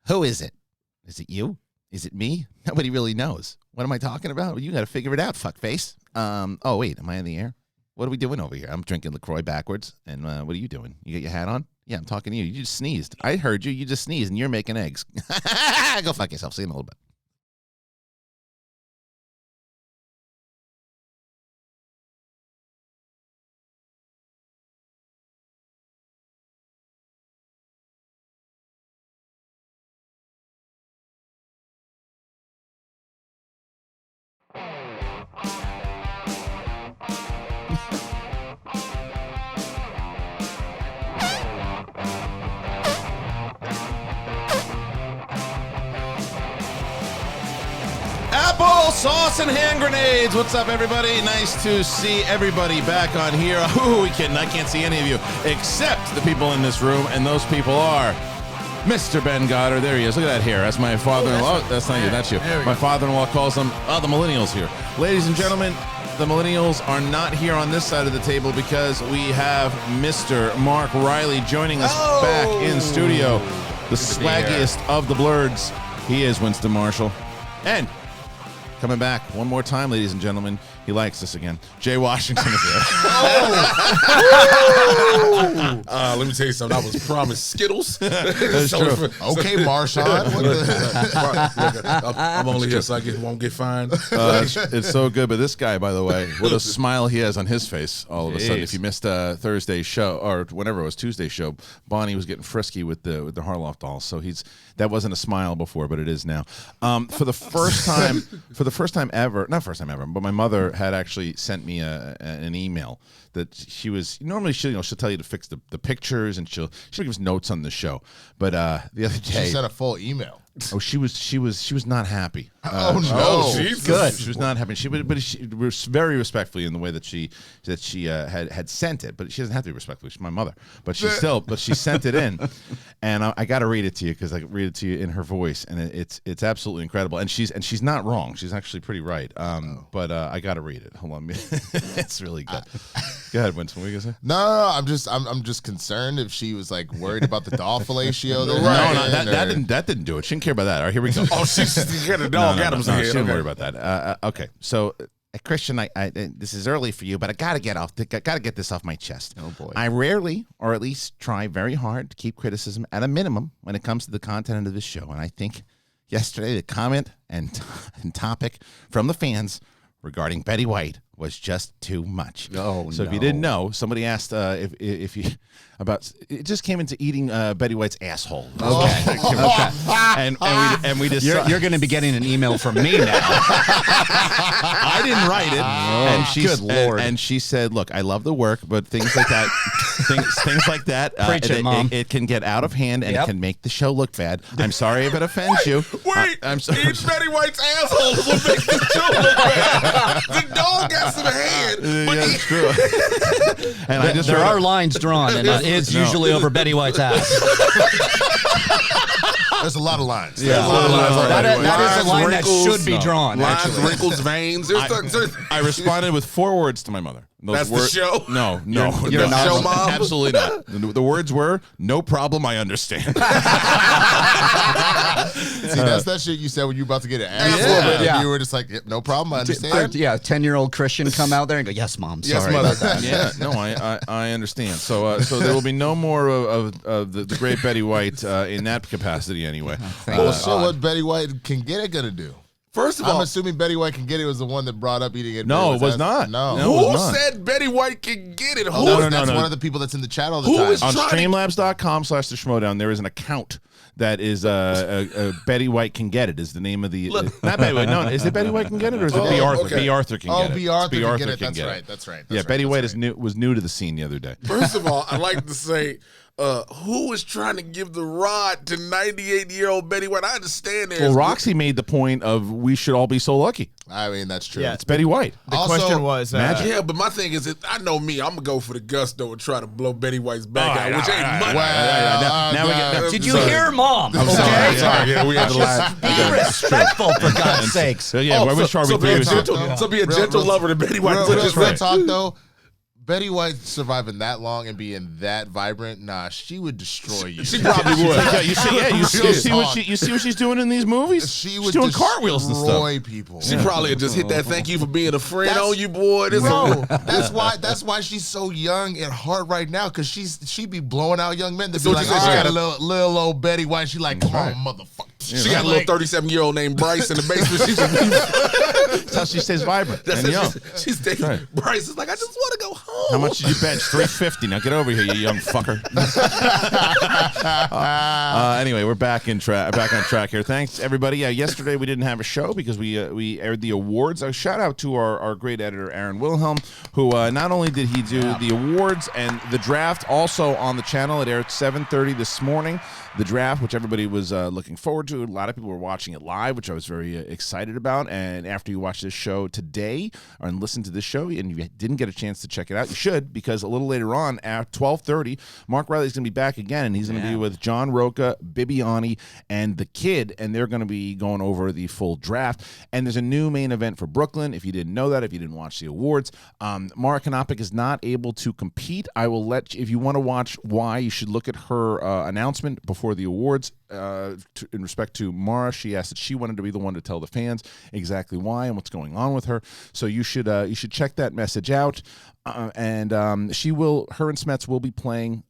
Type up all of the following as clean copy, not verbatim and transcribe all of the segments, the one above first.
Who is it? Is it you? Is it me? Nobody really knows. What am I talking about? Well, you got to figure it out, fuckface. Oh, wait, am I in the air? What are we doing over here? I'm drinking LaCroix backwards. And what are you doing? You got your hat on? Yeah, I'm talking to you. You just sneezed. I heard you. You just sneezed, and you're making eggs. Go fuck yourself. See you in a little bit. Sauce and hand grenades. What's up, everybody? Nice to see everybody back on here. Ooh, I can't see any of you except the people in this room, and those people are Mr. Ben Goddard. There he is. Look at that hair. That's my father-in-law. That's not you. That's you. My father-in-law calls them the millennials here. Ladies and gentlemen, the millennials are not here on this side of the table because we have Mr. Mark Reilly joining us back in studio. The swaggiest of the blurs. He is Winston Marshall. And coming back one more time, ladies and gentlemen. He likes this again. Jay Washington is here. Let me tell you something. I was promised Skittles. That's true. Okay, Marshawn. I'm only here so I won't get fined. It's so good. But this guy, by the way, what a smile he has on his face all of a sudden. If you missed Thursday's show, or whenever it was Tuesday's show, Bonnie was getting frisky with the Harloff dolls. So that wasn't a smile before, but it is now. For the first time ever, not first time ever, but my mother had actually sent me an email that she was normally she'll tell you to fix the pictures and she'll give us notes on the show. But the other day she sent a full email. Oh, she was not happy. Oh no! Jesus. Good. She was not happy. She was very respectfully in the way that she had sent it. But she doesn't have to be respectful. She's my mother. But she sent it in, and I got to read it to you because I read it to you in her voice, and it's absolutely incredible. And she's not wrong. She's actually pretty right. But I got to read it. Hold on, it's really good. Go ahead, Winston. What are you gonna say? No, I'm just concerned if she was like worried about the doll fellatio. No, that didn't do it. She didn't care about that. All right, here we go. Oh, she's got a dog. She didn't worry about that. Okay, so Kristian, I this is early for you, but I gotta get this off my chest. Oh boy. I rarely, or at least try very hard to keep criticism at a minimum when it comes to the content of this show. And I think yesterday the comment and topic from the fans regarding Betty White was just too much. Oh, so if you didn't know, somebody asked if you about it just came into eating Betty White's asshole. Okay. and we decided you're going to be getting an email from me now. I didn't write it. And good Lord. And she said, "Look, I love the work, but things like that, things like that, it can get out of hand and it can make the show look bad. I'm sorry if it offends you. I'm sorry. Eat Betty White's asshole is what makes the show look bad. The dog got some hand. Yeah, that's true. And there are lines drawn, and it's usually over Betty White's ass. There's a lot of lines. Yeah, that is a line that should be drawn. Lines, wrinkles, veins. I responded with 4 words to my mother. That's the show? No. You're not show mom? Absolutely not. The words were, "No problem, I understand." See, that's that shit you said when you were about to get an ass. Yeah. You were just like, "No problem, I understand." 10-year-old Kristian come out there and go, "Yes, mom, sorry about that." Yeah, no, I understand. So there will be no more of the great Betty White in that capacity anyway. So what Betty White can get it gonna do? First of all, I'm assuming Betty White can get it was the one that brought up eating it. No, it was not. No. Who said Betty White can get it? That's one of the people that's in the chat all the time. On streamlabs.com/the Schmoedown, there is an account that is Betty White can get it is the name of the not Betty White. No, is it Betty White can get it or is it B. Arthur? Okay. B. Arthur can get it. B. Arthur can get it. That's right. Yeah, Betty White was new to the scene the other day. First of all, I'd like to say, who is trying to give the rod to 98-year-old Betty White? I understand that. Well, Roxy made the point of we should all be so lucky. I mean, that's true. Yeah, it's Betty White. The question was yeah, but my thing is, I know me. I'm gonna go for the gusto and try to blow Betty White's back out, which ain't much. Now we get. Did you hear, Mom? I'm sorry. Okay. Sorry. Yeah, we had to laugh. Be respectful, for God's sakes. So yeah, so be a gentle lover to Betty White. Real talk though. Betty White surviving that long and being that vibrant, nah, she would destroy you. She probably would. You see what she's doing in these movies? She's doing cartwheels and stuff. Destroy people. She probably would just hit that thank you for being a friend on you, boy. Bro, that's why she's so young at heart right now, because she be blowing out young men. They be like, I got a little old Betty White. She like, come on, motherfucker. She got a little 37-year-old named Bryce in the basement. That's how she stays vibrant and young. She's taking Bryce is like, I just want to go home. How much did you bench? 350. Now get over here, you young fucker. Anyway, we're back on track here. Thanks, everybody. Yesterday we didn't have a show because we aired the awards. A shout out to our great editor, Aaron Wilhelm, who not only did he do the awards and the draft, also on the channel. It aired 7:30 this morning. The draft, which everybody was looking forward to. A lot of people were watching it live, which I was very excited about. And after you watch this show today, or listen to this show, and you didn't get a chance to check it out, you should, because a little later on at 12:30, Mark Reilly's going to be back again, and he's going to be with John Roca, Bibiani, and the Kid, and they're going to be going over the full draft. And there's a new main event for Brooklyn. If you didn't know that, if you didn't watch the awards, Mara Kanopik is not able to compete. I will let you, if you want to watch why, you should look at her announcement before the awards. In respect to Mara, she asked that she wanted to be the one to tell the fans exactly why and what's going on with her. So you should check that message out. And she will. Her and Smets will be playing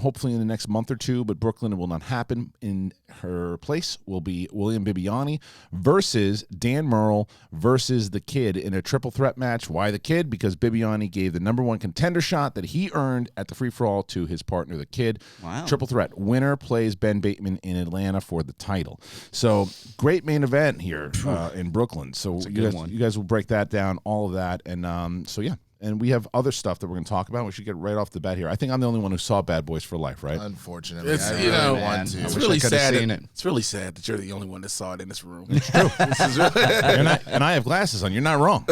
hopefully in the next month or two, but Brooklyn will not happen. In her place will be William Bibiani versus Dan Murrell versus the Kid in a triple threat match. Why the Kid? Because Bibiani gave the #1 contender shot that he earned at the free-for-all to his partner, the Kid. Wow. Triple threat. Winner plays Ben Bateman in Atlanta for the title. So great main event here in Brooklyn. So you guys will break that down, all of that. And so, yeah. And we have other stuff that we're going to talk about. We should get right off the bat here. I think I'm the only one who saw Bad Boys for Life, right? Unfortunately, it's, I you really know, want to. It's really sad. It's really sad that you're the only one that saw it in this room. It's true. And I have glasses on. You're not wrong.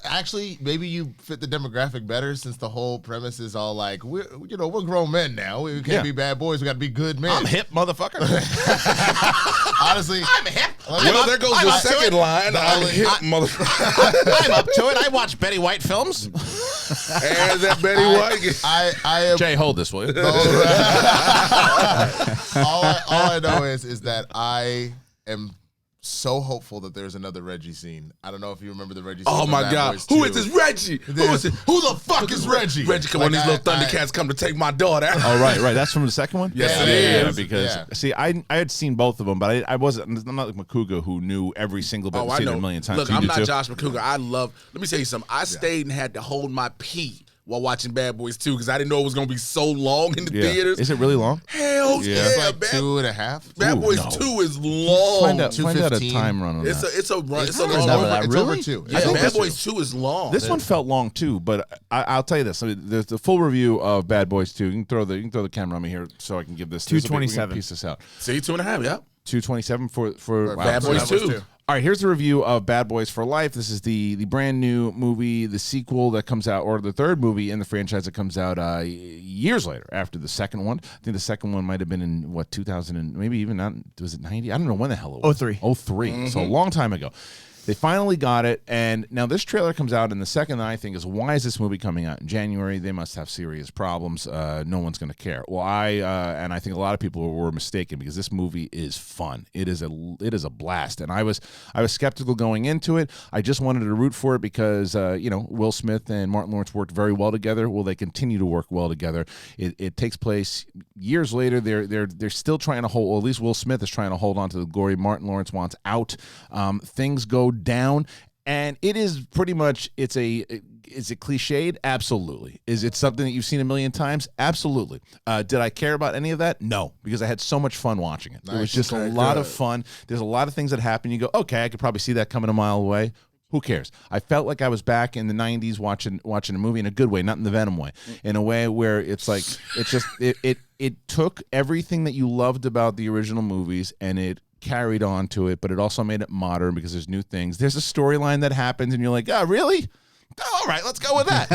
Actually, maybe you fit the demographic better, since the whole premise is all like, we're grown men now. We can't be bad boys. We got to be good men. I'm hip, motherfucker. Honestly, I'm hip. Well, there goes the second line. I'm hip, motherfucker. I'm up to it. I watch Betty White films. And that Betty White. I am. Jay, hold this, will you? all I know is that I am so hopeful that there's another Reggie scene. I don't know if you remember the Reggie scene. Oh my God. Who is this Reggie? Who is it? Who the fuck is Reggie? Reggie, come on, these little Thundercats come to take my daughter. Oh, right. That's from the second one? Yes, it is. Because, see, I had seen both of them, but I'm not like Makuga, who knew every single bit, seen it a million times. Look, I'm not Josh Makuga. Let me tell you something. I stayed and had to hold my pee while watching Bad Boys 2 because I didn't know it was going to be so long in the theaters. Is it really long? Hell yeah. It's like 2.5. Bad Boys 2 is long. Find out a time run on that. It's a long It's run. over 2. Yeah, Bad Boys 2 is long. This one felt long too, but I'll tell you this: there's the full review of Bad Boys 2. You can throw the camera on me here so I can give this 227. Piece this out. See, 2.5. Yeah. 227 for Bad Boys 2. All right, here's the review of Bad Boys for Life. This is the brand new movie, the sequel that comes out, or the third movie in the franchise that comes out years later after the second one. I think the second one might have been in, 2000 and maybe even not, was it 90? I don't know when the hell it was. 03. 03, so a long time ago. They finally got it, and now this trailer comes out, and the second that I think is, why is this movie coming out in January? They must have serious problems. No one's going to care. Well, I think a lot of people were mistaken, because this movie is fun. It is a blast, and I was skeptical going into it. I just wanted to root for it because Will Smith and Martin Lawrence worked very well together. Well, they continue to work well together. It takes place years later. They're still trying to hold. Well, at least Will Smith is trying to hold on to the glory Martin Lawrence wants out. Things go down, and it is pretty much, is it cliched? Absolutely. Is it something that you've seen a million times? Absolutely. Did I care about any of that? No, because I had so much fun watching it. It was just a lot of fun. There's a lot of things that happen. You go, okay, I could probably see that coming a mile away. Who cares? I felt like I was back in the 90s watching a movie in a good way, not in the Venom way, in a way where it's like, it took everything that you loved about the original movies and it carried on to it, but it also made it modern because there's new things. There's a storyline that happens and you're like, oh, really? All right, let's go with that.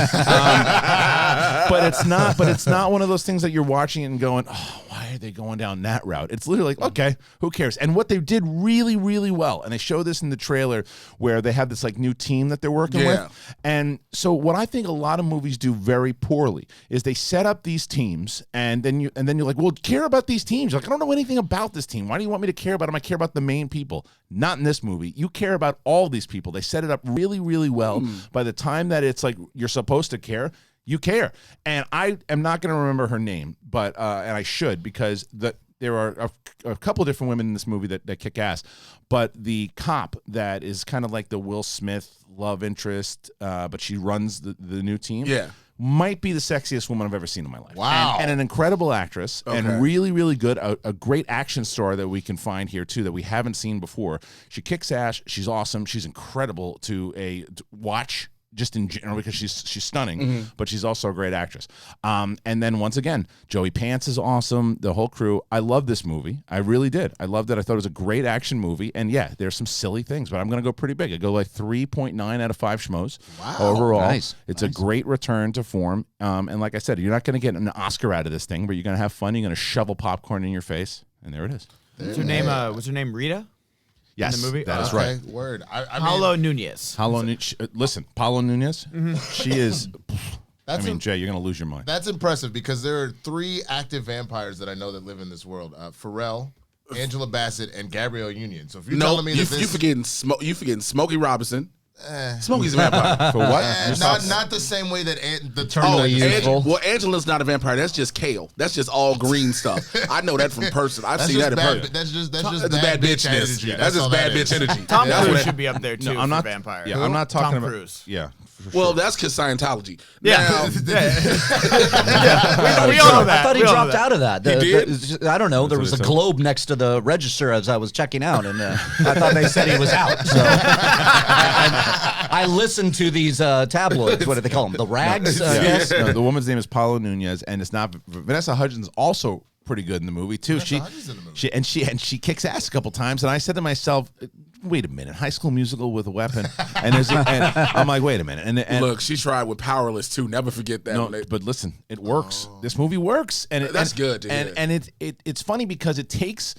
But it's not one of those things that you're watching and going, oh, why are they going down that route? It's literally like, okay, who cares? And what they did really, really well, and they show this in the trailer where they have this like new team that they're working with. And so what I think a lot of movies do very poorly is they set up these teams, and then you're like, well, care about these teams. You're like, I don't know anything about this team. Why do you want me to care about them? I care about the main people. Not in this movie. You care about all these people. They set it up really, really well. By the time that it's like you're supposed to care, you care. And I am not going to remember her name, but and I should, because there are a couple different women in this movie that kick ass. But the cop that is kind of like the Will Smith love interest, but she runs the new team. Yeah. Might be the sexiest woman I've ever seen in my life. Wow. And an incredible actress, and really, really good. A great action star that we can find here, too, that we haven't seen before. She kicks ass. She's awesome. She's incredible to watch, just in general, because she's stunning, but she's also a great actress. And then once again, Joey Pants is awesome. The whole crew. I love this movie. I really did. I loved it. I thought it was a great action movie. And yeah, there's some silly things, but I'm going to go pretty big. I go like 3.9 out of 5 schmoes overall. Nice. It's a great return to form. And like I said, you're not going to get an Oscar out of this thing, but you're going to have fun. You're going to shovel popcorn in your face, and there it is. What's her name? What's her name? Rita? Yes, in the movie? that is right. Word. I Paulo mean, Nunez. Listen, Paulo Nunez, she is. Jay, you're going to lose your mind. That's impressive because there are 3 active vampires that I know that live in this world: Pharrell, Angela Bassett, and Gabrielle Union. So if you're telling me that you forgetting Smokey Robinson. Smokey's a vampire. For what? Not the same way that the term. Well, Angela's not a vampire. That's just kale. That's just all green stuff. I know that from person. I've seen that in person. That's just bad bitch energy. That's just bad bitch energy. Tom Cruise should be up there too. I'm not vampire. Yeah, I'm not talking about Cruise. Yeah. Well, that's because Scientology. Yeah. Now, we all know that. I thought he dropped out of that. He did? I don't know. There was a globe next to the register as I was checking out, and I thought they said he was out. So I listened to these tabloids. What do they call them? The rags? Yes. No, the woman's name is Paula Nunez, and it's not Vanessa Hudgens. Also pretty good in the movie too. She kicks ass a couple times, and I said to myself, wait a minute, High School Musical with a weapon, and I'm like, wait a minute, and look, she tried with Powerless too. Never forget that. No, but listen, it works. This movie works, and that's good. It's funny because it takes.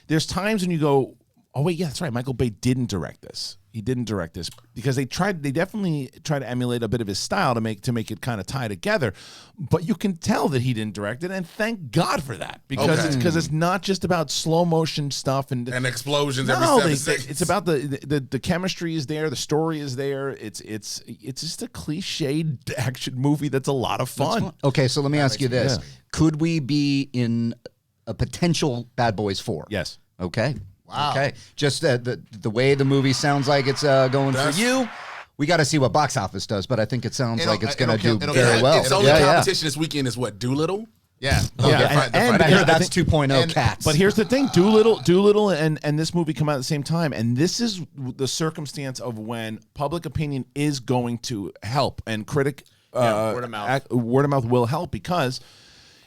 There's times when you go, oh wait, yeah, that's right. Michael Bay didn't direct this. He didn't direct this because they definitely try to emulate a bit of his style to make it kind of tie together, but you can tell that he didn't direct it, and thank God for that, because it's not just about slow motion stuff and explosions every 7 seconds. It's about the chemistry is there, the story is there. It's just a cliched action movie that's a lot of fun. Okay, so let me ask you this: could we be in a potential Bad Boys 4? Yes. Okay. Wow. Okay. Just the way the movie sounds like it's going for you. We got to see what box office does, but I think it sounds like it's going to do very well. Its only competition this weekend is what? Doolittle? Yeah. And I hear that's 2.0 Cats. But here's the thing: Doolittle, and this movie come out at the same time, and this is the circumstance of when public opinion is going to help, and word of mouth will help, because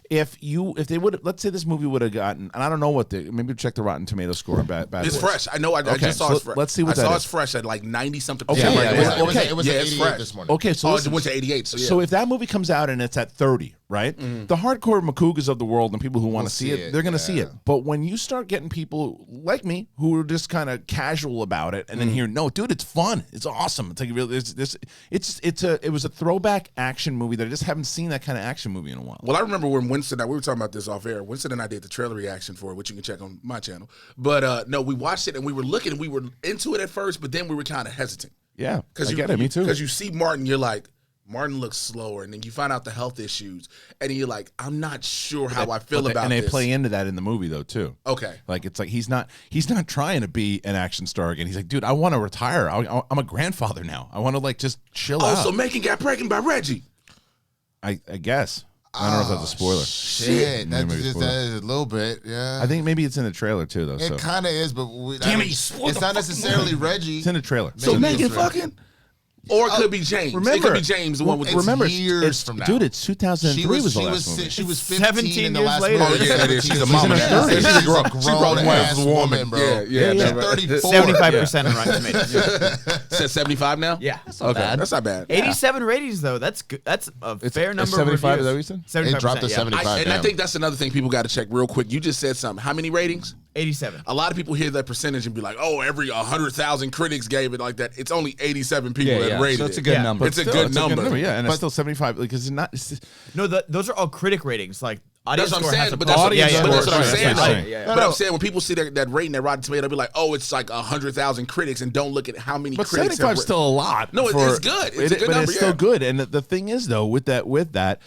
if they would, let's say this movie would have gotten, and I don't know what maybe check the Rotten Tomatoes score. Bad it's Boys. fresh. I know. I just saw it's fresh. Let's see what I that saw is. it's fresh at like 90-something. Okay, it was at 88 this morning. Okay, so it went to 88. So if that movie comes out and it's at 30, right? The hardcore Makugas of the world and people who want to see it, they're going to see it. But when you start getting people like me who are just kind of casual about it, and then hear, no, dude, it's fun, it's awesome. It's like it was a throwback action movie that I just haven't seen that kind of action movie in a while. Well, I remember when Winston, we were talking about this off air. Winston and I did the trailer reaction for it, which you can check on my channel. But no, we watched it and we were looking, and we were into it at first, but then we were kind of hesitant. Yeah, I get it. Me too. Because you see Martin, you're like, Martin looks slower, and then you find out the health issues, and you're like, I'm not sure how I feel about this. And they play into that in the movie though too. Okay, like it's like he's not trying to be an action star again. He's like, dude, I want to retire. I'm a grandfather now. I want to like just chill out. Oh, so Megan got pregnant by Reggie. I guess. I don't know if that's a spoiler. Shit, that is a little bit, yeah. I think maybe it's in the trailer too, though. It kind of is, but Damn it, you spoiled it's not necessarily Reggie. It's in the trailer. So Megan fucking. Or it could be James. It could be James, the one with Remember, years from now. Dude, it's 2003 was the last movie. She was 15 in the years last later. movie. Oh, yeah, it is. She's a She's mama in now. her 30s. She's a grown grown-ass woman, bro. Yeah. She's 34. 75% on Rotten Tomatoes. Said 75 now? Yeah. That's not bad. That's not bad. 87 ratings though. That's good. That's a fair number. 75, of is that what reviews. you said? 75%, It dropped to yeah. 75. And I think that's another thing people got to check real quick. You just said something. How many ratings? 87. A lot of people hear that percentage and be like, "Oh, every 100,000 critics gave it like that." It's only 87 people that rated So it's a it. good Yeah. number. It's a good number. Yeah, and it's still 75 because it's not. It's just, No, those are all critic ratings. Like audience That's what I'm score has saying. a But that's what, Audience but that's what I'm score, saying. right, though. yeah. But I'm saying when people see that rating, that Rotten Tomato, they'll be like, "Oh, it's like 100,000 critics," and don't look at how many but critics. 75 is still a lot. No, it's good. It's a good but number, it's still yeah. good. And the thing is, though, with that.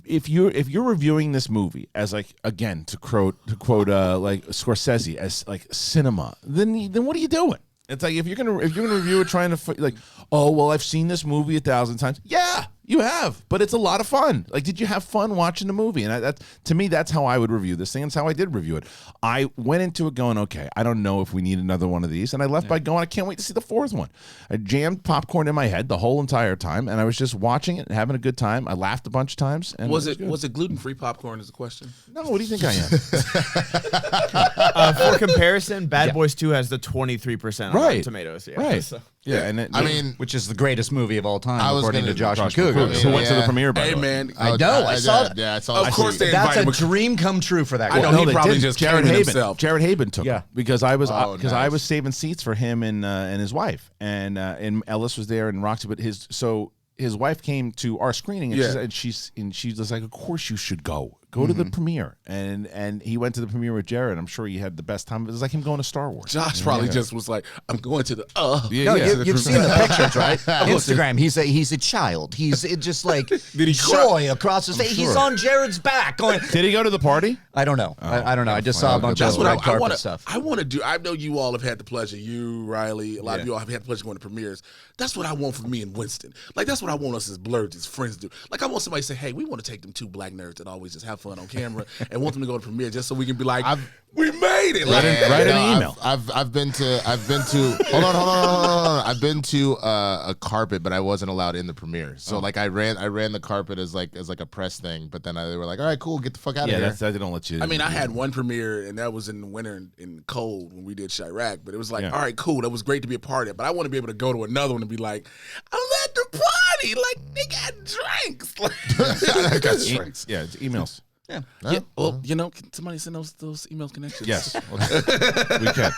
If you're reviewing this movie as like again to quote like Scorsese as like cinema, then what are you doing? It's like if you're gonna review it trying to like, oh well, I've seen this movie 1,000 times. Yeah, you have, but it's a lot of fun. Like, did you have fun watching the movie? And that to me, that's how I would review this thing. That's how I did review it. I went into it going, okay, I don't know if we need another one of these, and I left by going, I can't wait to see the fourth one. I jammed popcorn in my head the whole entire time, and I was just watching it and having a good time. I laughed a bunch of times. And Was good. it gluten-free popcorn? Is the question? No, what do you think I am? For comparison, Bad Boys 2 has the 23% on Rotten Tomatoes. Yeah. Right. So. Yeah, and I mean, Which is the greatest movie of all time, I was according gonna- to Josh Josh McCougar. McCougar, who went to the Yeah. premiere. By Hey the way. man, I know. I saw that. Yeah, I saw. Of course they That's invited a him. dream come true for that I guy. know he they probably didn't. just Jared came in Haben. himself. Jared Haben took Yeah. it because I was Oh, because I nice. was saving seats for him and his wife and Ellis was there and Roxy, but his wife came to our screening and, Yeah. she was like, of course you should go to the premiere, and he went to the premiere with Jared. I'm sure he had the best time. It was like him going to Star Wars. Josh probably just was like, "I'm going to the." Yeah, No, yeah. you've seen the pictures, right? Instagram. He's a child. He's just like he joy across his face. He's on Jared's back. Going. Did he go to the party? I don't know. I don't know. I just saw a bunch That's of what red I carpet want to. stuff. I want to do. I know you all have had the pleasure. You, Riley, a lot of you all have had the pleasure going to premieres. That's what I want for me and Winston. Like that's what I want us as blurs, as friends do. Like I want somebody to say, "Hey, we want to take them two black nerds that always just have fun on camera and want them to go to premiere just so we can be like, we made it." Like, Write an email. I've been to hold on. I've been to a carpet, but I wasn't allowed in the premiere. So like I ran the carpet as like a press thing, but then they were like, all right, cool, get the fuck out of here. They don't let you. I mean, I had one premiere, and that was in the winter and cold when we did Chirac. But it was like, all right, cool. That was great to be a part of it. But I want to be able to go to another one and be like, I'm at the party. Like, they got drinks. Like, Yeah, it's emails. yeah. Well, can somebody send those emails connections? Yes, we can.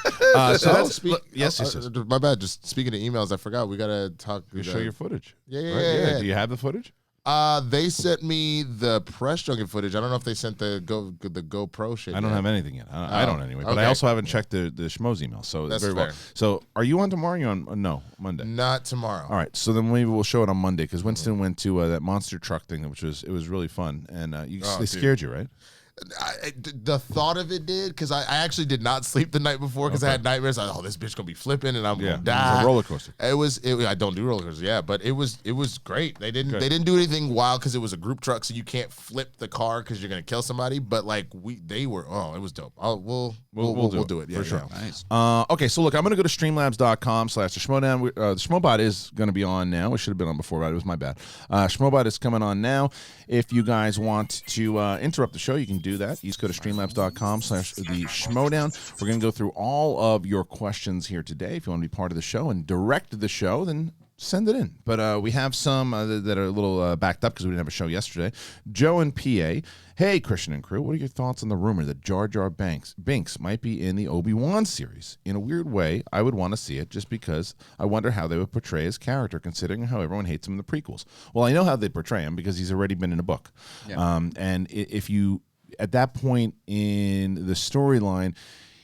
So that's yes. My bad. Just speaking of emails, I forgot we gotta talk. You show your footage. Yeah. Do you have the footage? They sent me the press junket footage. I don't know if they sent the GoPro shit. I don't have anything yet. I don't anyway. But I okay. also haven't checked the Schmoes email. So That's very well. fair. So are you on tomorrow? Or are you on no Monday? Not tomorrow. All right. So then maybe we'll show it on Monday because Winston went to that monster truck thing, it was really fun, and they scared you, right? The thought of it did, because I actually did not sleep the night before because I had nightmares. I thought, this bitch gonna be flipping and I'm gonna die. It's a roller coaster. I don't do roller coasters, but it was great. They didn't do anything wild because it was a group truck, so you can't flip the car because you're gonna kill somebody. But like it was dope. We'll do it for sure. Nice. Okay, so look, I'm going to go to streamlabs.com/the Schmoedown. The Schmoebot is going to be on now. It should have been on before, but it was my bad. Schmoebot is coming on now. If you guys want to interrupt the show, you can do that. You just go to streamlabs.com/the Schmoedown. We're going to go through all of your questions here today. If you want to be part of the show and direct the show, then send it in. But we have some that are a little backed up because we didn't have a show yesterday. Joe and PA. Hey, Kristian and crew, what are your thoughts on the rumor that Jar Jar Binks might be in the Obi-Wan series? In a weird way, I would want to see it just because I wonder how they would portray his character, considering how everyone hates him in the prequels. Well, I know how they portray him because he's already been in a book. Yeah. And if you, at that point in the storyline,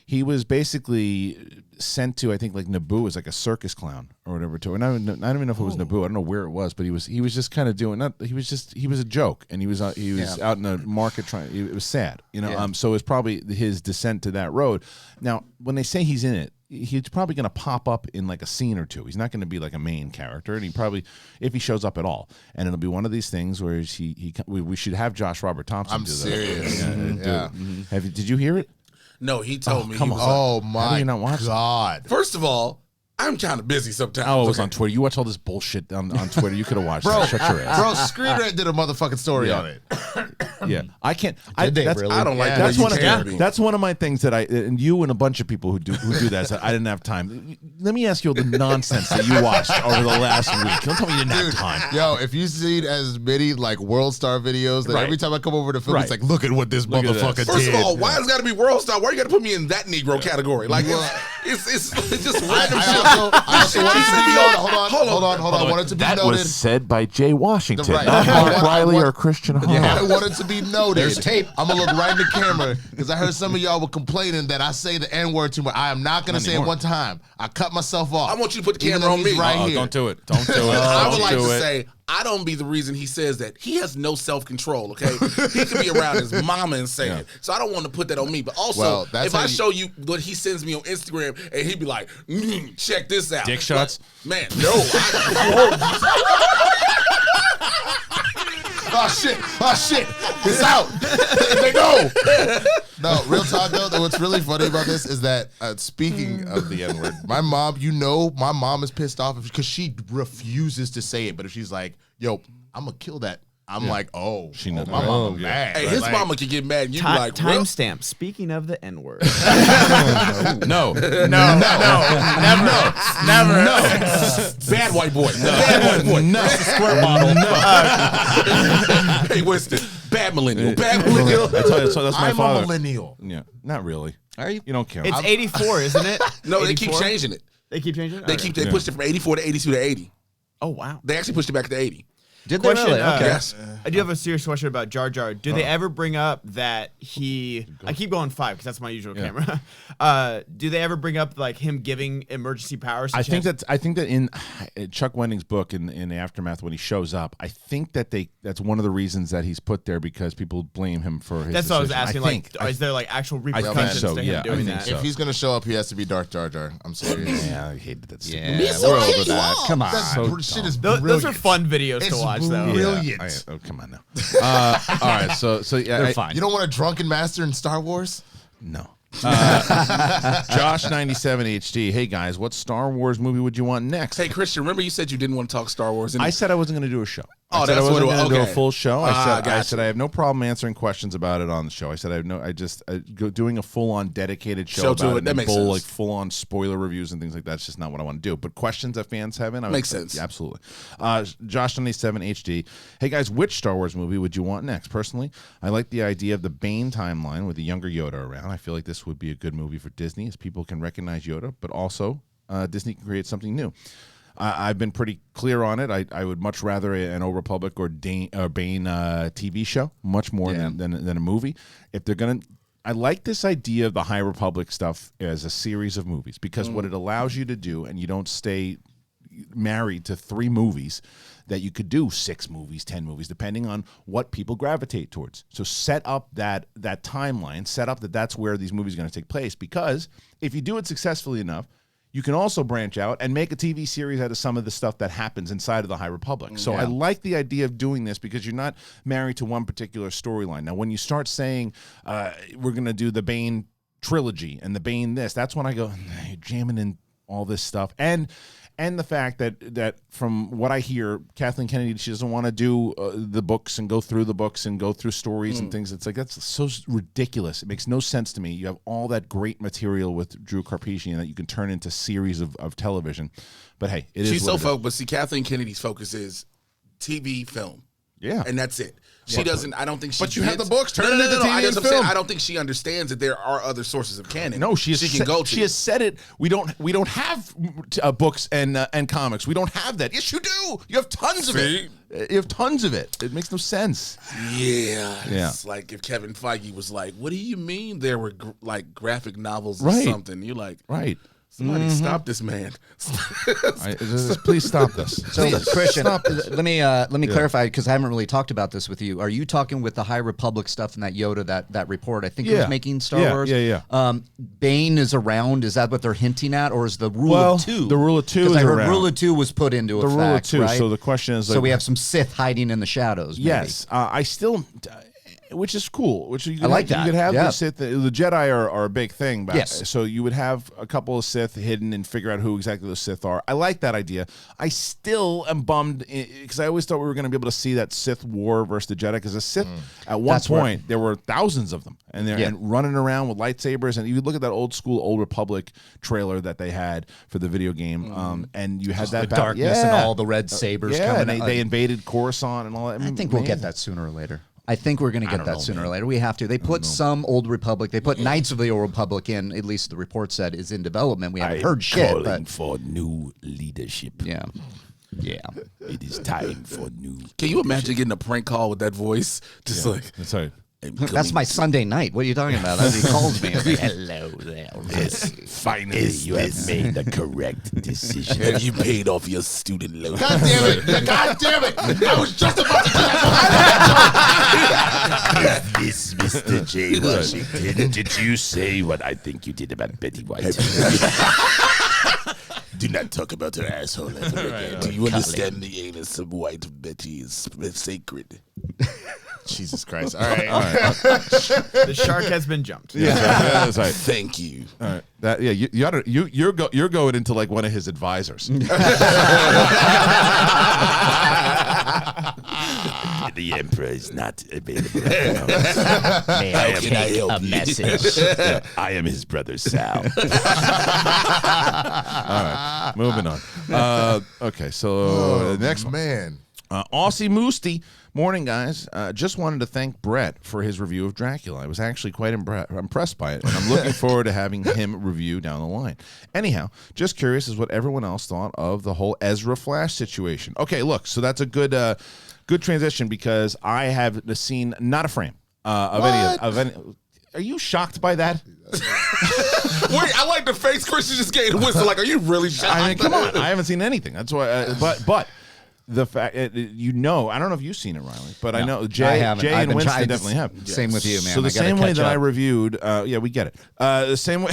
he was basically sent to, I think, like Naboo as like a circus clown or whatever. And I don't even know if it was Naboo. I don't know where it was, but he was just kind of doing. He was a joke, and he was out in the market trying. It was sad, So it was probably his descent to that road. Now, when they say he's in it, he's probably going to pop up in like a scene or two. He's not going to be like a main character, and he probably, if he shows up at all, and it'll be one of these things where we should have Josh Robert Thompson. I'm serious. Did you hear it? No, he told me. Come he on. was like, Oh How do my you not watch God! first of all, I'm kind of busy sometimes. Oh, it was on Twitter. You watch all this bullshit on Twitter. You could have watched that. Shut your ass. Bro, Screen Rant did a motherfucking story on it. Yeah, I can't. I don't like that's that. That's one of my things that and you and a bunch of people who do that. So I didn't have time. Let me ask you all the nonsense that you watched over the last week. Don't tell me you didn't have time. Yo, if you've seen as many like World Star videos, that every time I come over to film, it's like, look at what this motherfucker did. First of all, why has it got to be World Star? Why you got to put me in that Negro category? Like it's just random shit. I also wanted to be noted. Hold on. I wanted to be that noted. was said by Jay Washington, Right. not Mark Reilly or Kristian. I wanted to be noted. There's tape. I'm gonna look right in the camera because I heard some of y'all were complaining that I say the N-word too much. I am not gonna say it one time. I cut myself off. I want you to put the camera on me. Right here. Don't do it. Don't do it. I would like to say I don't be the reason he says that. He has no self-control, okay? He could be around his mama and say it. So I don't want to put that on me. But also, if I show you what he sends me on Instagram and he'd be like, check this out. Dick shots? Man, no. Oh shit! It's out. They go. No, real talk though. What's really funny about this is that speaking of the N-word, my mom, my mom is pissed off because she refuses to say it. But if she's like, "Yo, I'm gonna kill that," I'm like, "Oh, she knows. my mama mad." Hey, his mama can get mad. And you be like, timestamp. Speaking of the N-word. No. Never. bad white boy. Bad white boy. No. Squirt bottle. Hey, Winston. Bad millennial. Bad millennial. I tell you, so that's my I'm father. a millennial. Yeah, not really. Are you? You don't care. It's 84, isn't it? No, they keep 84? changing it. They keep changing it? They pushed it from 84 to 82 to 80. Oh, wow. They actually pushed it back to 80. Did they Question, really? Okay. Yes. I do have a serious question about Jar Jar. Do they ever bring up that I keep going 5 because that's my usual camera. Do they ever bring up like him giving emergency powers? To I think that in Chuck Wending's book in Aftermath when he shows up, I think that that's one of the reasons that he's put there because people blame him for his That's decision. what I was asking. Is there like actual repercussions so, to him yeah, doing I think that? so. If he's gonna show up, he has to be Dark Jar Jar. I'm serious. Yeah, I hated that. Yeah, Me so we're hate over you that. all. Come on. That shit is brilliant. Those are fun videos to It's watch, though. brilliant. Oh, come on now. All right, so yeah, They're fine. You don't want a drunken master in Star Wars? No. Josh 97 HD. Hey guys, what Star Wars movie would you want next? Hey, Kristian, remember you said you didn't want to talk Sar Wars? I said I wasn't going to do a show. Oh, I said that's I wasn't what it going to do a okay. full show. I said gotcha. I have no problem answering questions about it on the show. I said doing a full on dedicated show to about it. That makes full sense. like full on spoiler reviews and things like that's just not what I want to do. But questions that fans have Makes sense. Yeah, absolutely. Josh 97 HD. Hey guys, which Star Wars movie would you want next? Personally, I like the idea of the Bane timeline with the younger Yoda around. I feel like this would be a good movie for Disney as people can recognize Yoda, but also Disney can create something new. I've been pretty clear on it. I would much rather an Old Republic or Bane TV show, much more than a movie. If they're gonna, I like this idea of the High Republic stuff as a series of movies because what it allows you to do, and you don't stay married to 3 movies, that you could do 6 movies, 10 movies, depending on what people gravitate towards. So set up that timeline, set up that's where these movies are going to take place, because if you do it successfully enough, you can also branch out and make a TV series out of some of the stuff that happens inside of the High Republic. So I like the idea of doing this because you're not married to one particular storyline. Now, when you start saying we're going to do the Bane trilogy and the Bane this, that's when I go, you're jamming in all this stuff. And the fact that from what I hear, Kathleen Kennedy, she doesn't want to do the books and go through the books and go through stories and things. It's like, that's so ridiculous. It makes no sense to me. You have all that great material with Drew Karpyshyn that you can turn into series of television. But hey, She's so focused. But see, Kathleen Kennedy's focus is TV, film. Yeah. And that's it. She doesn't, I don't think she But you have gets- the books, turn it into TV I and just film. I don't think she understands that there are other sources of canon. No, she can go to. She has said it. We don't have books and comics. We don't have that. Yes, you do. You have tons of it. You have tons of it. It makes no sense. Yeah. Yeah. It's like if Kevin Feige was like, what do you mean there were like graphic novels or Right. something? You're like, Right. somebody stop this man. Please stop this. So, Kristian, let me clarify because I haven't really talked about this with you. Are you talking with the High Republic stuff and that Yoda that report? I think he was making Star Wars. Yeah. Bane is around. Is that what they're hinting at, or is the Rule of Two? The Rule of Two is Because I heard around. Rule of Two was put into The effect. Rule of Two. Right? So the question is, so we have some Sith hiding in the shadows. Maybe. Yes, I still. which is cool. Which you I like that. You could have Yeah. the Sith. The Jedi are a big thing. Yes. So you would have a couple of Sith hidden and figure out who exactly the Sith are. I like that idea. I still am bummed because I always thought we were going to be able to see that Sith war versus the Jedi, because the Sith at one point there were thousands of them, and they're and running around with lightsabers. And you look at that old school Old Republic trailer that they had for the video game, and you had that the darkness and all the red sabers coming. They invaded Coruscant and all that. I think we'll get that sooner or later. I think we're going to get that sooner or later. We have to. They put some Old Republic. They put Knights of the Old Republic in. At least the report said is in development. We haven't heard shit. But for new leadership. yeah. It is time for new. Can you imagine getting a prank call with that voice? Just like That's right. That's my Sunday night. What are you talking about? He calls me. Hello there. Yes, finally you have made the correct decision. have you paid off your student loan? God damn it! God damn it! I was just about to do that. This, Mr. J. Washington, did you say what I think you did about Betty White? Do not talk about her asshole ever again. Do you understand the anus of white Betty is sacred? Jesus Christ! All right. The shark has been jumped. That's right. Thank you. All right. That you're going into like one of his advisors. The Emperor is not available. May I take a message? I am his brother Sal. All right, moving on. Okay, so the next one. Man. Aussie Moosty. Morning, guys. Just wanted to thank Brett for his review of Dracula. I was actually quite impressed by it, and I'm looking forward to having him review down the line. Anyhow, just curious as what everyone else thought of the whole Ezra Flash situation. Okay, look, so that's a good transition, because I have seen not a frame of any. Are you shocked by that? Wait, I like the face Kristian just gave Winston. Like, are you really shocked? I mean, come on. I haven't seen anything. That's why. But the fact, I don't know if you've seen it, Riley, but I know Jay and Winston definitely have. Same with you, man. So the same way that I reviewed, we get it. The same way.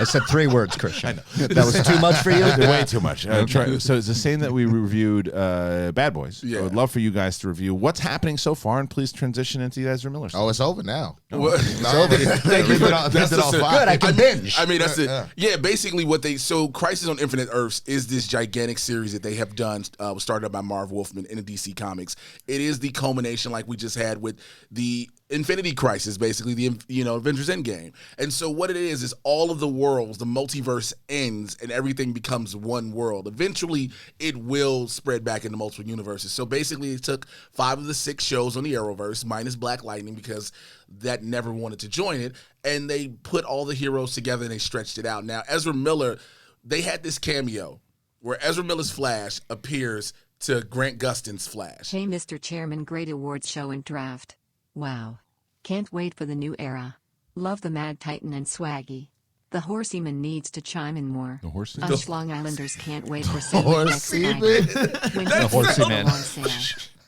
I said 3 words, Kristian. I know. That was too much for you? Way too much. So it's the same that we reviewed Bad Boys. Yeah. I would love for you guys to review what's happening so far, and please transition into the Ezra Miller stuff. Oh, it's over now. It's over. Thank you. Good. I can binge. I mean, that's it. Yeah, basically so Crisis on Infinite Earths is this gigantic series that they have done, started up by Marv Wolfman in the DC Comics. It is the culmination, like we just had with the Infinity Crisis, basically the Avengers Endgame. And so what it is all of the worlds, the multiverse ends, and everything becomes one world. Eventually, it will spread back into multiple universes. So basically, it took 5 of the 6 shows on the Arrowverse, minus Black Lightning, because that never wanted to join it, and they put all the heroes together and they stretched it out. Now, Ezra Miller, they had this cameo where Ezra Miller's Flash appears to Grant Gustin's Flash. Hey, Mr. Chairman, great awards show and draft. Wow. Can't wait for the new era. Love the Mad Titan and Swaggy. The Horseman needs to chime in more. The Horseman? Us Long Islanders can't wait for Sailor next Friday. The Horseman. On sale.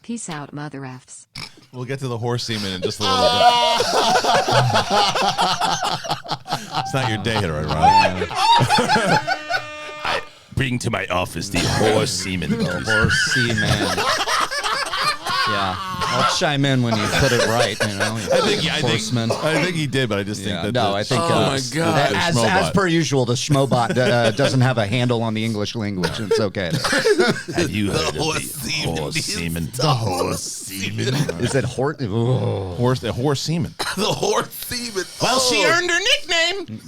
Peace out, mother effs. We'll get to the Horseman in just a little bit. It's not your day, right, Ron? I bring to my office the Horseman. Horseman. Yeah, I'll chime in when you put it right. I think he did, but I just think that. No, I think. Oh my God! As per usual, the Schmoebot doesn't have a handle on the English language. It's okay. Have you heard of the Horseman? The Horseman. Is it Horseman? The Horseman. Well, she earned her nickname.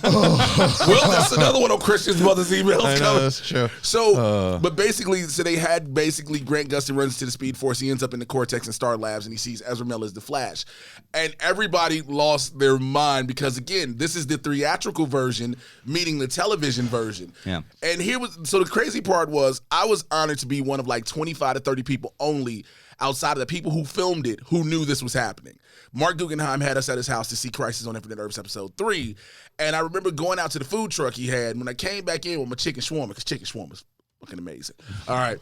Well, that's another one of Kristian's mother's emails. I know, that's true. So, but basically, they had Grant Gustin runs to the Speed Force. He ends up in the Cortex and Star Labs, and he sees Ezra Miller as the Flash. And everybody lost their mind because, again, this is the theatrical version meeting the television version. Yeah. And so the crazy part was, I was honored to be one of like 25 to 30 people only outside of the people who filmed it who knew this was happening. Mark Guggenheim had us at his house to see Crisis on Infinite Earths episode 3. And I remember going out to the food truck he had when I came back in with my chicken shawarma, because chicken shawarma is fucking amazing. All right.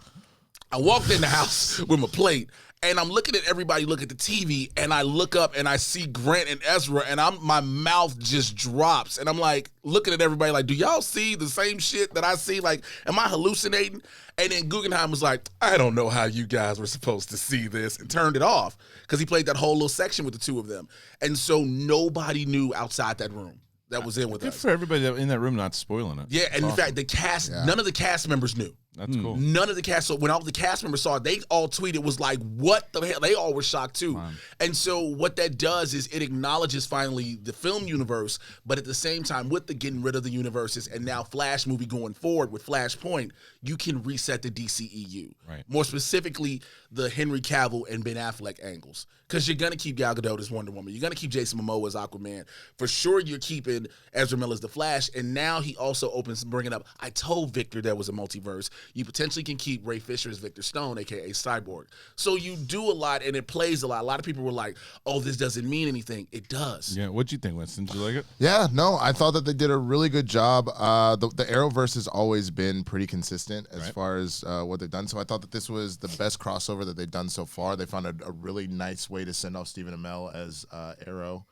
I walked in the house with my plate, and I'm looking at everybody look at the TV, and I look up and I see Grant and Ezra, and my mouth just drops, and I'm like looking at everybody like, do y'all see the same shit that I see? Like, am I hallucinating? And then Guggenheim was like, I don't know how you guys were supposed to see this, and turned it off because he played that whole little section with the two of them, and so nobody knew outside that room that was in with Good us. for everybody in that room not spoiling it. Yeah, and in fact, the cast, none of the cast members knew. That's cool. None of the cast. So when all the cast members saw it, they all tweeted was like, "What the hell?" They all were shocked too. Wow. And so what that does is it acknowledges finally the film universe, but at the same time, with the getting rid of the universes and now Flash movie going forward with Flashpoint, you can reset the DCEU. Right. More specifically, the Henry Cavill and Ben Affleck angles, because you're gonna keep Gal Gadot as Wonder Woman. You're gonna keep Jason Momoa as Aquaman. For sure, you're keeping Ezra Miller as the Flash, and now he also opens bringing up. I told Victor there was a multiverse. You potentially can keep Ray Fisher as Victor Stone, aka Cyborg. So you do a lot, and it plays a lot. A lot of people were like, "Oh, this doesn't mean anything." It does. Yeah. What'd you think, Winston? Did you like it? Yeah, no, I thought that they did a really good job. The Arrowverse has always been pretty consistent as far as what they've done. So I thought that this was the best crossover that they've done so far. They found a really nice way to send off Stephen Amell as Arrow.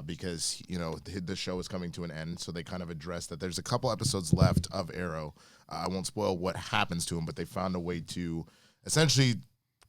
Because, you know, the show is coming to an end, so they kind of addressed that there's a couple episodes left of Arrow. I won't spoil what happens to him, but they found a way to essentially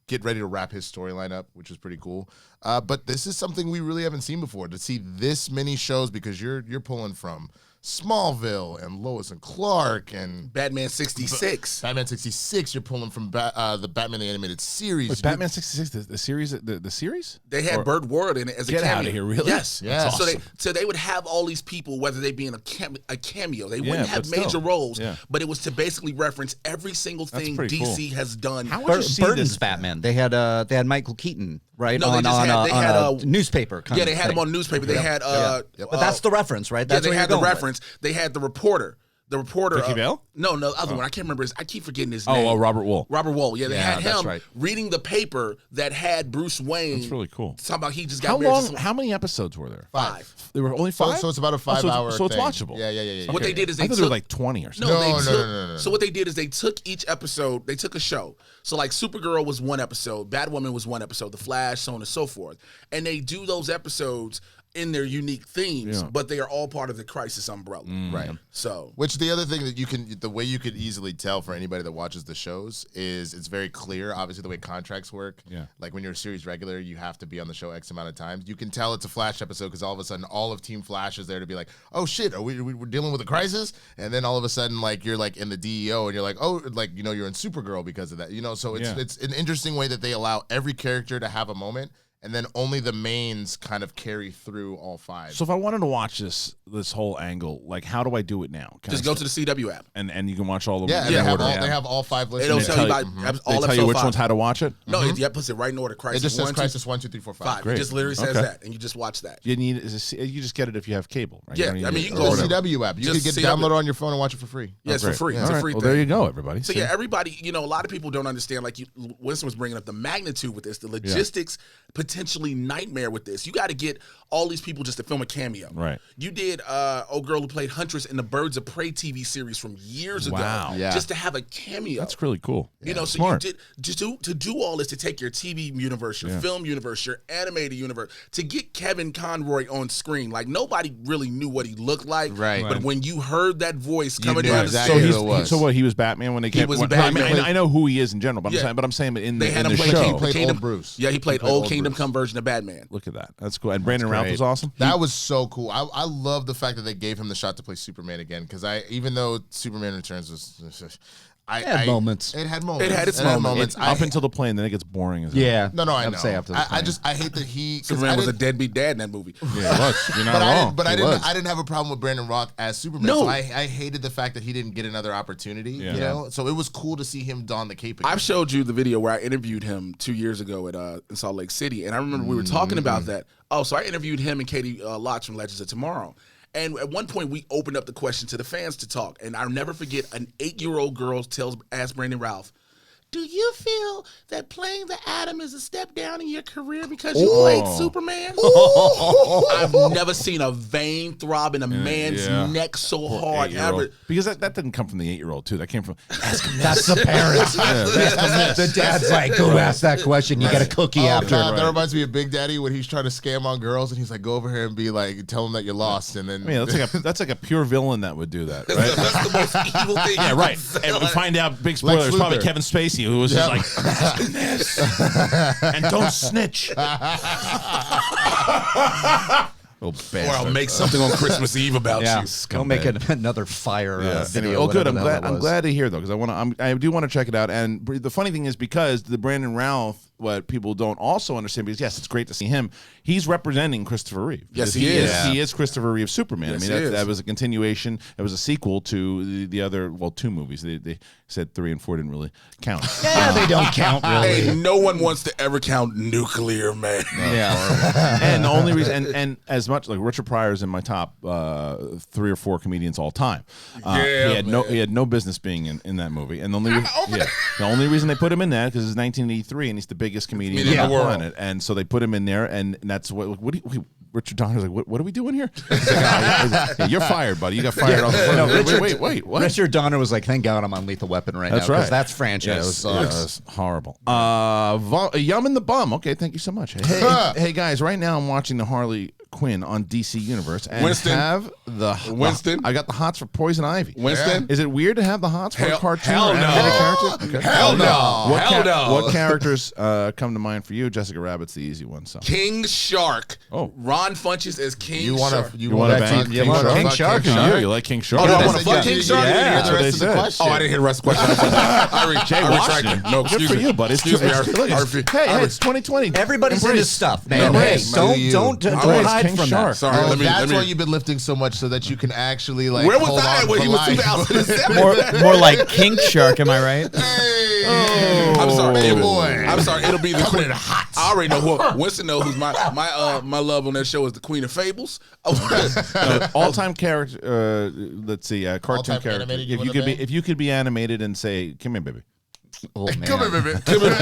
get ready to wrap his storyline up, which is pretty cool. But this is something we really haven't seen before, to see this many shows, because you're pulling from Smallville and Lois and Clark and Batman 66. Batman 66. You're pulling from the Batman the Animated Series. Wait, Batman 66, the series, the series? They had Bird Ward in it as a Get cameo. out of here, really? Yes. Yeah. So they would have all these people, whether they be in a cameo. They wouldn't have but still. major roles, Yeah. but it was to basically reference every single thing pretty DC has done. How would you see Burton's this? Batman. They had Michael Keaton, right? No, they on just had- they had a newspaper. Kind Yeah, of they had thing. him on newspaper. They had But that's the reference, right? That's yeah, they where had you're the going with. reference. They had the reporter. The reporter. Vicky Vale? No, the other one. I can't remember I keep forgetting his name. Oh, Robert Wool. Robert Wool. Yeah, they Yeah, had that's him right. reading the paper that had Bruce Wayne. That's really cool. Talking about he just got How married to long? some- How many episodes were there? 5. There were only So, 5. so it's about a 5-hour So it's thing. watchable. Yeah. What they did is I they thought there were took like 20 or something. No. So what they did is they took each episode, they took a show. So like Supergirl was one episode, Batwoman was one episode, The Flash, so on and so forth. And they do those episodes in their unique themes, but they are all part of the Crisis umbrella. Right. So Which the other thing that the way you could easily tell for anybody that watches the shows is it's very clear, obviously, the way contracts work. Yeah. Like when you're a series regular, you have to be on the show X amount of times. You can tell it's a Flash episode because all of a sudden all of Team Flash is there to be like, oh shit, we're dealing with a crisis? And then all of a sudden, like, you're like in the DEO and you're like, oh, like, you know, you're in Supergirl because of that. You know, so it's an interesting way that they allow every character to have a moment. And then only the mains kind of carry through all 5. So if I wanted to watch this whole angle, like how do I do it now? Can just I go to the CW app. and you can watch all of Yeah, them. and in they order. have all 5 They don't lists. tell you about They all tell episode you which 5. ones how to watch it. No, it puts it right in order. Crisis It just says 1, 2, Crisis 1, 2, 3, 4, 5. 5. Great. It just literally says Okay. that, and you just watch that. You need you just get it if you have cable, right? Yeah, don't need I mean, it you can or go The whatever. CW app. You Just could get CW. download it on your phone and watch it for free. Yeah, it's for free. All It's a right. free Well, thing. there you go, everybody. So See? yeah, everybody, a lot of people don't understand. Like Winston was bringing up the magnitude with this, the logistics, potentially nightmare with this. You got to get all these people just to film a cameo. Right. You did old girl who played Huntress in the Birds of Prey TV series from years Wow. ago. Yeah. Just to have a cameo. That's really cool. You know, so Smart. you did just to do all this, to take your TV universe, your film universe, your animated universe, to get Kevin Conroy on screen. Like nobody really knew what he looked like, Right. But when you heard that voice coming knew in, exactly So who he's it was. so what? He was Batman when they came. was when, Batman. I know who he is in general, but Yeah. I'm saying in they the, had in him the play show. He played Kingdom. old Bruce. Yeah, he played played old old Kingdom Bruce. Come version of Batman. Look at that. That's cool. And Brandon Routh great. was awesome. That was so cool. I love the fact that they gave him the shot to play Superman again, because even though Superman Returns was, It had moments. It had moments. It had its moments. Up until the plane, then it gets boring. As hell. Yeah. No, I would know. say after the I hate that he. 'cause Superman I was a didn't- deadbeat dad in that movie. Yeah, it was. You're not But wrong. I It was. didn't have a problem with Brandon Routh as Superman. No. So I hated the fact that he didn't get another opportunity. Yeah. You know, so it was cool to see him don the cape again. I've showed you the video where I interviewed him 2 years ago at in Salt Lake City, and I remember we were talking about that. Oh, so I interviewed him and Katie Lotz from Legends of Tomorrow. And at one point, we opened up the question to the fans to talk. And I'll never forget, an 8-year-old girl asks Brandon Routh, do you feel that playing the Atom is a step down in your career because you played Superman? I've never seen a vein throb in a man's neck so hard ever. Because that didn't come from the 8-year-old, too. That came from... That's the parents. The dad's like, go ask that question. You get a cookie after. That reminds me of Big Daddy when he's trying to scam on girls, and he's like, go over here and be like, tell them that you're lost, and then... I mean, that's like a pure villain that would do that, right? That's the most evil thing. Yeah, right. And we find out, big spoiler, it's probably Kevin Spacey, who was just like, this, and don't snitch. Or I'll make something on Christmas Eve about you. Go make another fire video. Oh, good. I'm glad to hear though, because I do want to check it out. And the funny thing is, because the Brandon Routh, what people don't also understand, because yes, it's great to see him. He's representing Christopher Reeve. Yes, he is. He is Christopher Reeve Superman. Yes, I mean, that was a continuation. It was a sequel to the other, 2 movies. They said 3 and 4 didn't really count. Yeah, they don't count really. Hey, no one wants to ever count Nuclear Man. Yeah. And the only reason, and as much like Richard Pryor's in my top 3 or 4 comedians all time. He had no business being in that movie. And the only reason they put him in that because it's 1983 and he's the biggest comedian in the planet. And so they put him in there, and that's what Richard Donner's like, what are we doing here? Like, you're fired, buddy. You got fired off the first. No, wait, what? Richard Donner was like, thank God I'm on Lethal Weapon right That's now. right. Because that's franchise. That's horrible. Yum in the bum. Okay, thank you so much. Hey, guys, right now I'm watching the Harley Quinn on DC Universe and Winston. I got the hots for Poison Ivy. Winston. Is it weird to have the hots for a cartoon hell or no. animated character? Okay. Hell no. What characters come to mind for you? Jessica Rabbit's the easy one. So King Shark. Oh. Ron Funches as King Shark. You want to bang King Shark? You like King Shark? Oh, no, I want to fuck King Shark? Yeah, that's what they said. said. Oh, I didn't hear the rest of the question. I retracted. No, Good excuse for me. you, buddy. Excuse me. Hey, it's 2020. Everybody's into stuff, man. Embrace. Hey, don't hide King from Shark. that. Sorry, That's why you've been lifting so much, so that you can actually like. Where was hold I on when for he was life. 2007? More like Kink Shark, am I right? Hey, I'm sorry, hey, boy. I'm sorry. It'll be the Queen. I already know who. Winston knows who's my love on that show is the Queen of Fables. All-time character. Let's see, cartoon All-time character. animated, If you could be animated and say, "Come here, baby." Oh, man. Come here, baby. Come here.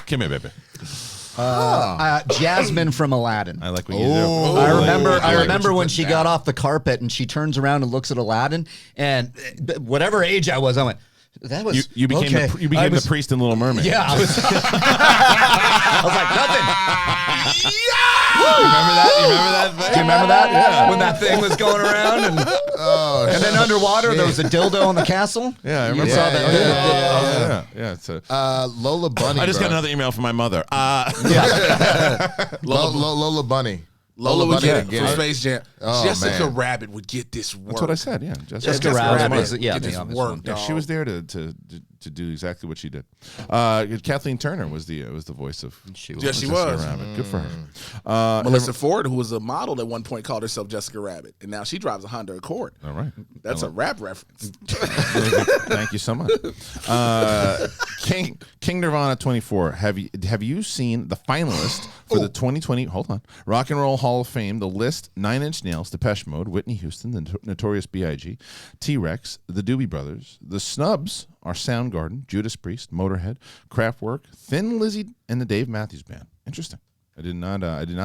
Come here, baby. Jasmine from Aladdin. I like what you do. I remember when she got off the carpet and she turns around and looks at Aladdin, and whatever age I was, I went, that was You became okay. the priest in Little Mermaid. Yeah, I was like, nothing. You remember that? Do you remember that? Yeah. When that thing was going around, and then underwater there was a dildo on the castle. Yeah, I remember. You saw that. Yeah. So Lola Bunny. I just got bro. another email from my mother. Lola Bunny. Lola would get Bunny it from again. Space Jam. Oh, Jessica man. Rabbit would get this work. That's what I said. Yeah, Jessica Rabbit is get the this obvious work. one. Yeah, she was there to do exactly what she did. Kathleen Turner was the voice of. Yes, she Jessica was. Rabbit. Good for her. Melissa Ford, who was a model at one point, called herself Jessica Rabbit, and now she drives a Honda Accord. All right. That's a rap reference. Thank you so much. King Nirvana 24. Have you seen the finalist for the 2020? Hold on. Rock and Roll Hall of Fame. The list: 9 Inch Nails, Depeche Mode, Whitney Houston, the Notorious B.I.G., T-Rex, the Doobie Brothers. The snubs are Soundgarden, Judas Priest, Motorhead, Kraftwerk, Thin Lizzy, and the Dave Matthews Band. Interesting. I did not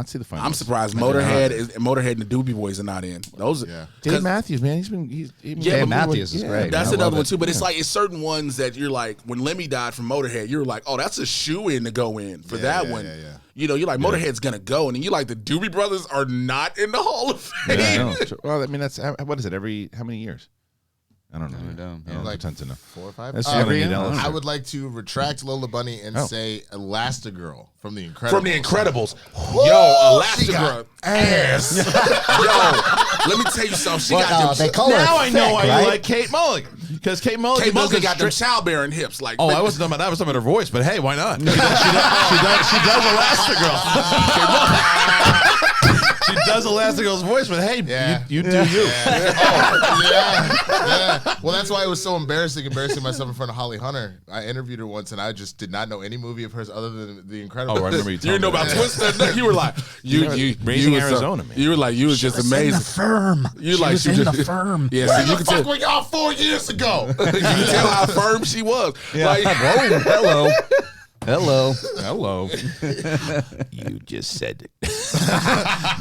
see the finalists. I'm surprised Motorhead and the Doobie Boys are not in. Those are Dave Matthews, man. Dave Matthews is great. That's I another love one it. too. But it's like it's certain ones that you're like, when Lemmy died from Motorhead, you're like, oh, that's a shoe in to go in for that one. Yeah. You know, you're like, Motorhead's gonna go, and then you're like, the Doobie Brothers are not in the Hall of Fame. Yeah, I know. Well, I mean, that's what is it? How many years? I don't know. don't. I don't Like pretend to know. 4 or 5. That's the only analysis. I would like to retract Lola Bunny and say Elastigirl from The Incredibles. From The Incredibles. Yo, Elastigirl. Ass. Yo, let me tell you something. She got them. they call Now her I know thick, why you right? like Kate Mulligan, because Kate Mulligan Kate Mulligan does got them childbearing hips. Like, Oh, I wasn't talking about that. I was talking about her voice, but hey, why not? She does Elastigirl. She does Elastigirl's voice, but hey, you do you. Yeah. Well, that's why it was so embarrassing myself in front of Holly Hunter. I interviewed her once, and I just did not know any movie of hers other than The Incredibles. Oh, I remember you. You didn't know about Twister. You were like, Raising was Arizona, man. You were like, you was just amazing. In the firm. You she like was she in just, the firm. Yeah, Where so you the can fuck tell. were y'all 4 years ago? You can tell how firm she was. Yeah. Like, Whoa, hello. Hello. Hello. You just said it.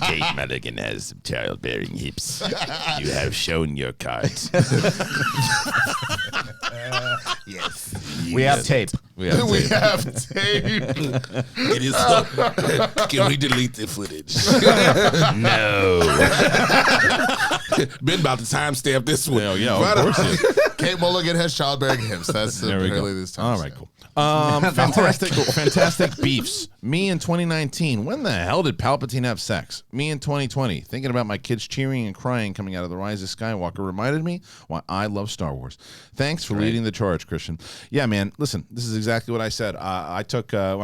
Kate Mulligan has childbearing hips. You have shown your cards. Yes. We have tape. We have tape. it is. Can we delete the footage? No. Been about to timestamp this one. Of course it is. Kate Mulligan has childbearing hips. That's There we go. apparently this time. All right, cool. Fantastic beefs. Me in 2019. When the hell did Palpatine have sex? Me in 2020. Thinking about my kids cheering and crying coming out of The Rise of Skywalker reminded me why I love Star Wars. Thanks for leading the charge, Kristian. Yeah, man. Listen, this is exactly what I said. When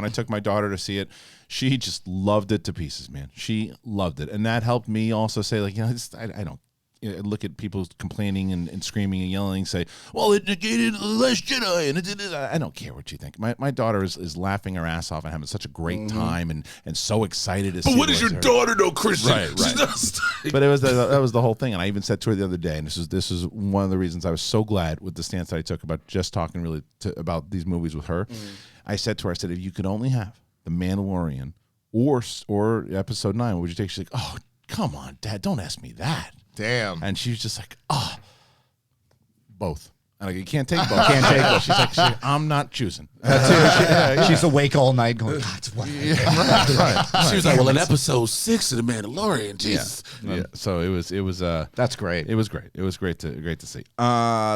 I took my daughter to see it, she just loved it to pieces, man. She loved it, and that helped me also say, like, I don't. Look at people complaining and screaming and yelling, say, well, it negated The Last Jedi, and it did it. I don't care what you think. My daughter is laughing her ass off and having such a great time and so excited to see. But what is your daughter though, Kristian? Right. But that was the whole thing, and I even said to her the other day, and this is one of the reasons I was so glad with the stance that I took about just talking really about these movies with her. I said to her, if you could only have The Mandalorian or Episode 9, what would you take? She's like, oh, come on, Dad, don't ask me that. Damn. And she was just like, both. I'm like, you can't take both. Can't take both. She's like, I'm not choosing. She's awake all night going, God, what? Right. She was like, well, in episode 6 of The Mandalorian, Jesus. Yeah. So it was. That's great. It was great. It was great to see.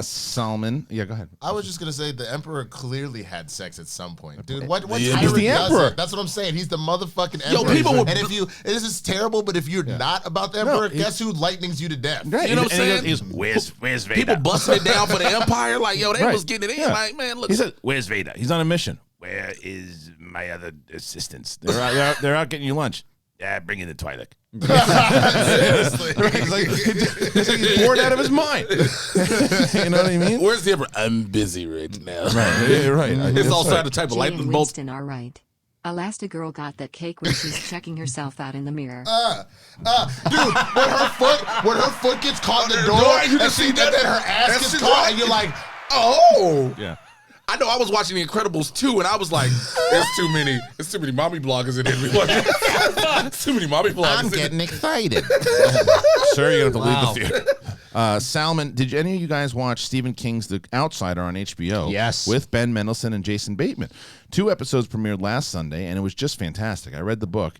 Salmon. Yeah, go ahead. I was just gonna say the Emperor clearly had sex at some point, dude. What He's tyrant the does Emperor. it? That's what I'm saying. He's the motherfucking Yo, Emperor. people will- and this is terrible, but if you're not about the Emperor, guess who lightnings you to death? Right. You know what I'm saying? Where's Vader? People busting it down for the Empire, like, yo, they Right. was getting it in. Yeah. Like, man, look. He said Where's Vader? he's on a mission. Where is my other assistants? They're out getting you lunch. Yeah, bring in the Twi'lek. It's like he's bored out of his mind. You know what I mean? Where's the Emperor? I'm busy right now. Right. Yeah, right. It's all starting to type of Jay lightning and bolt. Winston are right. Elastigirl got that cake when she's checking herself out in the mirror. Dude, when her foot gets caught in the door, you can and see she that- then her ass that gets shit caught, right. and you're like, Oh. Yeah. I know I was watching The Incredibles 2, and I was like, there's too many mommy bloggers in here. Too many mommy bloggers. excited. Sir, you're going to have to leave the theater. Salmon, did any of you guys watch Stephen King's The Outsider on HBO? Yes. With Ben Mendelsohn and Jason Bateman. 2 episodes premiered last Sunday, and it was just fantastic. I read the book.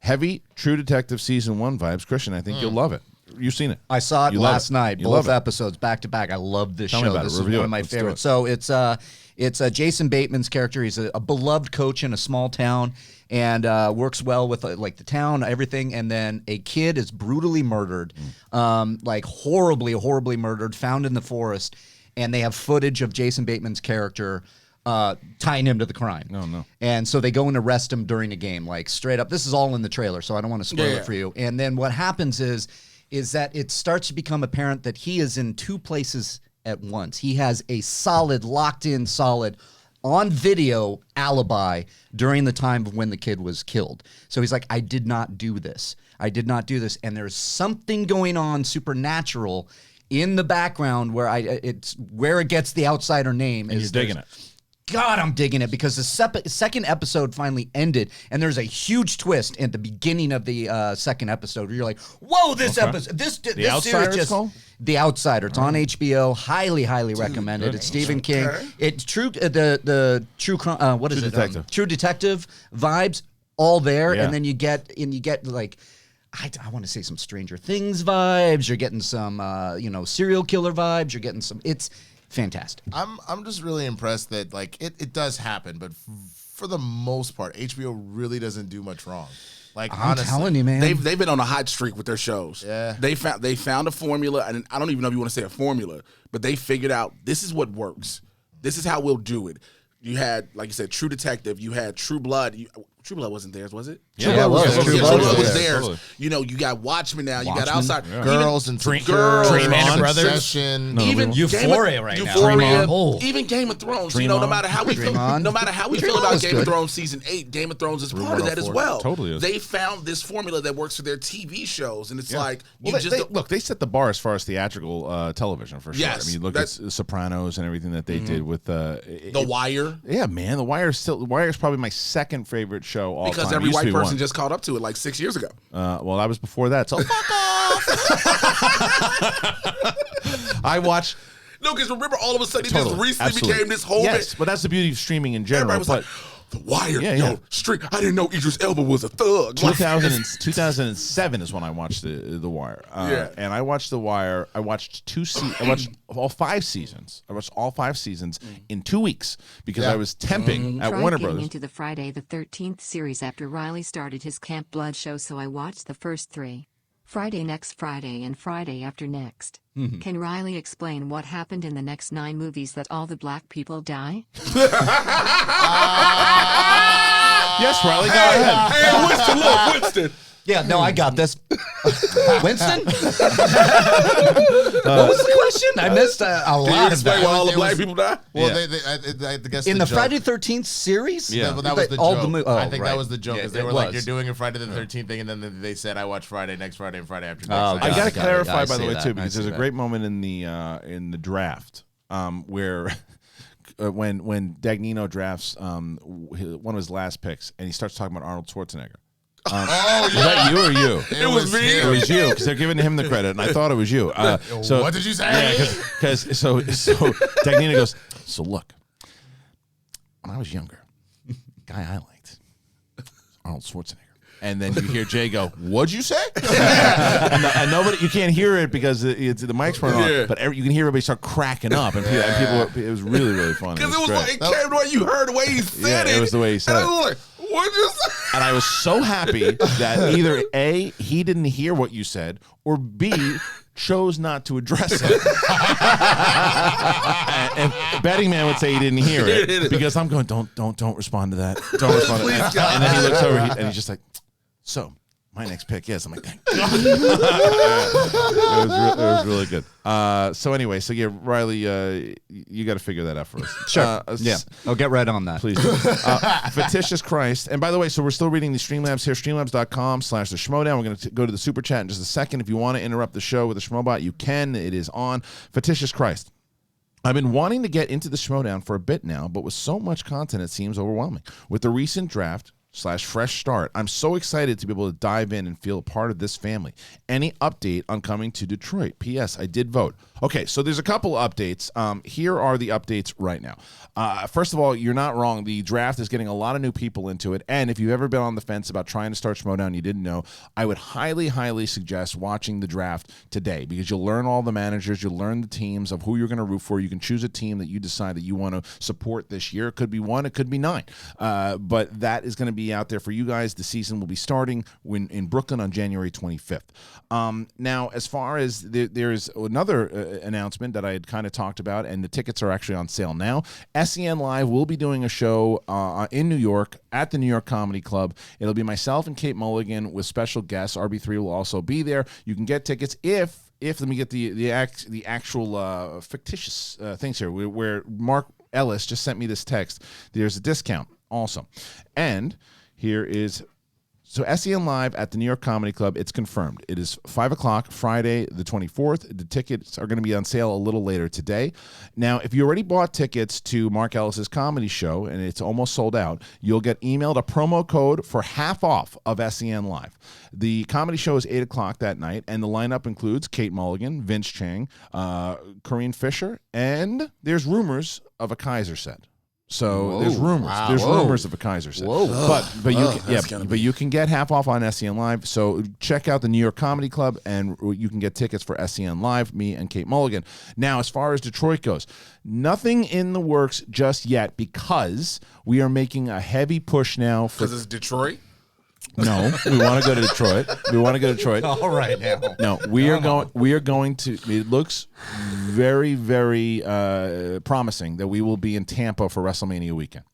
Heavy True Detective Season 1 vibes. Kristian, I think you'll love it. You've seen it. I saw it You love last night, You both love it. episodes back to back. I love this Tell me show. about it. This is Review one it. of my Let's do favorites. it. So it's Jason Bateman's character. He's a beloved coach in a small town and works well with like the town, everything. And then a kid is brutally murdered, like horribly murdered, found in the forest. And they have footage of Jason Bateman's character tying him to the crime. No. And so they go and arrest him during a game, like straight up. This is all in the trailer, so I don't want to spoil it for you. And then what happens is that it starts to become apparent that he is in 2 places at once. He has a locked in on video alibi during the time of when the kid was killed. So he's like, I did not do this. And there's something going on supernatural in the background where it's where it gets the outsider name. And you're digging it. God, I'm digging it because the second episode finally ended, and there's a huge twist at the beginning of the second episode where you're like, "Whoa, this episode, this Outsider series it's just called? The Outsider. It's on HBO. Highly recommended. It's Stephen King. It's true. The true. What is True it? Detective. True Detective vibes all there, Yeah. and then you get like. I want to say some Stranger Things vibes. You're getting some, serial killer vibes. You're getting some. It's fantastic. I'm just really impressed that like it does happen, but for the most part, HBO really doesn't do much wrong. Like I'm honestly, telling you, man. They've been on a hot streak with their shows. Yeah. They found a formula, and I don't even know if you want to say a formula, but they figured out this is what works. This is how we'll do it. You had, like you said, True Detective. You had True Blood. True Blood wasn't theirs, was it? Yeah, it was. True Blood Blood was was theirs. theirs. You know, you got Watchmen now. You got Watchmen. Outside. Yeah. Girls and Girls. Dream On Brothers. Succession. Even Euphoria right now. Euphoria, Dream On. even Game of Thrones. Dream you know, On. no matter how we Dream feel, On. no matter how we Dream feel On about was Game good. of Thrones season 8, Game of Thrones is part of that as well. Totally is. They found this formula that works for their TV shows, and it's like you Well, just look. They set the bar as far as theatrical television for sure. Yes, I mean, you look at Sopranos and everything that they did with The Wire. Yeah, man, The Wire is probably my second favorite show all Because time. every It used to white be person one. just caught up to it like 6 years ago. Well, I was before that, so fuck off. I watched. No, because remember, all of a sudden, it Totally, just recently absolutely. became this whole Yes, bit. but that's the beauty of streaming in general. Everybody was But like, The Wire, Yeah, yo, yeah. straight. I didn't know Idris Elba was a thug. 2007 is when I watched the Wire. Yeah. And I watched The Wire. I watched I watched all 5 seasons. I watched all 5 seasons in 2 weeks because I was temping at Tried Warner getting Brothers. into the Friday the 13th series after Reilly started his Camp Blood show, so I watched the first 3. Friday next Friday and Friday after next. Can Reilly explain what happened in the next 9 movies that all the black people die? Yes, Riley, go ahead. Hey, Winston, look, Winston. Yeah, no, I got this. Winston? What was the question? I missed a Can you lot of explain that. why all the It black was- people die? Well, Yeah. I guess In the joke- Friday 13th series? Yeah. Well, that was the all joke. oh, I think right. that was the joke Yeah, because they it were like, was. "You're doing a Friday the 13th thing," and then they said, "I watch Friday next Friday and Friday after next." Oh, Like, I got got it, to got it. clarify, I by the see way, that. too, I because see there's a that. great moment in the draft where when Dagnino drafts one of his last picks, and he starts talking about Arnold Schwarzenegger. Was that you or you? It was me. It was you because they're giving him the credit, and I thought it was you. So What did you say? Yeah, because so Dagnino goes. So look, when I was younger, the guy I liked was Arnold Schwarzenegger. And then you hear Jay go, "What'd you say?" and nobody, you can't hear it because the mics weren't on. Yeah. But you can hear everybody start cracking up, and people it was really, really funny. Because it was great. like, it came the way you heard the way he said it. it was the way he said and I it. was like, what'd you say? And I was so happy that either A, he didn't hear what you said, or B, chose not to address it. and Betting Man would say he didn't hear it because I'm going, don't respond to that. Don't respond to that. And then he looks over and he's just like, so my next pick is. I'm like, thank God. It was really good. So anyway, so yeah, Riley, you got to figure that out for us. Sure. Yeah, I'll get right on that. Please do. Fictitious Christ. And by the way, so we're still reading the Streamlabs here, streamlabs.com/the Schmoedown. We're going to go to the super chat in just a second. If you want to interrupt the show with a Schmobot, you can. It is on. Fictitious Christ. I've been wanting to get into the Schmoedown for a bit now, but with so much content, it seems overwhelming. With the recent draft / fresh start, I'm so excited to be able to dive in and feel a part of this family. Any update on coming to Detroit? P.S. I did vote. Okay, so there's a couple updates. Here are the updates right now. First of all, you're not wrong. The draft is getting a lot of new people into it. And if you've ever been on the fence about trying to start Schmoedown, you didn't know, I would highly, highly suggest watching the draft today because you'll learn all the managers, you'll learn the teams of who you're going to root for. You can choose a team that you decide that you want to support this year. It could be 1, it could be 9. But that is going to be out there for you guys. The season will be starting in Brooklyn on January 25th. Now, as far as there's another announcement that I had kind of talked about, and the tickets are actually on sale now. SEN Live will be doing a show in New York at the New York Comedy Club. It'll be myself and Kate Mulligan with special guests. RB3 will also be there. You can get tickets if let me get the actual fictitious things here, where Mark Ellis just sent me this text. There's a discount also. And here is... So SEN Live at the New York Comedy Club, it's confirmed. It is 5 o'clock, Friday the 24th. The tickets are going to be on sale a little later today. Now, if you already bought tickets to Mark Ellis's comedy show, and it's almost sold out, you'll get emailed a promo code for half off of SEN Live. The comedy show is 8 o'clock that night, and the lineup includes Kate Mulligan, Vince Chang, Corinne Fisher, and there's rumors of a Kaiser set. So there's rumors. Wow. There's Whoa. rumors of a Kaiser set. Whoa. But you can get half off on SEN Live. So check out the New York Comedy Club, and you can get tickets for SEN Live. Me and Kate Mulligan. Now, as far as Detroit goes, nothing in the works just yet because we are making a heavy push now for. Because it's Detroit. No, we want to go to Detroit. We want to go to Detroit. All right now. No, we are going. We are going to. It looks very, very promising that we will be in Tampa for WrestleMania weekend.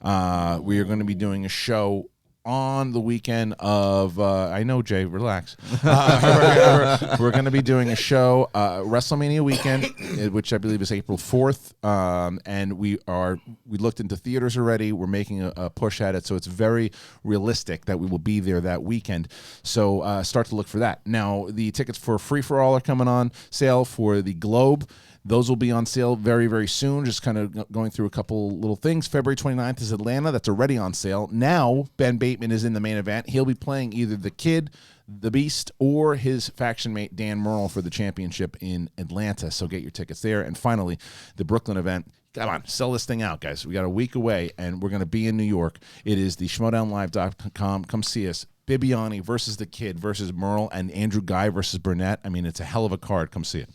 We are going to be doing a show on the weekend of, I know, Jay, relax. We're going to be doing a show, WrestleMania weekend, which I believe is April 4th. And we looked into theaters already. We're making a push at it. So it's very realistic that we will be there that weekend. So start to look for that. Now, the tickets for Free For All are coming on sale for the Globe. Those will be on sale very, very soon. Just kind of going through a couple little things. February 29th is Atlanta. That's already on sale. Now, Ben Bateman is in the main event. He'll be playing either the Kid, the Beast, or his faction mate, Dan Murrell, for the championship in Atlanta. So get your tickets there. And finally, the Brooklyn event. Come on, sell this thing out, guys. We got a week away, and we're going to be in New York. It is the Schmoedownlive.com. Come see us. Bibiani versus the Kid versus Murrell, and Andrew Guy versus Burnett. I mean, it's a hell of a card. Come see it.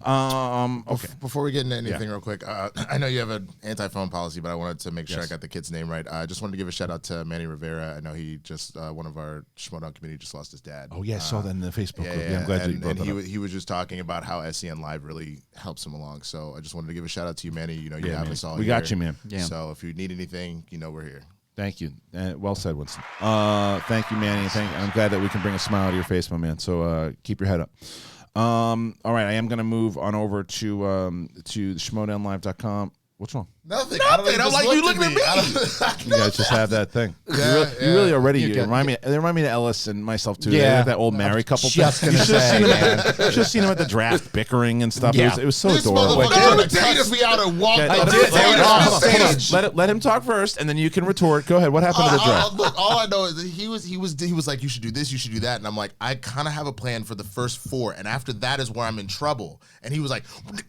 Okay. Before we get into anything real quick, I know you have an anti-phone policy, but I wanted to make sure I got the kid's name right. I just wanted to give a shout out to Manny Rivera. I know he just, one of our Schmoedown community just lost his dad. Oh, yeah, I saw that in the Facebook group. Yeah, I'm glad that you brought that up. He was just talking about how SEN Live really helps him along. So I just wanted to give a shout out to you, Manny. You know, you have us all We here. got you, man. Yeah. So if you need anything, you know we're here. Thank you. Well said, Winston. Thank you, Manny. I'm glad that we can bring a smile to your face, my man. So keep your head up. All right, I am going to move on over to Schmoedownlive.com. What's wrong? Nothing. I'm like, you looking at me. You guys just have that thing. You really already you remind me. They remind me of Ellis and myself too. Yeah. They have that old married couple. Just thing. gonna say, man. You should have seen him at the draft bickering and stuff. Yeah. It was so This adorable. motherfucker tried to cuss me out and walk Okay, up hold on. Let him talk first, and then you can retort. Go ahead. What happened to the draft? Look, all I know is that he was like, you should do this, you should do that, and I'm like, I kind of have a plan for the first 4, and after that is where I'm in trouble. And he was like,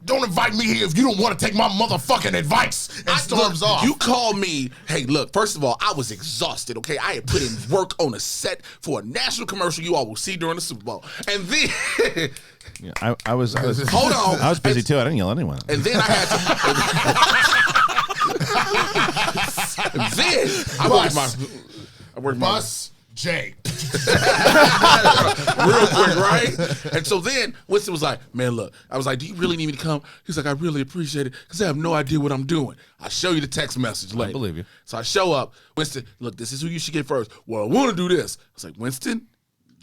don't invite me here if you don't want to take my motherfucking advice, and storms off. You called me. Hey, look. First of all, I was exhausted. Okay, I had put in work on a set for a national commercial you all will see during the Super Bowl, and then Yeah, I was. hold on. I was busy too. I didn't yell at anyone. And then I had to. Then I worked my Bus J. real quick, right? And so then Winston was like, man, look. I was like, do you really need me to come? He's like, I really appreciate it because I have no idea what I'm doing. I'll show you the text message later. I believe you. So I show up. Winston, look, this is who you should get first. Well, I want to do this. I was like, Winston,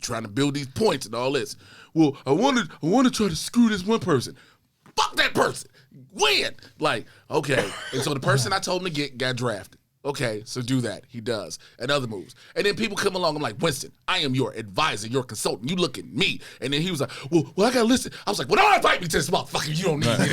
trying to build these points and all this. Well, I want to try to screw this one person. Fuck that person. Win. Like, okay. And so the person I told him to get got drafted. Okay, so do that. He does. And other moves. And then people come along. I'm like, Winston, I am your advisor, your consultant. You look at me. And then he was like, well, I got to listen. I was like, well, don't invite me to this motherfucker. You don't need me.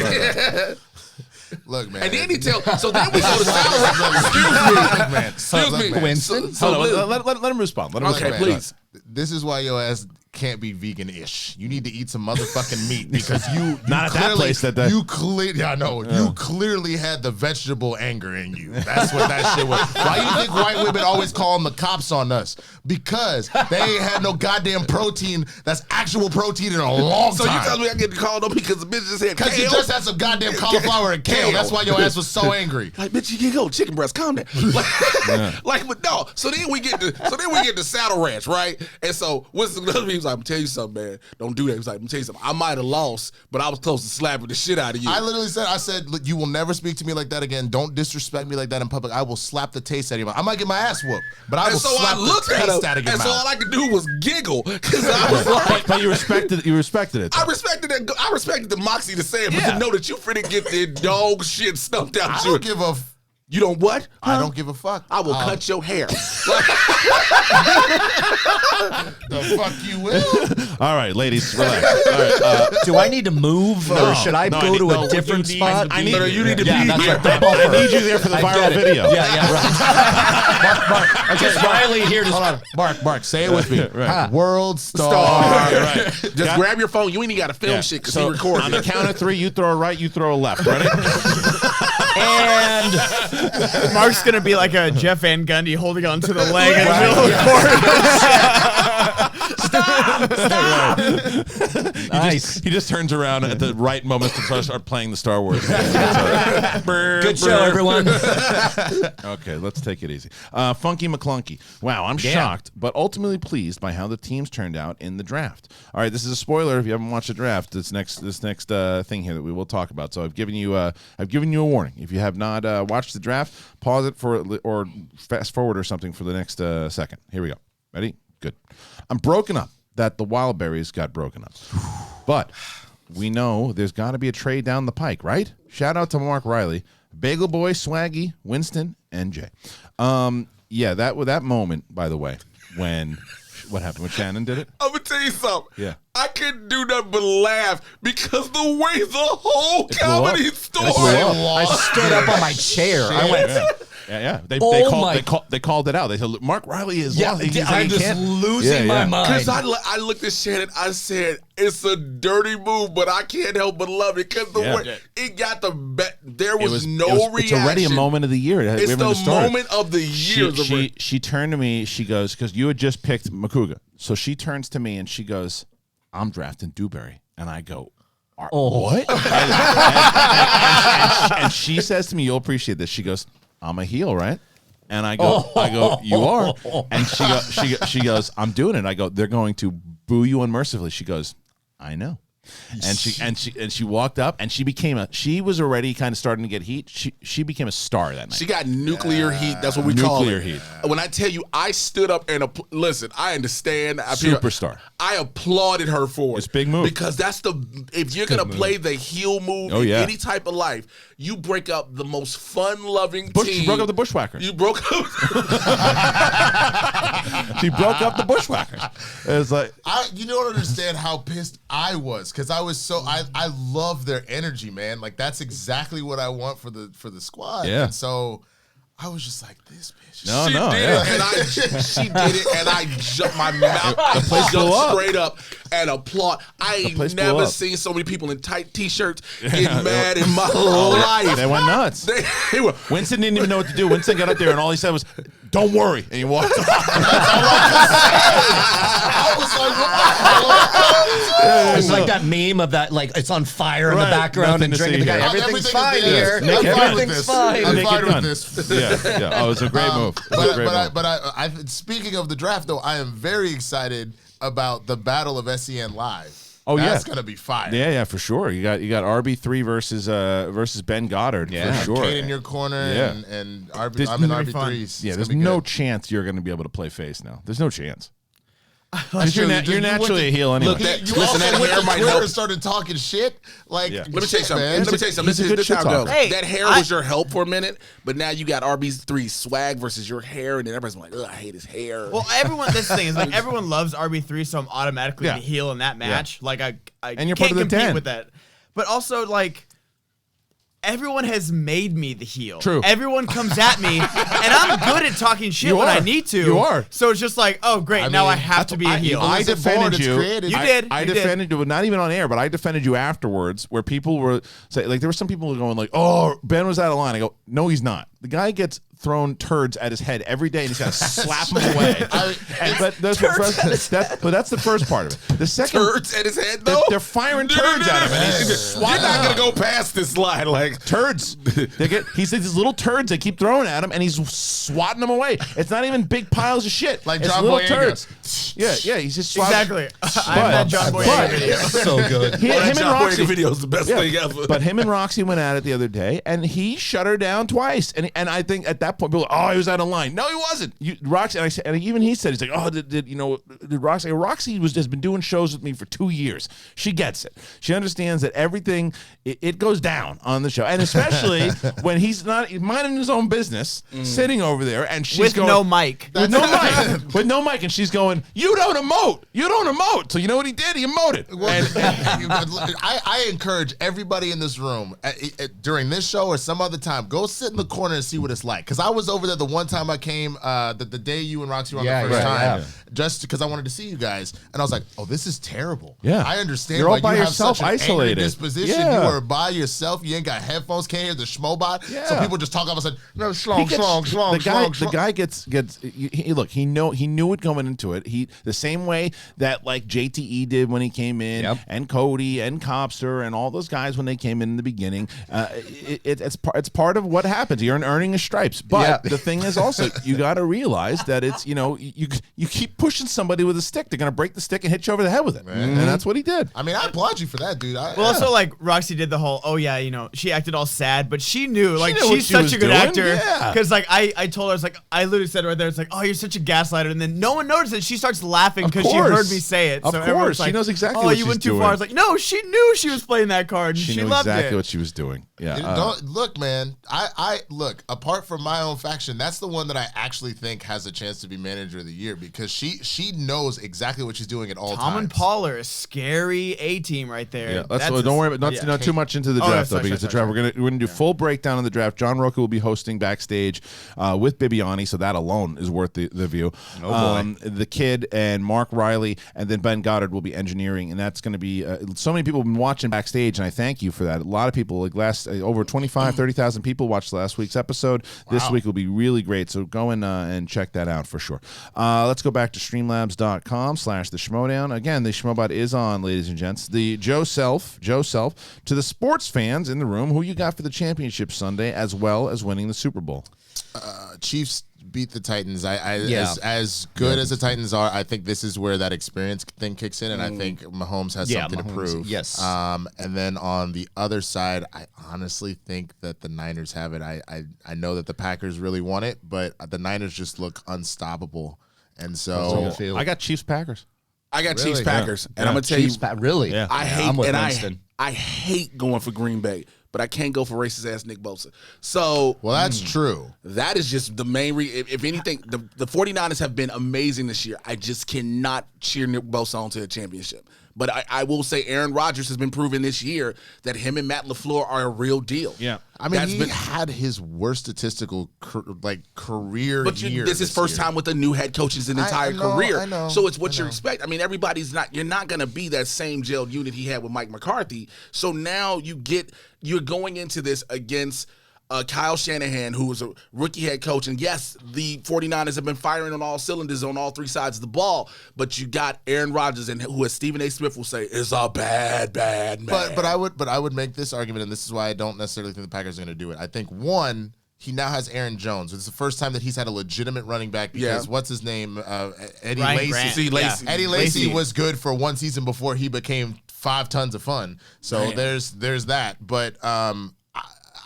Look, man. And then he tell. So then we go to salary. Excuse me, Winston. So Hold on, Luke, let him respond. Let him okay, respond. please. This is why your ass can't be vegan-ish. You need to eat some motherfucking meat because you Not at that place that the- you clearly I know you clearly had the vegetable anger in you. That's what that shit was. Why you think white women always calling the cops on us? Because they ain't had no goddamn protein that's actual protein in a long So time. you tell me I get called on because the bitch just had Because you kale? just had some goddamn cauliflower and kale. That's why your ass was so angry. Like, bitch, you can't go chicken breast. Calm down. Like, but no. So then we get to Saddle Ranch, right? And so Winston he was like, I'm tell you something, man. Don't do that. He was like, I'm gonna tell you something. I might have lost, but I was close to slapping the shit out of you. I literally said, look, you will never speak to me like that again. Don't disrespect me like that in public. I will slap the taste out of your mouth. I might get my ass whooped, but I will and so slap I looked the at him, taste out of your and mouth. so all I could do was giggle because I was like, But you respected it. You respected it. I respected the moxie to say it, but Yeah. to know that you finna get the dog shit stumped out I you. don't give a You don't what? I don't give a fuck. I will cut your hair. The fuck you will. All right, ladies, relax. All right, Do I need to move, or should I go to a different spot? I need you need to Yeah, be that's here. right. Dump off I her. need you there for the I viral get it. video. Yeah, right. Mark, okay, Riley here to Hold on, Mark, say it with me. Right. World star. Right. Just grab your phone. You ain't even got to film shit because he recorded on the it. count of 3, you throw a right, you throw a left. Ready? and Mark's gonna be like a Jeff Van Gundy holding onto the leg in the middle of the court. Stop! Nice. He just turns around at the right moment to start playing the Star Wars. Good show, everyone. Okay, let's take it easy. Funky McClunky. Wow, I'm shocked, but ultimately pleased by how the teams turned out in the draft. All right, this is a spoiler if you haven't watched the draft. This next thing here that we will talk about. So I've given you a warning. If you have not watched the draft, pause it or fast forward or something for the next second. Here we go. Ready? Good. I'm broken up that the Wildberries got broken up, but we know there's got to be a trade down the pike, right? Shout out to Mark Reilly, Bagel Boy, Swaggy, Winston, and Jay. Yeah, that moment, by the way, when what happened when Shannon did it? I'm gonna tell you something. Yeah. I couldn't do nothing but laugh because the way the whole It blew up. comedy It story. blew up. I stood up on my chair. I went. Yeah. They Oh called it out. They said, "Look, Mark Reilly is Yeah, lost. He's like, I'm he just can't." losing my mind. Because I looked at Shannon, I said, it's a dirty move, but I can't help but love it because the way it got the bet. There was no reaction. It's already a moment of the year. It's the moment of the year. She turned to me. She goes, because you had just picked Makuga. So she turns to me and she goes, "I'm drafting Dewberry." And I go, "What?" and she says to me, "You'll appreciate this." She goes, "I'm a heel, right?" And I go, "You are." And she goes, "I'm doing it." I go, "They're going to boo you unmercifully." She goes, "I know." And she walked up and she was already kind of starting to get heat. She became a star that night. She got nuclear heat. That's what we call it. Nuclear heat. When I tell you, I stood up and listen. I understand. Superstar. I applauded her for it. It's a big move. Because that's if you're gonna play the heel move in any type of life, you break up the most fun-loving team. She broke up the Bushwhackers. You broke up. She broke up the Bushwhackers. It's like you don't understand how pissed I was because I was so I love their energy, man. Like that's exactly what I want for the squad. Yeah. And so I was just like, this bitch. She did it, and she did it, and I jumped my mouth. I jumped straight up and applaud. I ain't never seen so many people in tight t-shirts get mad in my life. They went nuts. They were. Winston didn't even know what to do. Winston got up there and all he said was, "Don't worry," and he walked off. I was like, what the hell? It's like that meme of that, like it's on fire in the background Nothing and to drinking see the guy. here. Everything's Everything fine is- here. Nick, Everything's fine. I'm Nick, fine you're with done. this. Yeah. Oh, it was a great move. It was a great move. But I speaking of the draft though, I am very excited about the battle of SEN Live. Oh, That's gonna be fire. Yeah, for sure. You got RB3 versus Ben Goddard for sure. Kane in your corner and RB, I'm in RB3s. Yeah, there's no chance you're going to be able to play face now. There's no chance. You're naturally a heel anyway. Listen, that hair might help. Started talking shit. Like, Let me tell you something. man. Let me tell you something. He's a good This is how it shit goes. talker. Hey, that hair was your help for a minute, but now you got RB3 swag versus your hair, and then everybody's like, "Ugh, I hate his hair." Well, this thing is like everyone loves RB3, so I'm automatically the heel in that match. Like I And you're can't part of the compete 10. with that. But also like everyone has made me the heel. True. Everyone comes at me, and I'm good at talking shit You when I are. need to. You are. So it's just like, oh great, now I have to be a heel. I It's a defended board, it's you. created. You did. I You did. defended you, not even on air, but I defended you afterwards, where people were say, like, there were some people going like, "Oh, Ben was out of line." I go, "No, he's not. The guy gets thrown turds at his head every day, and he's got to slap them away." But that's the first part of it. The second, turds at his head though. they're firing turds at him, and he's You're not gonna go past this line like turds. He says these little turds they keep throwing at him, and he's swatting them away. It's not even big piles of shit. Like it's John little Boyega. turds. Yeah. He's just swatting. Exactly. I'm that John Boyega video. So good. Him and John Roxy Boyega video is the best thing ever. But him and Roxy went at it the other day, and he shut her down twice. And I think at that point, people were like, "Oh, he was out of line." No, he wasn't. Roxy, and even he said, he's like, "Oh, did Roxy?" Roxy has been doing shows with me for 2 years. She gets it. She understands that everything it goes down on the show, and especially when he's not minding his own business, sitting over there, and she's With going no mic. with no mic, with no mic, and she's going, "You don't emote. You don't emote." So you know what he did? He emoted. I encourage everybody in this room during this show or some other time, go sit in the corner and see what it's like. Because I was over there the one time I came, the day you and Roxy were on the first time, just because I wanted to see you guys. And I was like, oh, this is terrible. Yeah. I understand You're all why by you yourself, have such an isolated. angry disposition. Yeah. You are by yourself. You ain't got headphones, can't hear the Schmoebot. Yeah. So people just talk all of a sudden, no, He schlong, gets- schlong, schlong, the guy, schlong, the schlong. guy gets. Look, he knew it going into it. He the same way that like JTE did when he came in, Yep. and Cody and Copster and all those guys when they came in the beginning. It's part of what happens. You're earning your stripes, but the thing is also you got to realize that it's you keep pushing somebody with a stick, they're gonna break the stick and hit you over the head with it, and that's what he did. I mean, I applaud you for that, dude. Well, also, like, Roxy did the whole, she acted all sad, but she knew, like, knew what she's she such was a good doing, actor. yeah. Because, like, I told her, I was like, I literally said right there, it's like, oh, you're such a gaslighter. And then no one noticed it. She starts laughing Of because she course. heard me say it. Of so everyone's course. She like, knows exactly oh, what you she's went too doing. far. I was like, no, she knew she was playing that card. And She she knew loved exactly it. what she was doing. Yeah. Don't look, man. I look. Apart from my own faction, that's the one that I actually think has a chance to be manager of the year because she knows exactly what she's doing at all Tom times. and Paul are a scary A team right there. Yeah, That's don't worry about not too much into the Oh, draft sorry, though, because sorry, the draft sorry. we're gonna do full breakdown of the draft. John Roca will be hosting backstage with Bibiani, so that alone is worth the view. The Kid and Mark Reilly, and then Ben Goddard will be engineering, and that's going to be so many people have been watching backstage, and I thank you for that. A lot of people, like over 30,000 people watched last week's episode. This week will be really great, so go and check that out for sure. Let's go back to streamlabs.com/the Schmoedown. Again, the Schmoebot is on, ladies and gents. The Joe Self, to the sports fans in the room, who you got for the championship Sunday, as well as winning the Super Bowl? Chiefs beat the Titans. As good as the Titans are, I think this is where that experience thing kicks in, and I think Mahomes has something to prove. Yes. And then on the other side, I honestly think that the Niners have it. I know that the Packers really want it, but the Niners just look unstoppable. And so I got Chiefs Packers. I got Really? Chiefs Packers, and I'm gonna tell you, Really? Yeah. I hate I'm with and Winston. I hate going for Green Bay, but I can't go for racist ass Nick Bosa. So well, that's true. that is just the main reason. If anything, the 49ers have been amazing this year. I just cannot cheer Nick Bosa on to the championship. But I will say Aaron Rodgers has been proving this year that him and Matt LaFleur are a real deal. Yeah. I mean, That's he been- had his worst statistical career But year. this is first year. time with a new head coach his entire know, career. I know, So it's what I you know. expect. I mean, you're not going to be that same jailed unit he had with Mike McCarthy. So now you're going into this against Kyle Shanahan, who was a rookie head coach. And yes, the 49ers have been firing on all cylinders on all three sides of the ball. But you got Aaron Rodgers, and who, as Stephen A. Smith will say, is a bad man. But I would make this argument, and this is why I don't necessarily think the Packers are going to do it. I think one, he now has Aaron Jones. It's the first time that he's had a legitimate running back because what's his name? Eddie Ryan Lacy. Grant. See, Lacy. Eddie Lacy was good for one season before he became 5 tons of fun. So there's that. But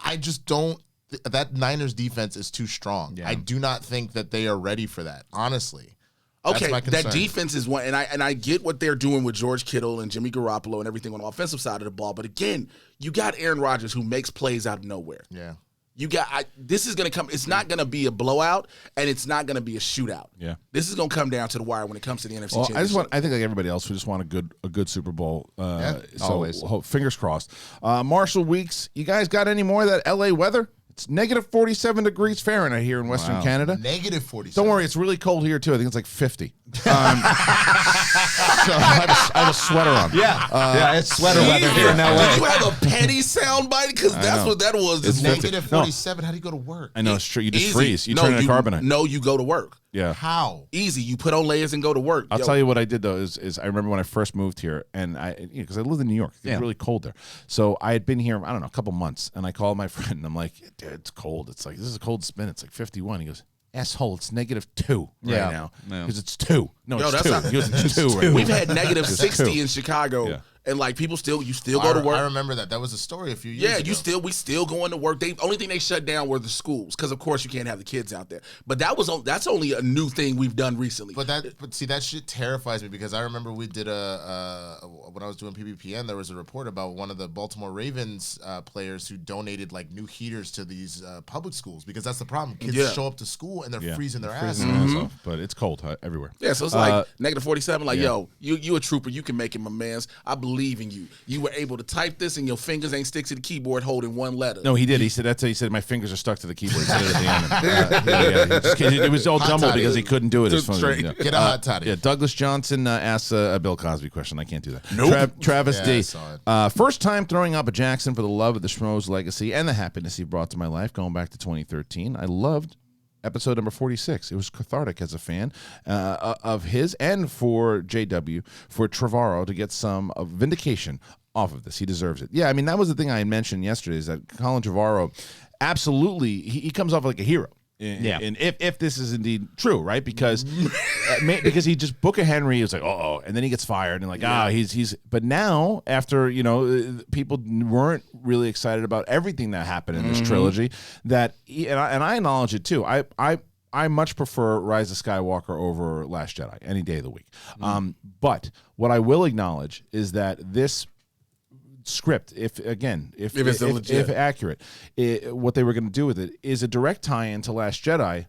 I just don't. That Niners defense is too strong. Yeah. I do not think that they are ready for that. Honestly. Okay, That's my that concern. defense is one, and I get what they're doing with George Kittle and Jimmy Garoppolo and everything on the offensive side of the ball. But again, you got Aaron Rodgers who makes plays out of nowhere. Yeah. This is going to come. It's not going to be a blowout, and it's not going to be a shootout. Yeah. This is going to come down to the wire when it comes to the NFC Well, Championship. I think like everybody else, we just want a good Super Bowl. So always. fingers crossed. Marshall Weeks, you guys got any more of that LA weather? It's negative 47 degrees Fahrenheit here in Western Canada. Negative 47. Don't worry, it's really cold here too. I think it's like 50. So I have a sweater on. Yeah, it's sweater weather here in Did LA. you have a petty soundbite? Because that's what that was. It's Negative 50. No. 47. How do you go to work? I know it's true. You just Easy. freeze. You No, turn into carbonite. No, you go to work. Yeah. How? Easy. You put on layers and go to work. I'll tell you what I did though is I remember when I first moved here, and because I lived in New York, it was really cold there. So I had been here, I don't know, a couple months, and I called my friend and I'm like, dude, it's cold. It's like, this is a cold spin. It's like 51. He goes, asshole, it's -2 right now because it's 2. No, Yo, it's that's 2. not- He goes, it's 2 right now. We've had negative It's 60 2. in Chicago, Yeah. and like people still go to work. I remember that. That was a story a few years ago. We still going to work. Only thing they shut down were the schools because of course you can't have the kids out there. But that's only a new thing we've done recently. But see, that shit terrifies me because I remember we did when I was doing PBPN, there was a report about one of the Baltimore Ravens players who donated like new heaters to these public schools because that's the problem. Kids show up to school and they're freezing their ass Freezing off. their ass off, but it's cold everywhere. Yeah, so it's like negative 47. Like, yo, you a trooper. You can make it, my mans. I blew believe in you. You were able to type this, and your fingers ain't stick to the keyboard holding one letter. No, he did. He said that's. He said my fingers are stuck to the keyboard. He said it at the end. It was all jumbled because he couldn't do it. As Straight. Get a hot toddy. Yeah, Douglas Johnson asked a Bill Cosby question. I can't do that. Nope. Travis Yeah, D. I saw it. First time throwing up a Jackson for the love of the Schmoes legacy and the happiness he brought to my life going back to 2013. I loved episode number 46. It was cathartic as a fan of his and for JW, for Trevorrow to get some vindication off of this. He deserves it. Yeah, I mean, that was the thing I had mentioned yesterday is that Colin Trevorrow, absolutely, he comes off like a hero. And if this is indeed true, right? Because because he just Booker Henry is like, and then he gets fired and like, he's. But now after people weren't really excited about everything that happened in this trilogy, that and I acknowledge it too. I much prefer Rise of Skywalker over Last Jedi any day of the week. But what I will acknowledge is that this script, if accurate, what they were going to do with it is a direct tie-in to Last Jedi,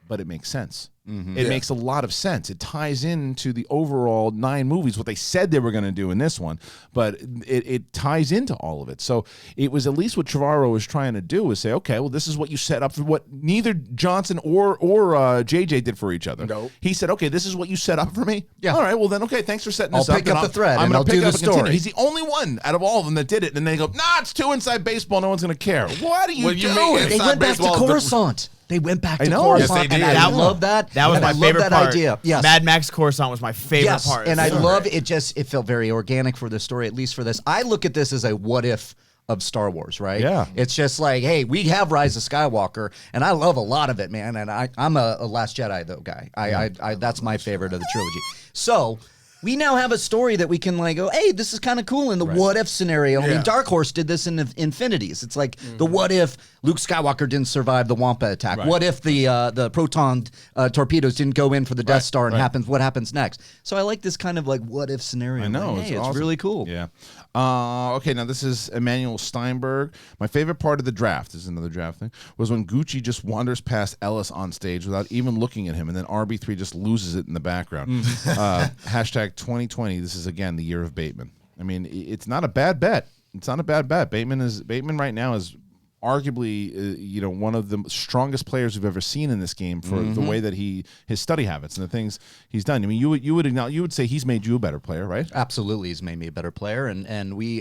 but it makes sense. It makes a lot of sense. It ties into the overall 9 movies, what they said they were going to do in this one, but it ties into all of it. So it was at least what Trevorrow was trying to do was say, okay, well, this is what you set up for what neither Johnson or JJ did for each other. Nope. He said, okay, this is what you set up for me. Yeah. All right, well then, okay, thanks for setting this I'll up. pick up the thread I'm and gonna I'll pick do up the and continue. story. He's the only one out of all of them that did it, and they go, nah, it's too inside baseball. No one's going to care. What are you What do you doing? mean? They Inside went back to baseball, Coruscant. They went back to know. Coruscant, Yes, they and did. I love that. That was and my I love favorite that part. idea. Yes. Mad Max Coruscant was my favorite part. And I love it. It felt very organic for the story, at least for this. I look at this as a what if of Star Wars, right? Yeah. It's just like, hey, we have Rise of Skywalker, and I love a lot of it, man. And I'm a Last Jedi though guy. I that's my favorite of the trilogy. So we now have a story that we can like go, hey, this is kind of cool in the what if scenario. I mean, Dark Horse did this in the Infinities. It's like the what if Luke Skywalker didn't survive the Wampa attack. What if the proton torpedoes didn't go in for the Death Star and what happens next? So I like this kind of like what if scenario. I know. Like, hey, it's awesome. really cool. Yeah. Okay, now this is Emmanuel Steinberg. My favorite part of the draft, this is another draft thing, was when Gucci just wanders past Ellis on stage without even looking at him, and then RB3 just loses it in the background. Hashtag 2020, this is again the year of Bateman. I mean, it's not a bad bet. It's not a bad bet. Bateman right now is arguably one of the strongest players we've ever seen in this game for the way that his study habits and the things he's done. I mean, you would say he's made you a better player, right? Absolutely, he's made me a better player, and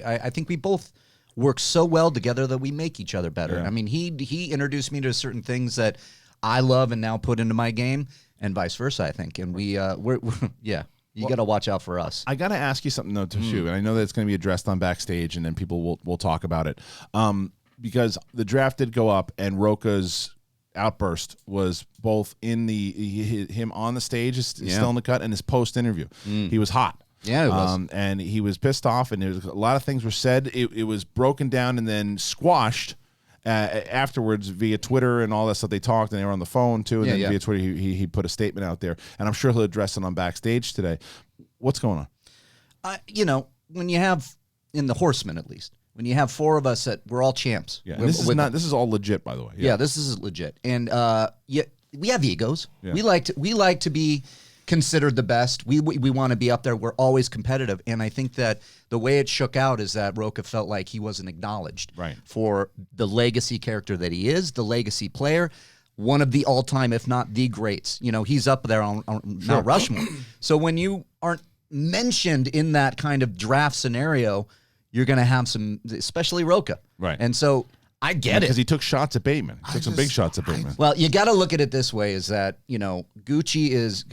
I think we both work so well together that we make each other better. Yeah. I mean, he introduced me to certain things that I love and now put into my game, and vice versa. I think, and we're you got to watch out for us. I got to ask you something though, too, and I know that it's going to be addressed on backstage, and then people will talk about it. Because the draft did go up, and Roka's outburst was both in him on the stage, is still in the cut, and his post interview. He was hot. Yeah, it was. And he was pissed off, and a lot of things were said. It was broken down and then squashed afterwards via Twitter and all that stuff. They talked, and they were on the phone too. And then via Twitter, he put a statement out there, and I'm sure he'll address it on backstage today. What's going on? When you have in the Horsemen, at least. When you have 4 of us that we're all champs. Yeah, this is all legit, by the way. Yeah, this is legit. And we have egos. Yeah. We like to be considered the best. We want to be up there. We're always competitive. And I think that the way it shook out is that Roka felt like he wasn't acknowledged for the legacy character that he is, the legacy player, one of the all-time, if not the greats. He's up there on Mount Rushmore. So when you aren't mentioned in that kind of draft scenario, you're going to have some, especially Roka. Right. And so I get it. Because he took shots at Bateman. He took some big shots at Bateman. Well, you got to look at it this way is that, Gucci is,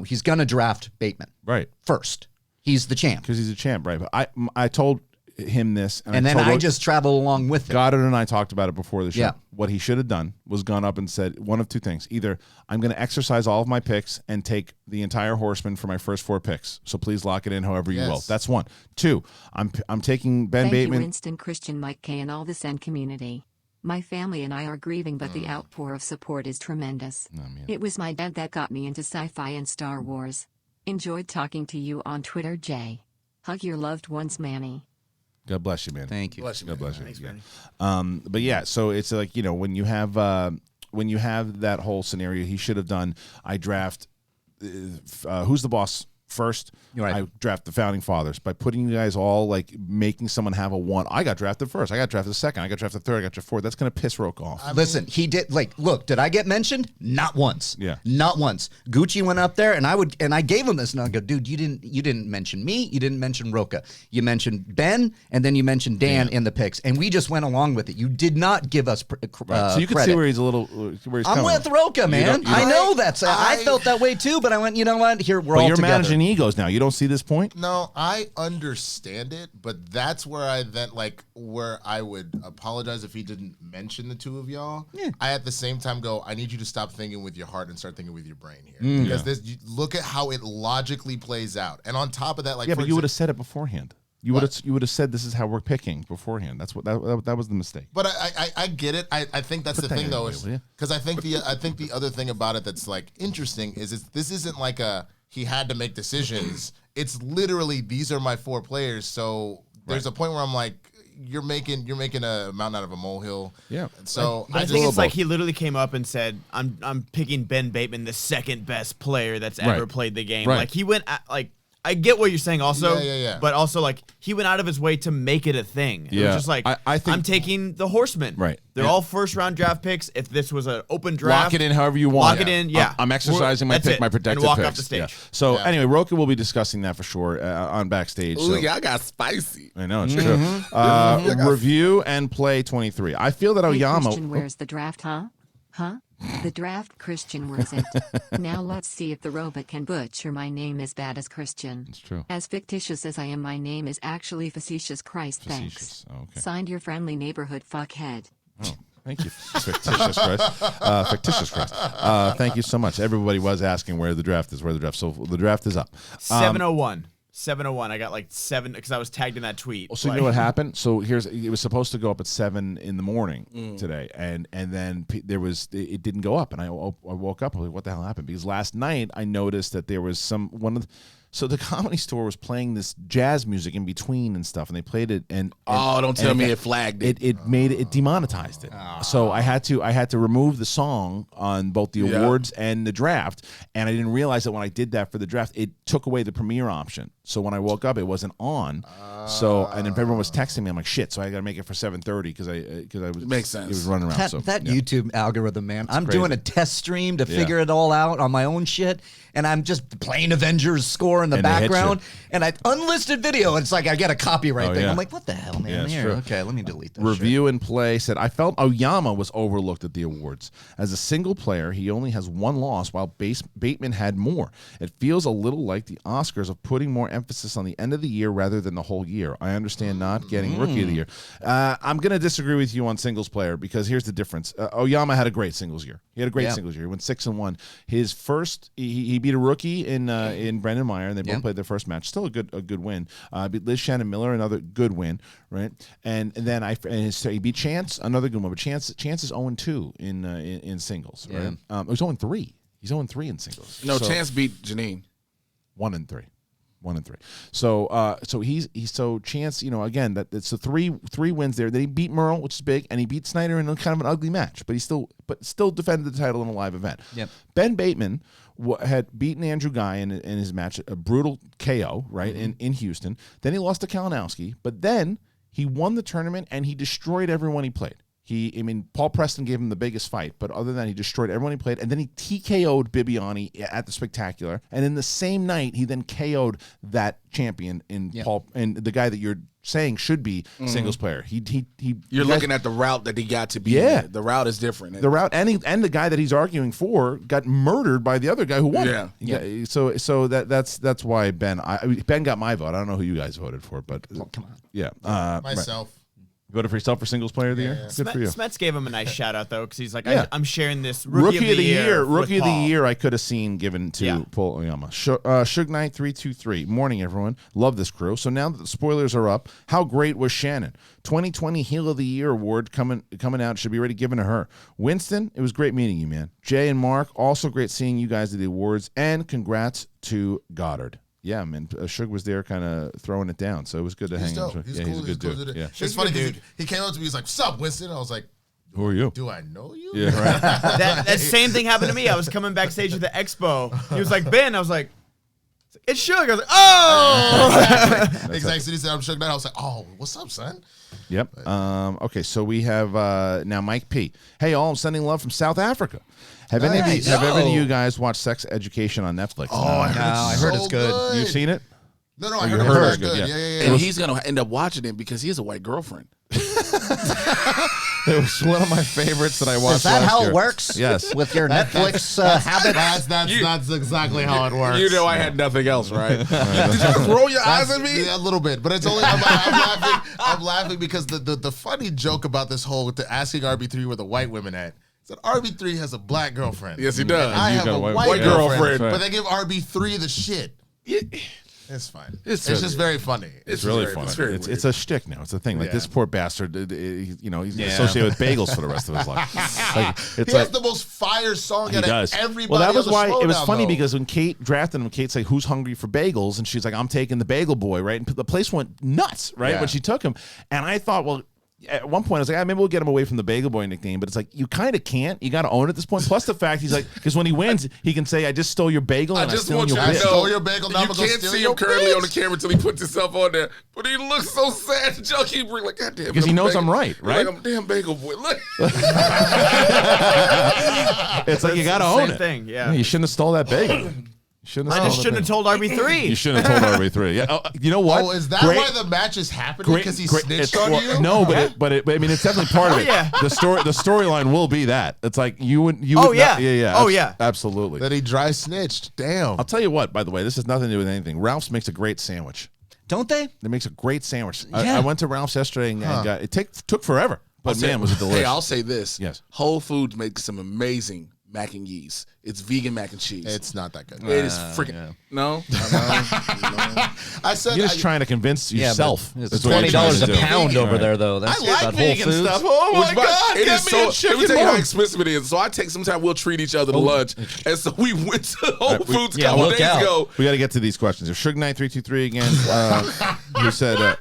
he's going to draft Bateman. Right. First. He's the champ. Because he's a champ, right? But I told him this. And then I just travel along with him. Goddard and I talked about it before the show. Yeah. What he should have done was gone up and said one of two things. Either I'm going to exercise all of my picks and take the entire Horseman for my first 4 picks. So please lock it in however you will. That's one. 2, I'm taking Ben Bateman. Thank you, Winston, Kristian, Mike K, and all the SEN community. My family and I are grieving, but the outpour of support is tremendous. It was my dad that got me into sci-fi and Star Wars. Enjoyed talking to you on Twitter, Jay. Hug your loved ones, Manny. God bless you, man. Thank you. Bless you, God bless you. Thanks, Yeah. Manny. But yeah, so it's like, when you have that whole scenario, he should have done, I draft, who's the boss first. Right. I draft the founding fathers. By putting you guys all like making someone have a 1, I got drafted first. I got drafted second. I got drafted third. I got drafted fourth. That's gonna piss Roke off. Listen, he did look, did I get mentioned? Not once. Yeah. Not once. Gucci went up there and I gave him this and I go, dude, you didn't mention me, you didn't mention Roka. You mentioned Ben and then you mentioned Dan in the picks. And we just went along with it. You did not give us So you can see where he's a little where he's I'm coming with from. Roka, man. You don't- I know I felt that way too, but I went, you know what? Here we're But all you're together. managing egos now. You don't see this point? No, I understand it, but that's where I would apologize if he didn't mention the two of y'all. Yeah. I at the same time go, I need you to stop thinking with your heart and start thinking with your brain here. Because look at how it logically plays out. And on top of that, like, Yeah, for but you would example- have said it beforehand. You would have said this is how we're picking beforehand. That's what that was the mistake. But I get it. I think that's Put the that thing in though, there, will you? because I think the other thing about it that's like interesting is this isn't like he had to make decisions. It's literally these are my 4 players. So there's a point where I'm like, you're making a mountain out of a molehill. Yeah. So But I think it's like he literally came up and said, "I'm picking Ben Bateman, the second best player that's ever Right. played the game." Right. Like he went like. I get what you're saying also, Yeah. but also like he went out of his way to make it a thing. It Yeah. was just like, I think- I'm taking the Horsemen. Right. They're Yeah. all first round draft picks. If this was an open draft, Lock it in however you want. Lock it in, yeah. I'm exercising my That's pick, it. my And protected walk picks. off the stage. Yeah. So Yeah. anyway, Roka will be discussing that for sure on backstage. Ooh, so. y'all got spicy. I know, it's true. Review and play 23. I feel that Hey, Oyama. Kristian, where's the draft, huh? Huh? The draft, Kristian, where's it? Now let's see if the robot can butcher my name as bad as Kristian. It's true. As fictitious as I am, my name is actually Facetious Christ. Thanks. Facetious, okay. Signed, your friendly neighborhood fuckhead. Oh, thank you, fictitious Christ. Fictitious Christ. Thank you so much. Everybody was asking where the draft is. So the draft is up. 701. 701. I got like 7 because I was tagged in that tweet. So you know what happened? So it was supposed to go up at 7 in the morning today, and then it didn't go up, and I woke up. I was like, what the hell happened? Because last night I noticed that there was so the Comedy Store was playing this jazz music in between and stuff, and they played it. And Don't tell me it flagged it. It demonetized it. So I had to remove the song on both the awards and the draft, and I didn't realize that when I did that for the draft, it took away the premiere option. So when I woke up, it wasn't on. So and if everyone was texting me, I'm like, shit. So I got to make it for 7:30 because I was Makes sense. It was running around. That YouTube algorithm, man. I'm crazy. doing a test stream to figure it all out on my own shit, and I'm just playing Avengers score in the And they hit background, you. and I unlisted video. It's like I get a copyright thing. yeah. I'm like, what the hell, man? Yeah, it's Here, true. okay, let me delete that. Review and Play said, I felt Oyama was overlooked at the awards. As a single player, he only has 1 loss, while Bateman had more. It feels a little like the Oscars of putting more emphasis on the end of the year rather than the whole year. I understand not getting Rookie of the Year. I'm going to disagree with you on singles player because here's the difference. Oyama had a great singles year. He had a great singles year. He went 6-1. His first, he beat a rookie in Brendan Meyer, and they both played their first match. Still a good win. Beat Liz Shannon Miller, another good win, right? And then he beat Chance, another good one. But Chance is 0-2 in singles, right? He's 0-3. He's 0-3 in singles. No, So- Chance beat Janine. 1-3. 1-3. So he's Chance, again, that it's the three wins there. Then he beat Merle, which is big, and he beat Snyder in kind of an ugly match, but he still defended the title in a live event. Yep. Ben Bateman had beaten Andrew Guy in his match, a brutal KO, right, in Houston. Then he lost to Kalinowski, but then he won the tournament and he destroyed everyone he played. Paul Preston gave him the biggest fight, but other than that, he destroyed everyone he played. And then he TKO'd Bibiani at the Spectacular. And in the same night, he then KO'd that champion Paul, and the guy that you're saying should be singles player. You're looking at the route that he got to be. Yeah. The route is different. The route and the guy that he's arguing for got murdered by the other guy who won. Yeah. So that's why Ben got my vote. I don't know who you guys voted for, but come on. Yeah. myself. You voted for yourself for singles player of the year? Good for you. Smets gave him a nice shout out though, because he's like, Yeah. I'm sharing this Rookie of the year. with Rookie of the Paul. year I could have seen given to Paul Oyama. Suge Knight 323. Morning, everyone. Love this crew. So now that the spoilers are up, how great was Shannon? 2020 Heel of the Year award coming out. Should be already given to her. Winston, it was great meeting you, man. Jay and Mark, also great seeing you guys at the awards. And congrats to Goddard. Yeah, man. Suge was there kind of throwing it down, so it was good to hang out. He's Yeah, cool. he's a good dude. Yeah. It's funny because he came up to me. He's like, "What's up, Winston?" I was like, Who are you? "Do I know you?" Yeah, right. That same thing happened to me. I was coming backstage at the expo. He was like, Ben. I was like, it's Suge. I was like, oh. Exactly. So he said, I'm Suge Knight. I was like, oh, what's up, son? Yep. Okay, so we have now Mike P. Hey, all, I'm sending love from South Africa. Have any of you guys watched Sex Education on Netflix? Oh, I heard it's good. You've seen it? No, I heard it's good. Yeah. And he's gonna end up watching it because he has a white girlfriend. It was one of my favorites that I watched. Is that last how year. it works? Yes. With your Netflix habit? That's exactly how it works. You know, I had nothing else, right? Did you just roll your eyes at me? Yeah, a little bit, but it's only I'm laughing because the funny joke about this whole asking RB3 where the white women at. So RB3 has a black girlfriend. Yes, he does. And I have got a a white white girlfriend. girlfriend, Right. but they give RB3 the shit. It's fine. It's just very funny. It's really very- funny. it's very It's a shtick now. It's a thing. Like Yeah. this poor bastard, he's associated with bagels for the rest of his life. Like, it's He like has the most fire song he out of does. everybody. Well, that was on the why it was Schmoedown, funny though. because when Kate drafted him, Kate's like, "Who's hungry for bagels?" And she's like, "I'm taking the bagel boy," right? And the place went nuts, right, Yeah. when she took him. And I thought, well. At one point, I was like, maybe we'll get him away from the Bagel Boy nickname, but it's like, you kind of can't. You got to own it at this point. Plus the fact he's like, because when he wins, he can say, I just stole your bagel and I just stole want your you to bitch. know, Stole your bagel, now you I'm gonna can't steal see your him currently bitch. on the camera until he puts himself on there. But he looks so sad. Joe keep like, God damn. Because he knows I'm right, He's right? Like, I'm damn bagel boy. Look. It's like, you got to own Same it. thing, yeah. You shouldn't have stole that bagel. You shouldn't have I just stolen shouldn't that have told RB3. bagel. You shouldn't have told RB3. Yeah. Oh, you know what? Oh, is that Great- why the match is happening? Because he snitched it's- on well, you? No, but I mean, it's definitely part of it. yeah. The storyline will be that. It's like you would. Oh, would yeah. not- yeah. Oh, yeah. Absolutely. That he dry snitched. Damn. I'll tell you what. By the way, this has nothing to do with anything. Ralph's makes a great sandwich. Don't they? It makes a great sandwich. Yeah. I went to Ralph's yesterday and got, it took forever, but man, was it delicious. Hey, I'll say this. Yes. Whole Foods makes some amazing mac and cheese. It's vegan mac and cheese. It's not that good. It is freaking. No. I said You're just trying to convince yourself. It's That's what you're trying $20 to a do. pound over Right. there, though. That's I like that Whole vegan Foods. stuff. Oh my Which, God, it get is me a so. chicken Let me tell you how bone. expensive it is. So I take. Sometimes we'll treat each other to lunch, and so we went to Whole Foods a yeah, couple look days out. ago. We got to get to these questions. There's Suge Knight 323 again. Who said that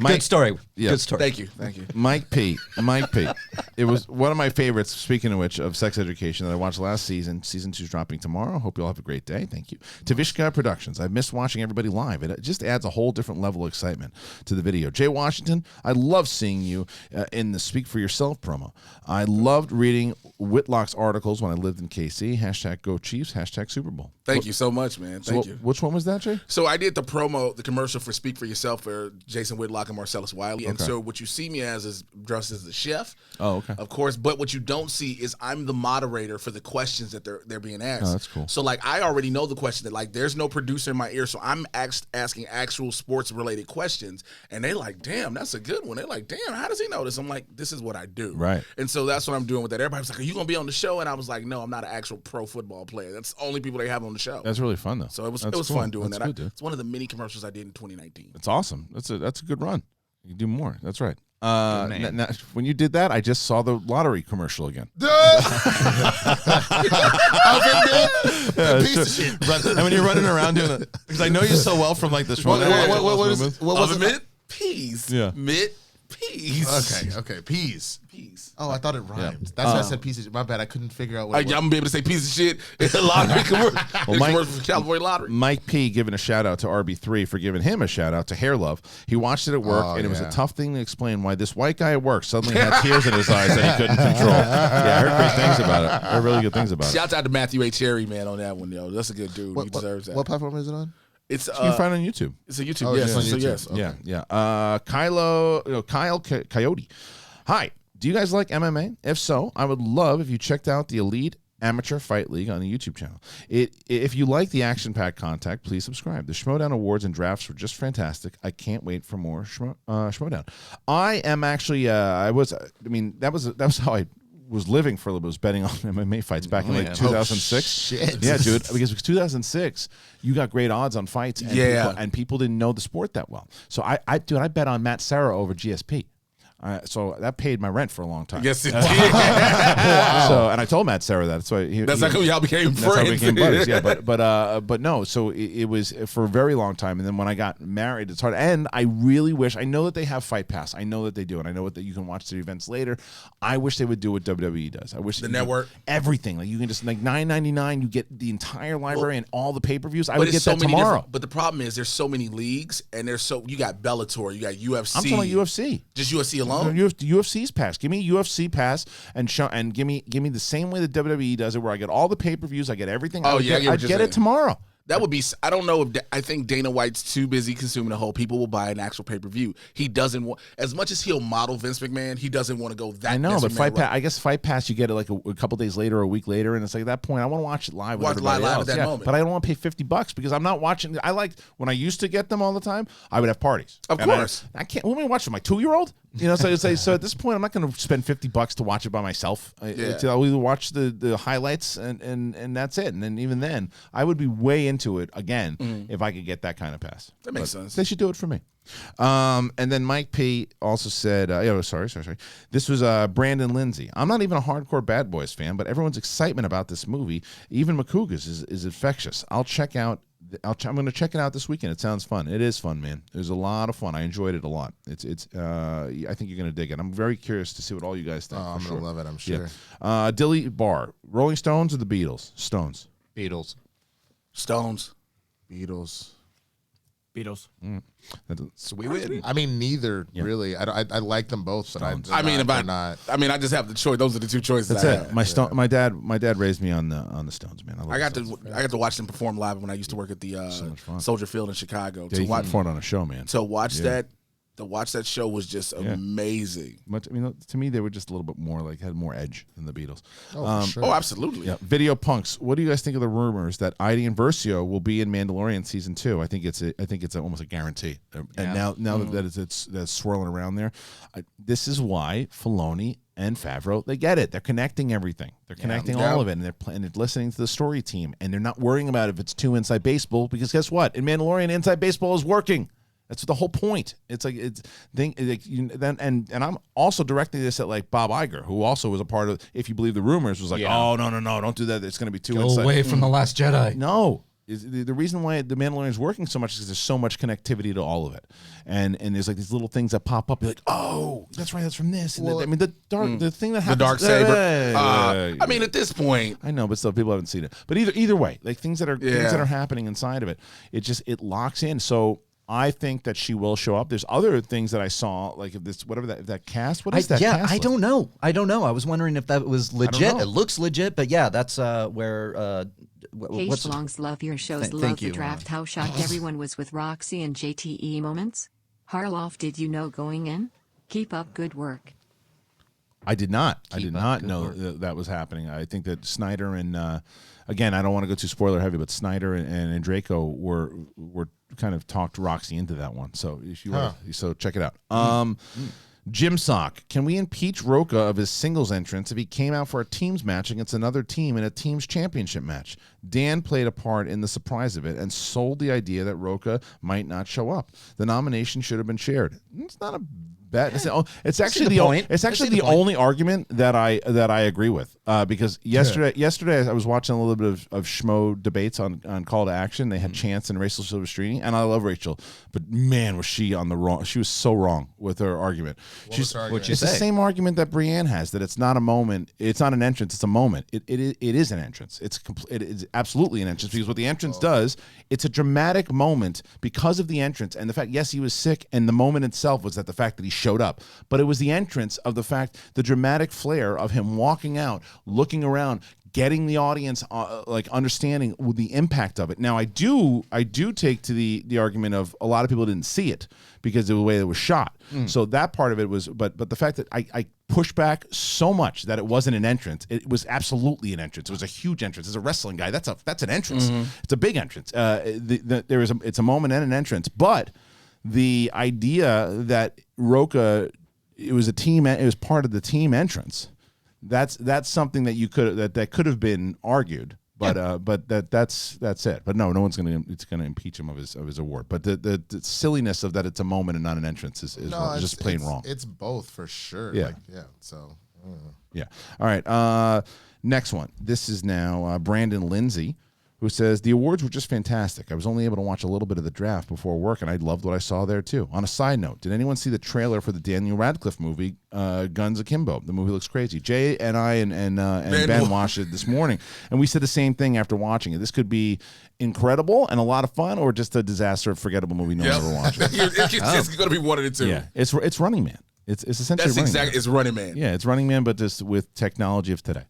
Mike, Good story. Yeah. Good story. Thank you. Mike P. It was one of my favorites, speaking of which, of Sex Education that I watched last season. Season 2's dropping tomorrow. Hope you all have a great day. Thank you. Tavishka Productions. I missed watching everybody live. It just adds a whole different level of excitement to the video. Jay Washington, I love seeing you in the Speak For Yourself promo. I loved reading Whitlock's articles when I lived in KC. Hashtag Go Chiefs. Hashtag Super Bowl. Thank you so much, man. Thank you. Which one was that, Jay? So I did the commercial for Speak For Yourself for Jason Whitlock and Marcellus Wiley. And so what you see me as is dressed as the chef. Oh, okay. Of course, but what you don't see is I'm the moderator for the questions that they're being asked. Oh, that's cool. So like I already know the question that like there's no producer in my ear, so I'm asking actual sports related questions, and they like, damn, that's a good one. They're like, damn, how does he know this? I'm like, this is what I do. Right. And so that's what I'm doing with that. Everybody's like, are you gonna be on the show? And I was like, no, I'm not an actual pro football player. That's the only people they have on the show. That's really fun, though. So it was That's cool. fun doing That's that. good, dude. It's one of the many commercials I did in 2019. That's awesome. That's a good run. You can do more. That's right. When you did that, I just saw the lottery commercial again. Piece of shit. And when you're running around doing it, because I know you so well from like this one. What was it? Mint peas. Yeah. Mint peas. Okay. Peas. Peas. Oh, I thought it rhymed. That's why I said piece of shit. My bad. I couldn't figure out what I'm it was. gonna be able to say piece of shit in a lottery commercial. Mike- Commercial for California Lottery. Mike P giving a shout out to RB3 for giving him a shout out to Hair Love. He watched it at work, Oh, and it was a yeah. tough thing to explain why this white guy at work suddenly had tears in his eyes that he couldn't control. Yeah, I heard great things about it. I heard really good things about it. Shout out to Matthew A. Cherry, man, on that one, yo. That's a good dude. He deserves that. What platform is it on? It's You can find it on YouTube. it's a YouTube. Oh, yes, it's on so YouTube. yes. Okay. Kyle Coyote. Hi. Do you guys like MMA? If so, I would love if you checked out the Elite Amateur Fight League on the YouTube channel. If you like the action-packed content, please subscribe. The Schmoedown awards and drafts were just fantastic. I can't wait for more Schmoedown. I am actually that was how I was living for a little bit, was betting on MMA fights back in 2006. shit. Yeah, dude, because it was 2006. You got great odds on fights, and Yeah. people didn't know the sport that well. So I bet on Matt Serra over GSP. So that paid my rent for a long time. Yes, it did. So, and I told Matt Sarah that. So That's how y'all became friends. That's how we became buddies. Yeah, but no. So it was for a very long time, and then when I got married, it's hard. And I really wish. I know that they have Fight Pass. I know that they do, and I know that you can watch the events later. I wish they would do what WWE does. I wish the network, everything. Like you can just like $9.99, you get the entire library and all the pay-per-views. I would get that tomorrow. But the problem is there's so many leagues, and you got Bellator, you got UFC. I'm talking about UFC. Just UFC alone. UFC's pass. Give me UFC pass and give me the same way that WWE does it, where I get all the pay-per-views, I get everything. I'd get it tomorrow. That would be. I don't know. I think Dana White's too busy consuming the whole. People will buy an actual pay-per-view. He doesn't want, as much as he'll model Vince McMahon, he doesn't want to go that. I know, Vince but McMahon I guess Fight Pass, you get it like a couple days later or a week later, and it's like at that point, I want to watch it live. Watch live at that moment. But I don't want to pay $50 because I'm not watching. I like when I used to get them all the time. I would have parties. Of course, I can't. What am I watching? My 2-year-old? You know, so at this point, I'm not going to spend $50 to watch it by myself. I'll either watch the highlights and that's it. And then even then, I would be way into it again if I could get that kind of pass. That makes sense. They should do it for me. And then Mike P also said, sorry. This was Brandon Lindsay. I'm not even a hardcore Bad Boys fan, but everyone's excitement about this movie, even Makuga's, is infectious. I'm going to check it out this weekend. It sounds fun. It is fun, man. It was a lot of fun. I enjoyed it a lot. I think you're going to dig it. I'm very curious to see what all you guys think. I'm going to love it, I'm sure. Yeah. Dilly Barr, Rolling Stones or the Beatles? Stones. Beatles. Stones. Beatles. So we win. I mean, neither really. I like them both, but I just have the choice. Those are the two choices. That's it. My dad raised me on the Stones, man. I got to watch them perform live when I used to work at the Soldier Field in Chicago. Yeah, you can perform on a show, man. To watch that. To watch that show was just amazing. To me, they were just a little bit more had more edge than the Beatles. Oh, sure. Oh, absolutely. Yeah. Video Punks. What do you guys think of the rumors that Heidi and Versio will be in Mandalorian season 2? I think it's almost a guarantee. And now that it's swirling around there, this is why Filoni and Favreau, they get it. They're connecting everything. They're connecting all of it, and they're listening to the story team, and they're not worrying about if it's 2 inside baseball, because guess what? In Mandalorian, inside baseball is working. That's the whole point. It's like and I'm also directing this at like Bob Iger, who also was a part of. If you believe the rumors, was like, oh no, don't do that. It's going to be too inside. Away from the Last Jedi. No, the reason why the Mandalorian is working so much is because there's so much connectivity to all of it, and there's like these little things that pop up. You're like, oh, that's right, that's from this. And the thing that happens, the dark saber. I mean, at this point, I know, but still, people haven't seen it. But either way, like things that are happening inside of it, it locks in. So I think that she will show up. There's other things that I saw, like if that cast. What is that? Yeah, cast I don't know. I was wondering if that was legit. It looks legit, but yeah, that's where. What's Longs love your shows. Love the draft. How shocked everyone was with Roxy and JTE moments. Harloff, did you know going in? Keep up good work. I did not. I did not know that was happening. I think that Snyder and again, I don't want to go too spoiler heavy, but Snyder and Draco were kind of talked Roxy into that one. So so check it out. Jim Sock, can we impeach Roca of his singles entrance if he came out for a teams match against another team in a teams championship match? Dan played a part in the surprise of it and sold the idea that Roca might not show up. The nomination should have been shared. It's not a bad. It's actually the only argument that I agree with. Because yesterday I was watching a little bit of Schmo debates on Call to Action. They had Chance and Rachel Silvestrini, and I love Rachel, but man, was she on the wrong. She was so wrong with her argument. It's the same argument that Brienne has, that it's not a moment, it's not an entrance, it's a moment. It is an entrance. It is absolutely an entrance, because what the entrance does, it's a dramatic moment because of the entrance and the fact, yes, he was sick, and the moment itself was that the fact that he showed up, but it was the entrance of the fact, the dramatic flair of him walking out, looking around, getting the audience understanding the impact of it. Now, I do take to the argument of a lot of people didn't see it because of the way it was shot. So that part of it was, but the fact that I pushed back so much that it wasn't an entrance. It was absolutely an entrance. It was a huge entrance. As a wrestling guy, that's an entrance. It's a big entrance. It's a moment and an entrance, but the idea that Roca, it was part of the team entrance. That's something that that could have been argued But that's it. But no one's gonna impeach him of his award. But the silliness of that it's a moment and not an entrance is just plain wrong. It's both for sure. Yeah. So. Yeah. All right. Next one. This is now Brandon Lindsay, who says, the awards were just fantastic. I was only able to watch a little bit of the draft before work, and I loved what I saw there, too. On a side note, did anyone see the trailer for the Daniel Radcliffe movie, Guns Akimbo? The movie looks crazy. Jay and I and Ben watched it this morning, and we said the same thing after watching it. This could be incredible and a lot of fun, or just a disaster, forgettable movie no one ever watched. It's going to be one of the two. Yeah, it's Running Man. It's essentially it's Running Man. Yeah, it's Running Man, but just with technology of today.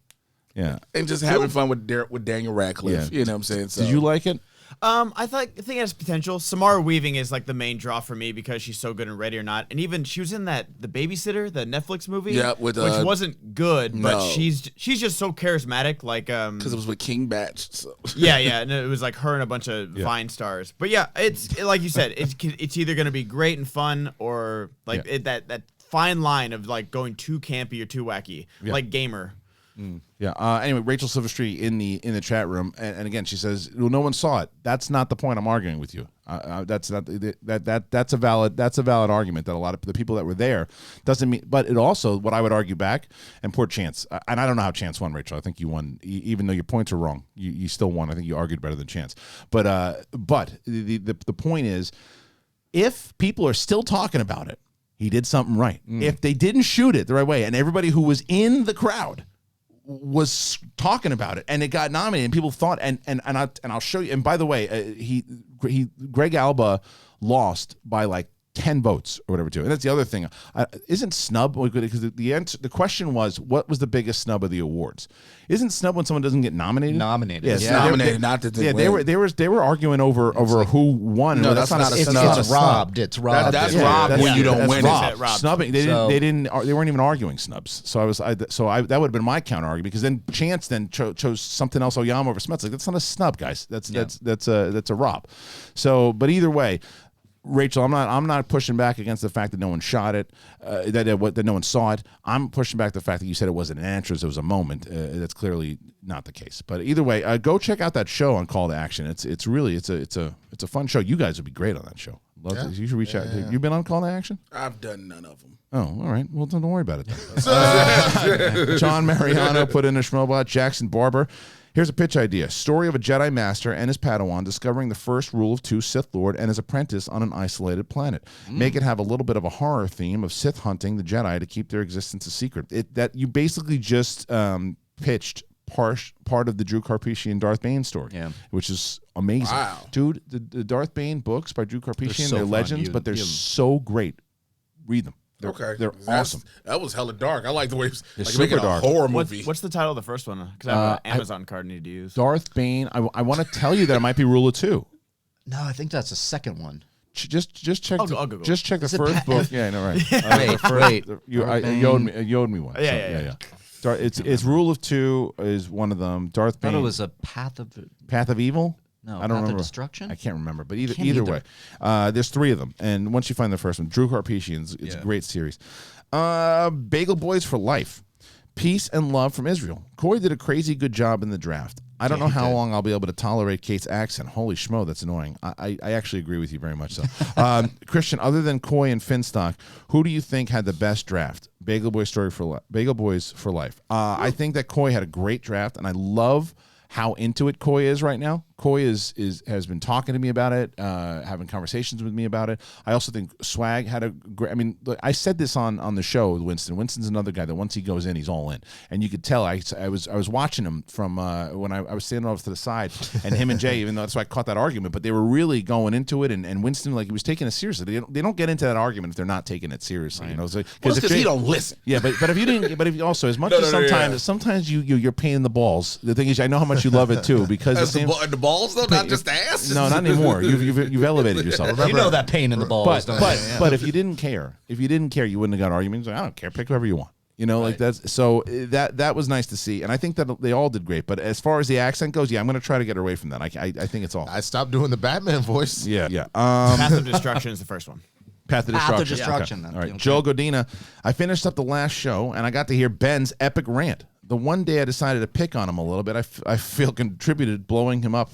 Yeah, and just having fun with Daniel Radcliffe. Yeah. You know what I'm saying? So. Did you like it? I think it has potential. Samara Weaving is like the main draw for me because she's so good in Ready or Not, and even she was in The Babysitter, the Netflix movie, which wasn't good, but she's just so charismatic, like because it was with King Batch. So. yeah, and it was like her and a bunch of Vine stars. But yeah, it's like you said, it's either gonna be great and fun or like that fine line of like going too campy or too wacky, like Gamer. Yeah. Anyway, Rachel Silverstreet in the chat room, and again, she says, "Well, no one saw it." That's not the point I'm arguing with you. That's not that's a valid argument that a lot of the people that were there doesn't mean. But it also, what I would argue back, and poor Chance, and I don't know how Chance won, Rachel. I think you won, even though your points are wrong. You still won. I think you argued better than Chance. But the point is, if people are still talking about it, he did something right. If they didn't shoot it the right way, and everybody who was in the crowd was talking about it and it got nominated and people thought and I'll show you, and by the way, Greg Alba lost by like 10 votes or whatever too. And that's the other thing. Isn't snub, because the question was, what was the biggest snub of the awards? Isn't snub when someone doesn't get nominated? Yes, nominated, not that they win. They were arguing over who won. No, that's not a snub. It's robbed. It's robbed. That's robbed when you don't win. Snubbing. They weren't even arguing snubs. So that would have been my counter argument, because then Chance chose something else, Oyama over Smets. Like, that's not a snub, guys. That's a rob. So, but either way, Rachel, I'm not pushing back against the fact that no one shot it, that no one saw it. I'm pushing back the fact that you said it wasn't an entrance, it was a moment. That's clearly not the case. But either way, go check out that show on Call to Action. It's a fun show. You guys would be great on that show. You should reach out. You been on Call to Action? I've done none of them. Oh, all right. Well, don't worry about it then. John Mariano put in a Schmoedown. Jackson Barber. Here's a pitch idea. Story of a Jedi Master and his Padawan discovering the first rule of 2 Sith Lord and his apprentice on an isolated planet. Make it have a little bit of a horror theme of Sith hunting the Jedi to keep their existence a secret. That you basically just pitched part of the Drew Carpathian Darth Bane story, which is amazing. Wow. Dude, the Darth Bane books by Drew Carpathian, they're legends, but they're so great. Read them. They're awesome. That was hella dark. I like the way it's super making dark. A horror movie. What's the title of the first one? Because I have an Amazon card I need to use. Darth Bane. I want to tell you that it might be Rule of 2. No, I think that's the second one. Just check. I'll Google. Just check the first book. Yeah, I know, right. Wait. You owed me one. Yeah. It's Rule of 2 is one of them. Darth Bane. I thought it was a Path of Evil. No, I don't remember. Of Destruction? I can't remember, but either way, there's 3 of them. And once you find the first one, Drew Carpathian's, it's a great series. Bagel Boys for Life. Peace and love from Israel. Coy did a crazy good job in the draft. I don't know how long I'll be able to tolerate Kate's accent. Holy schmo, that's annoying. I actually agree with you very much so. Kristian, other than Coy and Finstock, who do you think had the best draft? Bagel Boys for Life. I think that Coy had a great draft, and I love how into it Coy is right now. Coy has been talking to me about it, having conversations with me about it. I also think Swag had a great. I mean, I said this on the show with Winston. Winston's another guy that once he goes in, he's all in, and you could tell. I was watching him from when I was standing off to the side, and him and Jay, even though that's why I caught that argument, but they were really going into it, and Winston, like, he was taking it seriously. They don't get into that argument if they're not taking it seriously, you know. Because he don't listen. Yeah, but if you didn't, but if you also, as much as sometimes you're pain in the balls. The thing is, I know how much you love it too, because the balls though, not just the ass. No, not anymore. You've elevated yourself. Remember, you know that pain in the balls. But if you didn't care, you wouldn't have got arguments. Like, I don't care. Pick whoever you want. You know, like that's so that was nice to see, and I think that they all did great. But as far as the accent goes, I'm going to try to get away from that. I think it's all. I stopped doing the Batman voice. Yeah. Path of Destruction is the first one. Path of Destruction. Okay. All right, Joel Godina. I finished up the last show, and I got to hear Ben's epic rant. the one day I decided to pick on him a little bit, I feel contributed blowing him up,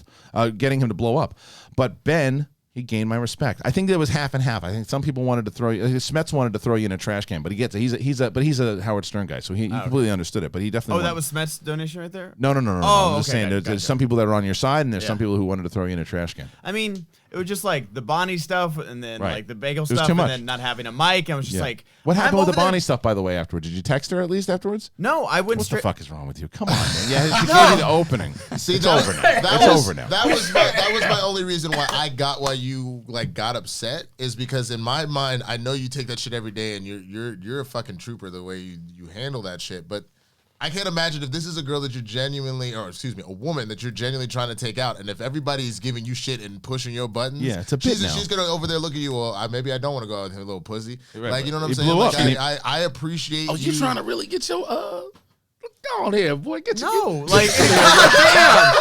getting him to blow up. But Ben, he gained my respect. I think there was half and half. I think some people wanted to throw you. Smets wanted to throw you in a trash can, but he gets it. He's a Howard Stern guy, so he completely understood it. But he definitely. Oh, that was Smets' donation right there. No. Oh, I'm just saying there's some people that are on your side, and there's some people who wanted to throw you in a trash can. I mean, it was just like the Bonnie stuff, and then Right. like the bagel It was stuff, too and much. then not having a mic. I was just like, what happened I'm with the over there- Bonnie stuff, by the way? Afterwards, did you text her at least afterwards? No, I went What the straight. fuck is wrong with you? Come on, man. Yeah, she gave you the opening. See, It's over now. It's over now. That was my only reason why you got upset is because in my mind I know you take that shit every day and you're a fucking trooper the way you handle that shit, but I can't imagine if this is a girl that you're genuinely, or excuse me, a woman that you're genuinely trying to take out, and if everybody's giving you shit and pushing your buttons, Yeah, it's a bit now. she's gonna over there look at you. Well, maybe I don't want to go out with him, little pussy. Right, like, you know what I'm he saying? blew Like, up, and I appreciate. Oh, you trying to really get your Go on here, boy. Get your. No, like, damn.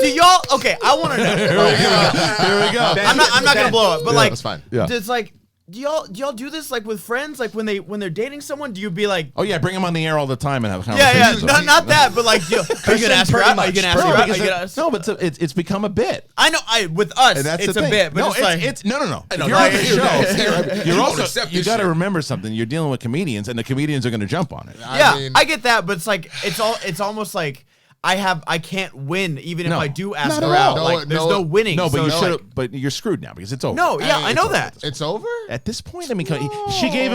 Do y'all? Okay, I want to know. Here we go. I'm not gonna blow up, but Yeah, like, that's fine. Yeah. It's like, do y'all do this like with friends? Like when they're dating someone, do you be like, Oh yeah, bring him on the air all the time and have yeah, conversations. not that, but like, are you gonna ask her out? Are you gonna ask her out? Are you gonna ask- No, but it's become a bit. I know, with us, And that's it's the a thing. bit, but no, it's like, no. If know, you're on the here, show, you you're don't also accept you this got to shit. remember something. You're dealing with comedians, and the comedians are going to jump on it. yeah, I get that, but it's like it's almost like I can't win even if No, I do ask not her at out. all. Like there's no winning. No, but so you it's should. like, But you're screwed now because it's over. no, yeah, I know that. It's over. At this point, I mean, she gave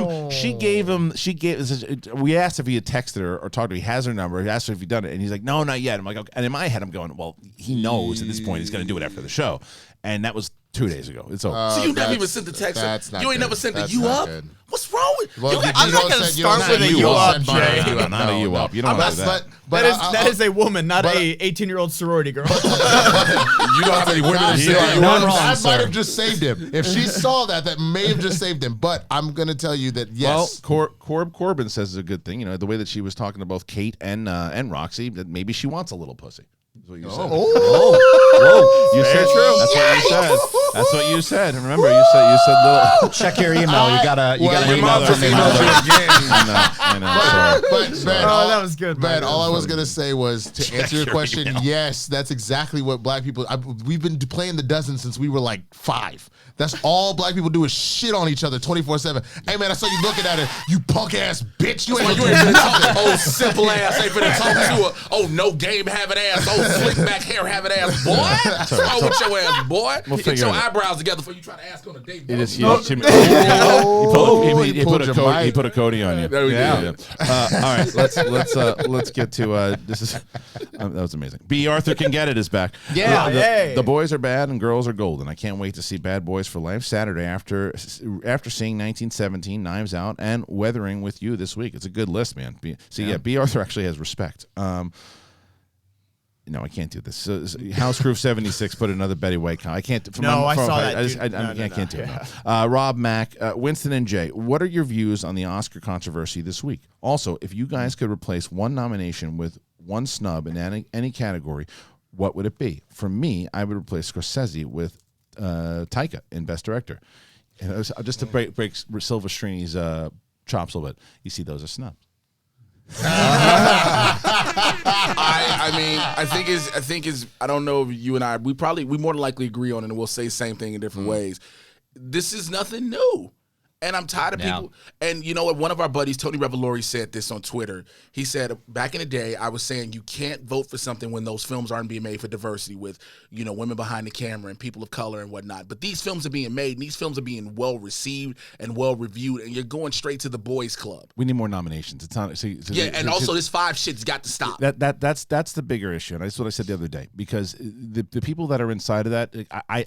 him. We asked if he had texted her or talked to her. He has her number. He asked her if he'd done it, and he's like, no, not yet. I'm like, okay. And in my head, I'm going, well, he knows at this point he's going to do it after the show, and that was 2 days ago. It's over. So you never even sent the text. That's not You ain't good. never sent the That's you not up. good. What's wrong with Well, you? I'm not gonna start with a you up, Jay. Not a you up. You don't want to do that. That is a woman, not a 18-year-old sorority girl. You don't have any women to say you not up. wrong, That sir. might have just saved him. If she saw that may have just saved him. But I'm gonna tell you that yes. Well, Corbin says it's a good thing. You know, the way that she was talking to both Kate and Roxy, that maybe she wants a little pussy. That's what you said. You said true. That's what you said. That's what you said. And remember, you said little. Check your email. You got an Well, your email mom from just me. emailed you again. I know. Sorry. But Ben, that was good, Ben, man. all I was gonna say was to answer your question. Yes, that's exactly what black people. We've been playing the dozen since we were like 5. That's all black people do is shit on each other 24/7. Hey man, I saw you looking at it. You punk ass bitch. You ain't You doing ain't finna talk nothing. to old simple ass. Ain't finna talk to a no game having ass, old slick back hair having ass boy. What's wrong with your ass, boy? We'll Get figure your it out. eyebrows together before you try to ask on a date. He boy. just he He pulled your mic. he put a Cody on you. There we go. All right, let's get to this is that was amazing. B. Arthur Can Get It is back. Yeah. The boys are bad and girls are golden. I can't wait to see Bad Boys for Life Saturday after seeing 1917, Knives Out, and Weathering with You this week. It's a good list, man. B. Arthur actually has respect. No, I can't do this. So, House Crew 76 put another Betty White comment. I can't. I saw that, I dude. can't do it. No. Rob Mack, Winston and Jay, what are your views on the Oscar controversy this week? Also, if you guys could replace one nomination with one snub in any category, what would it be? For me, I would replace Scorsese with Taika in Best Director. And just to break Silver Srini's chops a little bit, you see those are snubs. I think is I don't know if you and I we more than likely agree on it, and we'll say the same thing in different ways. This is nothing new. And I'm tired of people. And you know what? One of our buddies, Tony Revolori, said this on Twitter. He said, back in the day, I was saying you can't vote for something when those films aren't being made for diversity with, you know, women behind the camera and people of color and whatnot. But these films are being made, and these films are being well received and well reviewed, and you're going straight to the boys' club. We need more nominations. It's not. Also this 5 shit's got to stop. That's the bigger issue, and that's what I said the other day. Because the people that are inside of that,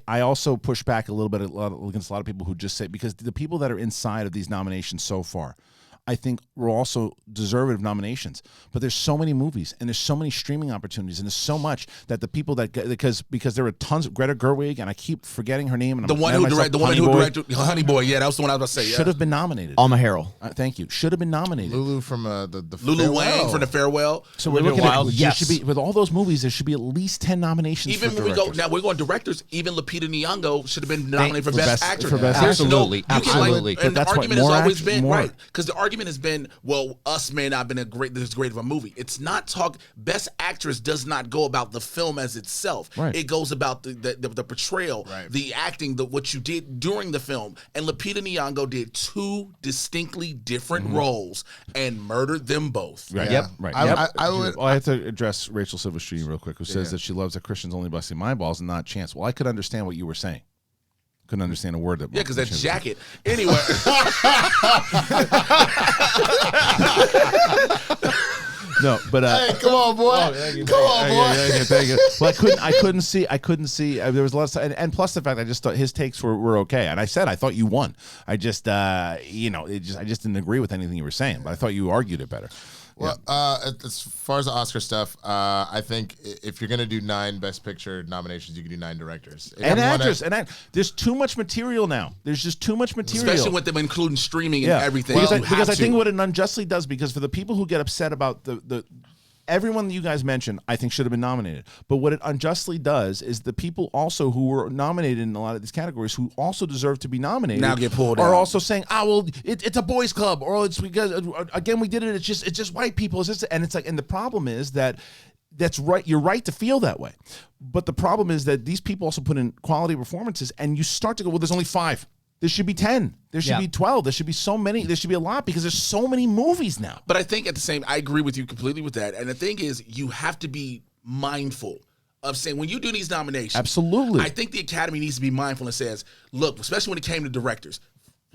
I also push back a little bit against a lot of people who just say, because the people that are inside of these nominations so far, I think we're also deserving of nominations. But there's so many movies and there's so many streaming opportunities and there's so much that the people that because there are tons of Greta Gerwig, and I keep forgetting her name. And the one who directed Honey Boy. Yeah, that was the one I was about to say. Should have been nominated. Alma Harrell. Thank you. Should have been nominated. Lulu from the Lulu Wang from The Farewell. So we're looking at should be, with all those movies, there should be at least 10 nominations. Even for when directors. we're going directors. Even Lupita Nyong'o should have been nominated for best actor. For best Absolutely, absolutely. absolutely. And the argument has always been right, because the argument argument has been, well, Us may not have been this great of a movie. It's not Best Actress does not go about the film as itself. Right. It goes about the portrayal, the acting, what you did during the film. And Lupita Nyong'o did 2 distinctly different roles and murdered them both. Right. Yep. Right. I have to address Rachel Silverstream real quick, who says that she loves that Kristian's only busting my balls and not Chance. Well, I could understand what you were saying. Couldn't understand a word that. Yeah, because that jacket. Anyway. No, but hey, come on, boy. Come on, boy. Thank you. Well, I couldn't see. There was lots, and plus the fact I just thought his takes were okay. And I said I thought you won. I just, I just didn't agree with anything you were saying. But I thought you argued it better. Well, as far as the Oscar stuff, I think if you're gonna do 9 Best Picture nominations, you can do 9 directors and actors. There's too much material now. There's just too much material, especially with them including streaming and everything. Because I think what it unjustly does, because for the people who get upset about the everyone that you guys mentioned, I think should have been nominated. But what it unjustly does is the people also who were nominated in a lot of these categories, who also deserve to be nominated, now get pulled are out. also saying, well, it's a boys' club, or it's because again we did it. It's just white people. And it's like, and the problem is that's right. You're right to feel that way, but the problem is that these people also put in quality performances, and you start to go, well, there's only 5. There should be 10. There should be 12. There should be so many. There should be a lot, because there's so many movies now. But I think I agree with you completely with that. And the thing is, you have to be mindful of saying, when you do these nominations. Absolutely. I think the Academy needs to be mindful and says, look, especially when it came to directors,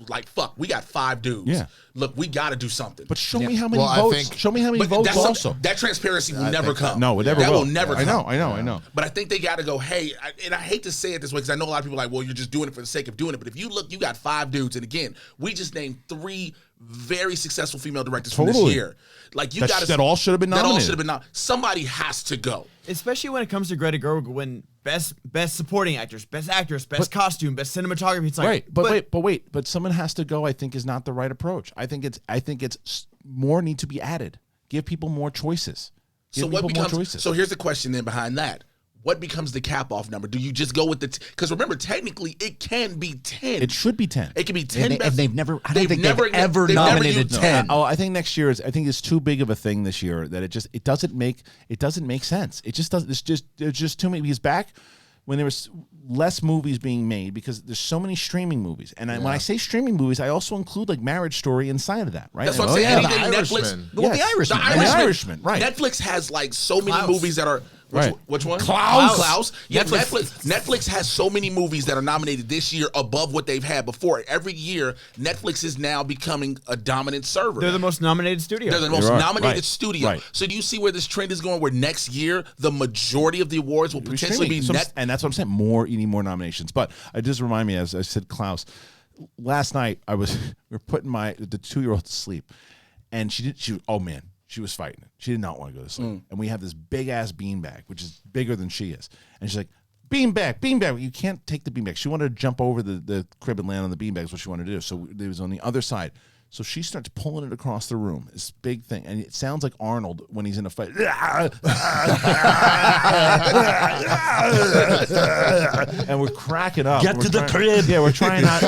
like, fuck, we got 5 dudes. Yeah. Look, we got to do something. But show me how many votes. Show me how many votes also. That transparency will never come. No, it never will. will. That will never come. I know. But I think they got to go, hey, and I hate to say it this way, because I know a lot of people are like, well, you're just doing it for the sake of doing it. But if you look, you got 5 dudes. And again, we just named 3 very successful female directors from this year. Like, you got that all should have been nominated. That all should have been nominated. Somebody has to go. Especially when it comes to Greta Gerwig, when best supporting actress, best actress, best costume, best cinematography. It's like, but someone has to go. I think is not the right approach. I think it's more need to be added. Give people more choices. So here's the question then behind that. What becomes the cap-off number? Do you just go with because remember, technically, it can be 10. It should be 10. It can be 10. And they've never. I don't think they've ever nominated 10. I think next year I think it's too big of a thing this year that it doesn't make sense. It just doesn't. There's just too many. Because back when there was less movies being made, because there's so many streaming movies, and when I say streaming movies, I also include like Marriage Story inside of that. Right? That's what I'm saying. Anything Netflix. The Irishman. The Irishman. Right. Netflix has like so many movies that are. Which one? Klaus. Yeah, Netflix has so many movies that are nominated this year above what they've had before. Every year, Netflix is now becoming a dominant server. They're the most nominated studio. They're the most nominated studio. Right. So do you see where this trend is going, where next year, the majority of the awards will potentially be Netflix? And that's what I'm saying. You need more nominations. But it just remind me, as I said, Klaus, last night we were putting the 2-year-old to sleep, and she was fighting it. She did not want to go to sleep. And we have this big-ass beanbag, which is bigger than she is. And she's like, beanbag. You can't take the beanbag. She wanted to jump over the crib and land on the beanbag is what she wanted to do. So it was on the other side. So she starts pulling it across the room, this big thing. And it sounds like Arnold when he's in a fight. And we're cracking up. Get to the crib. Yeah, we're trying not.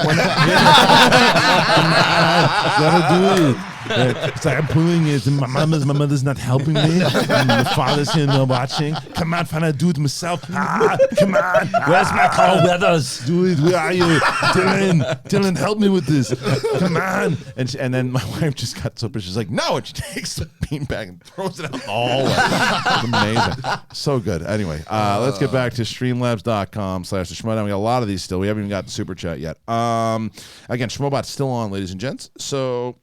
Gotta do it. It's like I'm pulling it. And my mother's not helping me. And the father's here not watching. Come on, find out, do it myself. Come on. Where's my Carl Weathers? Do it. Where are you? Dylan, help me with this. Come on. And then my wife just got so pissed. She's like, no. And she takes the beanbag and throws it out the hallway. It's amazing. So good. Anyway, let's get back to streamlabs.com/the Schmoedown. We got a lot of these still. We haven't even got the super chat yet. Again, Schmoebot's still on, ladies and gents. So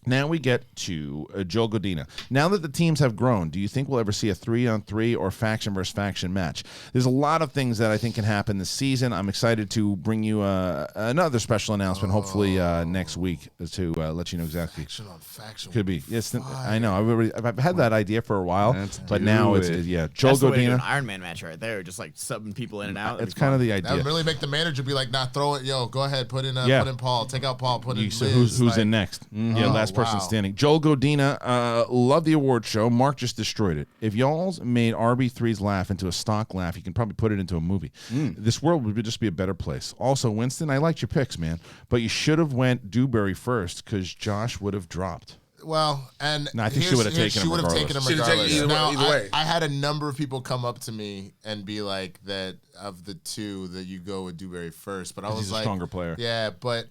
now we get to Joel Godina. Now that the teams have grown, do you think we'll ever see a 3-on-3 or faction versus faction match? There's a lot of things that I think can happen this season. I'm excited to bring you another special announcement, hopefully next week, to let you know exactly. Faction on faction. Could be. Yes, I know. I've had that idea for a while, but now it's Joel That's the way to do Godina. an Iron Man match right there, just like subbing people in and out. That's kind of the idea. That would really make the manager be like, nah, throw it. Yo, go ahead, put in Paul. Take out Paul. Put in So Liz. who's in next? Yeah, last last person standing. Joel Godina, love the award show. Mark just destroyed it. If y'all's made RB3's laugh into a stock laugh, you can probably put it into a movie. This world would just be a better place. Also, Winston, I liked your picks, man, but you should have went Dewberry first because Josh would have dropped. Well, and no, I think she would have taken him regardless. Now, either way. I had a number of people come up to me and be like, that of the two, that you go with Dewberry first. But I was he's a stronger player. Yeah, but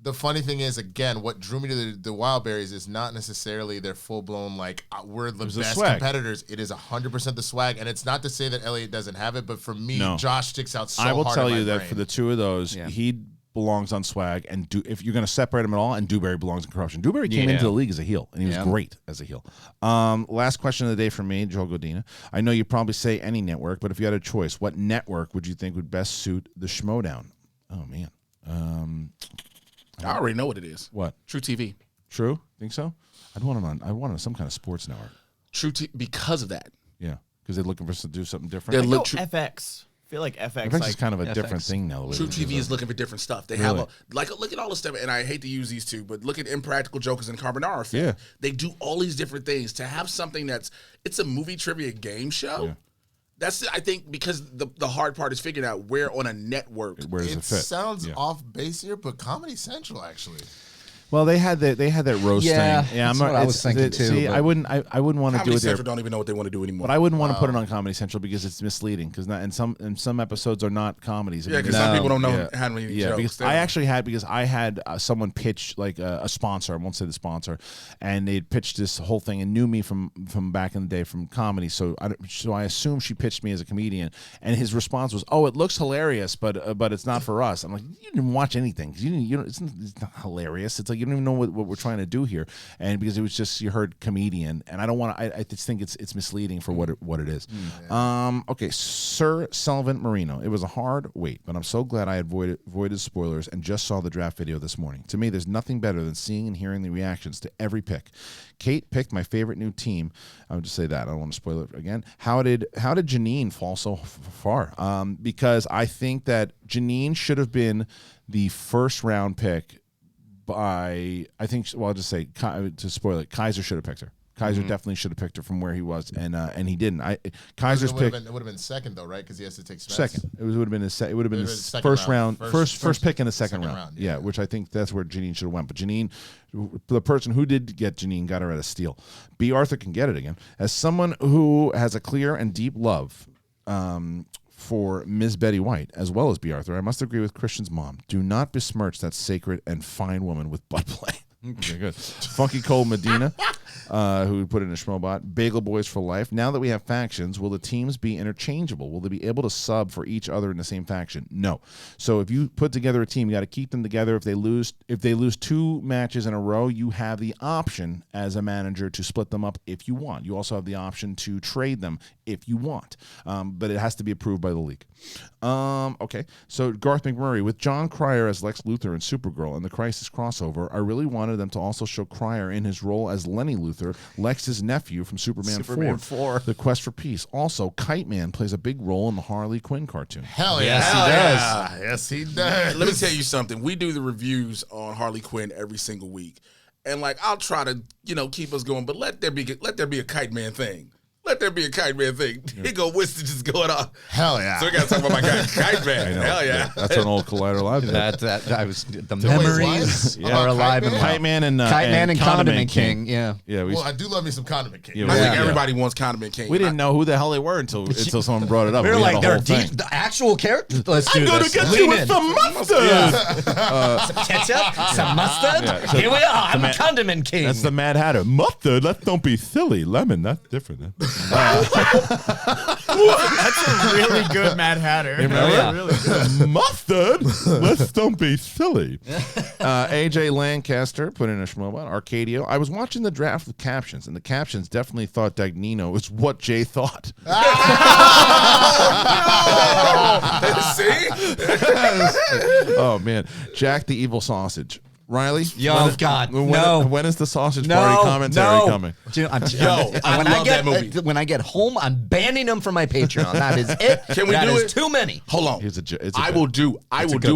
the funny thing is, again, what drew me to the Wildberries is not necessarily their full-blown, like, we're the best competitors. It is 100% the swag. And it's not to say that Elliot doesn't have it, but for me, Josh sticks out so hard. I will tell you that brain. for the two of those, he belongs on swag, and if you're going to separate him at all, and Dewberry belongs in corruption. Dewberry came into the league as a heel, and he was great as a heel. Last question of the day from me, Joel Godina. I know you probably say any network, but if you had a choice, what network would you think would best suit the Schmoedown? Oh, man. I already know what it is. What? True TV. True? Think so? I want him on some kind of sports network. True TV, because of that. Yeah, because they're looking for us to do something different. I go FX. I feel like FX is kind of a different thing now. True TV is looking for different stuff. They have look at all this stuff, and I hate to use these two, but look at Impractical Jokers and Carbonara Film. Yeah. They do all these different things. To have something it's a movie trivia game show. Yeah. That's, I think, because the hard part is figuring out where on a network. Where does it fit? Sounds off base here, but Comedy Central actually. Well, they had that roast thing. Yeah, that's what I was thinking too. See, I wouldn't want to do it there. Comedy Central don't even know what they want to do anymore. But I wouldn't want to put it on Comedy Central because it's misleading. Because some episodes are not comedies. Yeah, because some people don't know how many jokes. Because I had someone pitch like a sponsor. I won't say the sponsor, and they'd pitched this whole thing and knew me from back in the day from comedy. So I assume she pitched me as a comedian, and his response was, "Oh, it looks hilarious, but it's not for us." I'm like, you didn't watch anything because it's not hilarious. It's like you don't even know what we're trying to do here, and because it was just you heard comedian, and I don't want to. I just think it's misleading for what it is. Okay, Sir Sullivan Marino. It was a hard wait, but I'm so glad I avoided spoilers and just saw the draft video this morning. To me, there's nothing better than seeing and hearing the reactions to every pick. Kate picked my favorite new team. I would just say that. I don't want to spoil it again. How did Janine fall so far? Because I think that Janine should have been the first round pick. I'll just say, to spoil it, Kaiser should have picked her. Kaiser definitely should have picked her from where he was, and he didn't. Kaiser's pick. It would have been second though, right? Because he has to take Smiths. Second. It would have been his first round, first pick in the second round. Yeah, which I think that's where Janine should have went. But Janine, the person who did get Janine, got her at a steal. B. Arthur can get it again. As someone who has a clear and deep love for Ms. Betty White, as well as B. Arthur, I must agree with Kristian's mom. Do not besmirch that sacred and fine woman with butt play. Okay, good. Funky Cole Medina, who put in a Schmoebot. Bagel Boys for life. Now that we have factions, will the teams be interchangeable? Will they be able to sub for each other in the same faction? No. So if you put together a team, you got to keep them together. If they lose 2 matches in a row, you have the option as a manager to split them up if you want. You also have the option to trade them if you want, but it has to be approved by the league. Okay, so Garth McMurray with John Cryer as Lex Luthor in Supergirl and the Crisis crossover. I really wanted them to also show Cryer in his role as Lenny Luthor, Lex's nephew from Superman 4. The Quest for Peace. Also, Kite Man plays a big role in the Harley Quinn cartoon. Hell yes, he does. Yes, he does. Let me tell you something. We do the reviews on Harley Quinn every single week, and I'll try to keep us going, but let there be a Kite Man thing. Let there be a Kite Man thing. Here go Winston just going off. Hell yeah. So we got to talk about my guy, Kite Man. Hell yeah. That's an old Collider Live. The memories are alive and well. Kite Man and Condiment King. Yeah. Well, I do love me some Condiment King. I think everybody wants Condiment King. We didn't know who the hell they were until someone brought it up. We were like, they're the actual characters. Let's do this. I'm going to get you with some mustard. Some ketchup, some mustard. Here we are. I'm Condiment King. That's the Mad Hatter. Mustard? Don't be silly. Lemon, that's different. That's a really good Mad Hatter. Really good. Mustard? Don't be silly. AJ Lancaster put in a Schmoebot. Arcadio. I was watching the draft with captions, and the captions definitely thought Dagnino was what Jay thought. See? Oh, man. Jack the Evil Sausage. Riley? Yo, God, no. When is the sausage party commentary coming? Dude, I love that movie. When I get home, I'm banning them from my Patreon. That is it. Can we that do is it? Too many. Hold on. I will do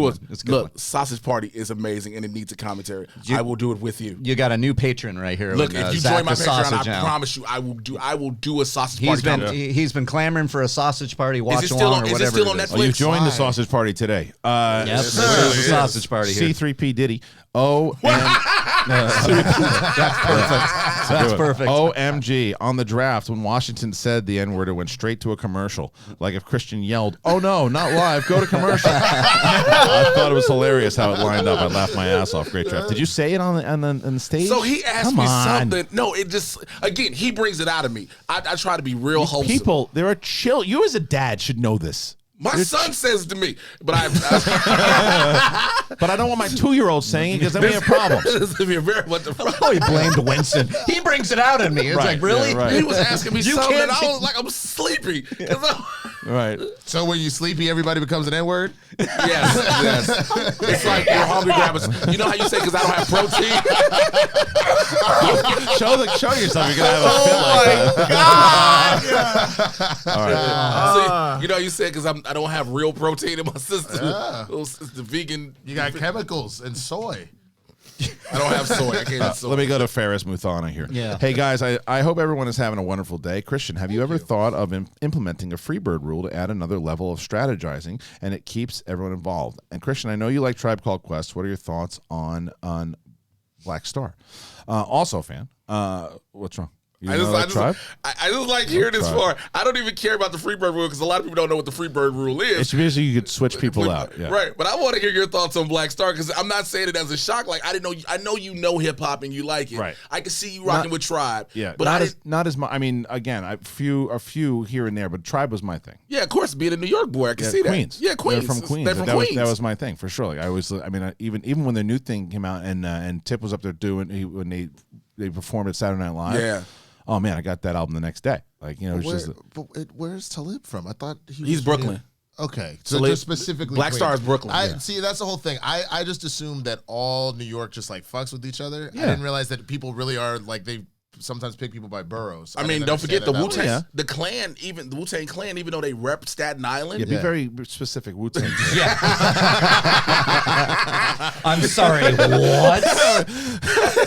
it. Look, Sausage Party is amazing and it needs a commentary. I will do it with you. You got a new patron right here. Look, if you join my Patreon, I now. promise you, I will do a sausage party. He's been clamoring for a sausage party watch Is it still along on, or whatever. is it still on Netflix? Oh, you joined the sausage party today. Yep, there's a sausage party here. C3P Diddy. That's perfect. OMG. On the draft, when Washington said the N-word, it went straight to a commercial. Like if Kristian yelled, "Oh no, not live, go to commercial." I thought it was hilarious how it lined up. I laughed my ass off. Great draft. Did you say it on the stage? So he asked me something. No, it just, again, he brings it out of me. I try to be real wholesome. People, there are chill. You as a dad should know this. My son says to me, but but I don't want my 2-year-old saying it because then we have problems. This is very much a problem. Oh, he blamed Winston. He brings it out in me. It's like, really? Yeah, right. He was asking me something, and I was like, I'm sleepy. Right. So when you sleepy, everybody becomes an N-word? Yes. It's like you're hungry, grab a, you know how you say, because I don't have protein? show yourself. You're going to have a fit like that. All right. So, you know how you said, because I don't have real protein in my system. Yeah. It's the vegan. You got chemicals and soy. I don't have soy. I can't have soy. Let me go to Ferris Muthana here. Yeah. Hey, guys, I hope everyone is having a wonderful day. Kristian, have you ever thought of implementing a Freebird rule to add another level of strategizing, and it keeps everyone involved? And, Kristian, I know you like Tribe Called Quest. What are your thoughts on Black Star? Also a fan. What's wrong? I just like hearing this part. I don't even care about the Freebird rule because a lot of people don't know what the Freebird rule is. It's because you could switch people out. Yeah. Right. But I want to hear your thoughts on Black Star because I'm not saying it as a shock. Like, I didn't know. I know you know hip hop and you like it. Right. I can see you rocking with Tribe. Yeah. But not as much. I mean, again, a few here and there, but Tribe was my thing. Yeah, of course, being a New York boy, I can see Queens. that. Yeah, Queens. They're from Queens. That was my thing for sure. Like even when their new thing came out and Tip was up there when they performed at Saturday Night Live. Yeah. Oh man, I got that album the next day. Like, you know, where's Talib from? I thought he's Brooklyn. Okay, so Talib, just specifically Black Star is Brooklyn. See, that's the whole thing. I just assumed that all New York just like fucks with each other. Yeah. I didn't realize that people really are like they sometimes pick people by boroughs. I mean, don't forget the Wu-Tang, the Clan, even the Wu-Tang Clan, even though they rep Staten Island. Yeah, be very specific. Wu-Tang. Yeah. I'm sorry, what?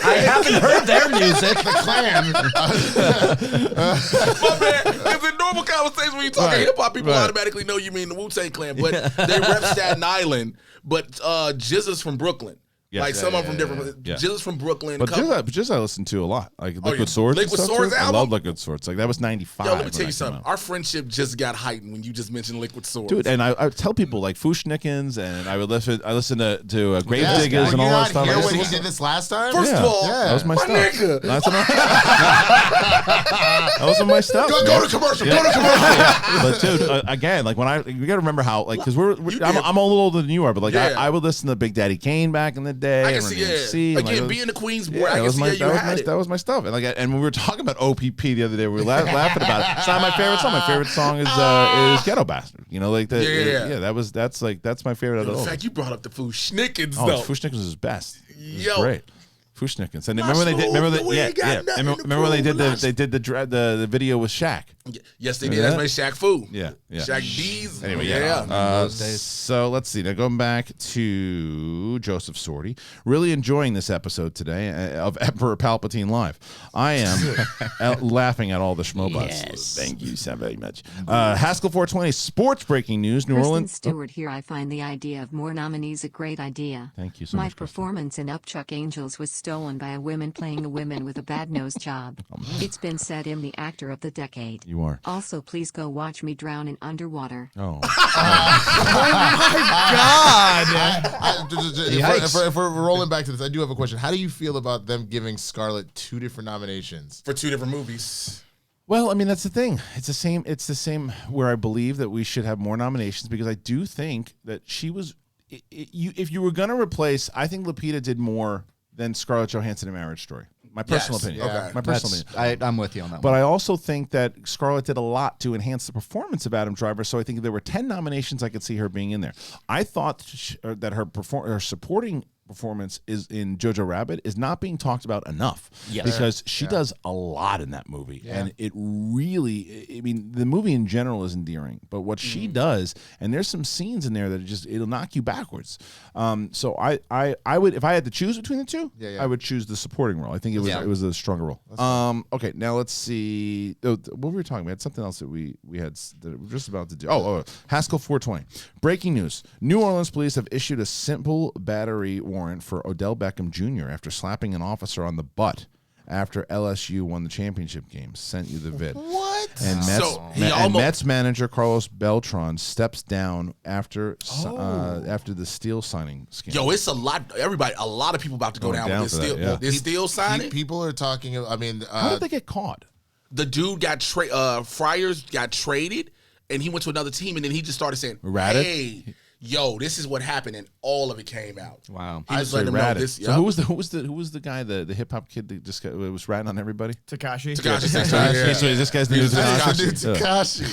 I haven't heard their music. The Clan. My man, because in normal conversations when you talk to hip-hop, people automatically know you mean the Wu-Tang Clan, but they rep Staten Island, but Jizza's from Brooklyn. Yes. Like some of them from different. Jizza's from Brooklyn. But Jizza I listened to a lot. Like Liquid Swords. Liquid Swords album? I love Liquid Swords. Like that was 95. Yo, let me tell you something. Our friendship just got heightened when you just mentioned Liquid Swords. Dude, and I would tell people like Fushnikins, and I listen to Grave Diggers and all that stuff. When he did this last time? First of all, that was my stuff. Nigga. That wasn't my stuff. Go to commercial. Go to commercial. But dude, again, like you got to remember how, like, because I'm a little older than you are, but like I would listen to Big Daddy Kane back in the day. I can see. Again, being a Queens boy, I can see you had it. That was my stuff. And and when we were talking about OPP the other day, we were laughing about it. It's not my favorite song. My favorite song is Ghetto Bastard. You know, like that's my favorite of the In old. fact, you brought up the Fushnikins Oh, though. Fushnikins is best. It's Yo. great. Fushnikins. And remember when they did the video with Shaq. Yes, they did. That's my Shaq Fu. Yeah. Shaq D's. Anyway, so let's see. Now going back to Joseph Sorty. Really enjoying this episode today of Emperor Palpatine Live. I am laughing at all the schmobots. Yes, thank you so very much. Haskell 420 sports breaking news. New Kristen Orleans. Stewart here. I find the idea of more nominees a great idea. Thank you so My much. performance in Upchuck Angels was stolen by a woman playing a woman with a bad nose job. It's been said I'm the actor of the decade. You are. Also, please go watch me drown in underwater. Oh. If we're rolling back to this, I do have a question. How do you feel about them giving Scarlett 2 different nominations for 2 different movies? Well, I mean, that's the thing. It's the same where I believe that we should have more nominations because I do think that she was. If you were going to replace, I think Lupita did more than Scarlett Johansson in Marriage Story. My personal opinion. Okay. My personal opinion. I'm with you on that But one. I also think that Scarlett did a lot to enhance the performance of Adam Driver, so I think there were 10 nominations I could see her being in there. I thought that her supporting performance is in Jojo Rabbit is not being talked about enough. Yes. Because she does a lot in that movie. And it really, I mean, the movie in general is endearing, but what she does, and there's some scenes in there that it'll knock you backwards. So I would, if I had to choose between the two, I would choose the supporting role. I think it was a stronger role. Okay, now let's see. What were we talking about? Something else that we had that we're just about to do. Haskell 420. Breaking news. New Orleans police have issued a simple battery warrant for Odell Beckham Jr. after slapping an officer on the butt after LSU won the championship game. Sent you the vid. What? And Mets manager Carlos Beltran steps down after the Steele signing scandal. Yo, it's a lot of people about to go down with this Steele signing. People are talking, I mean... How did they get caught? The dude got Friars got traded, and he went to another team, and then he just started saying, hey, yo, this is what happened, and all of it came out. Wow. He was letting them know this. So who was the guy, the hip hop kid that just was ratting on everybody? Tekashi. So this guy's the new Tekashi.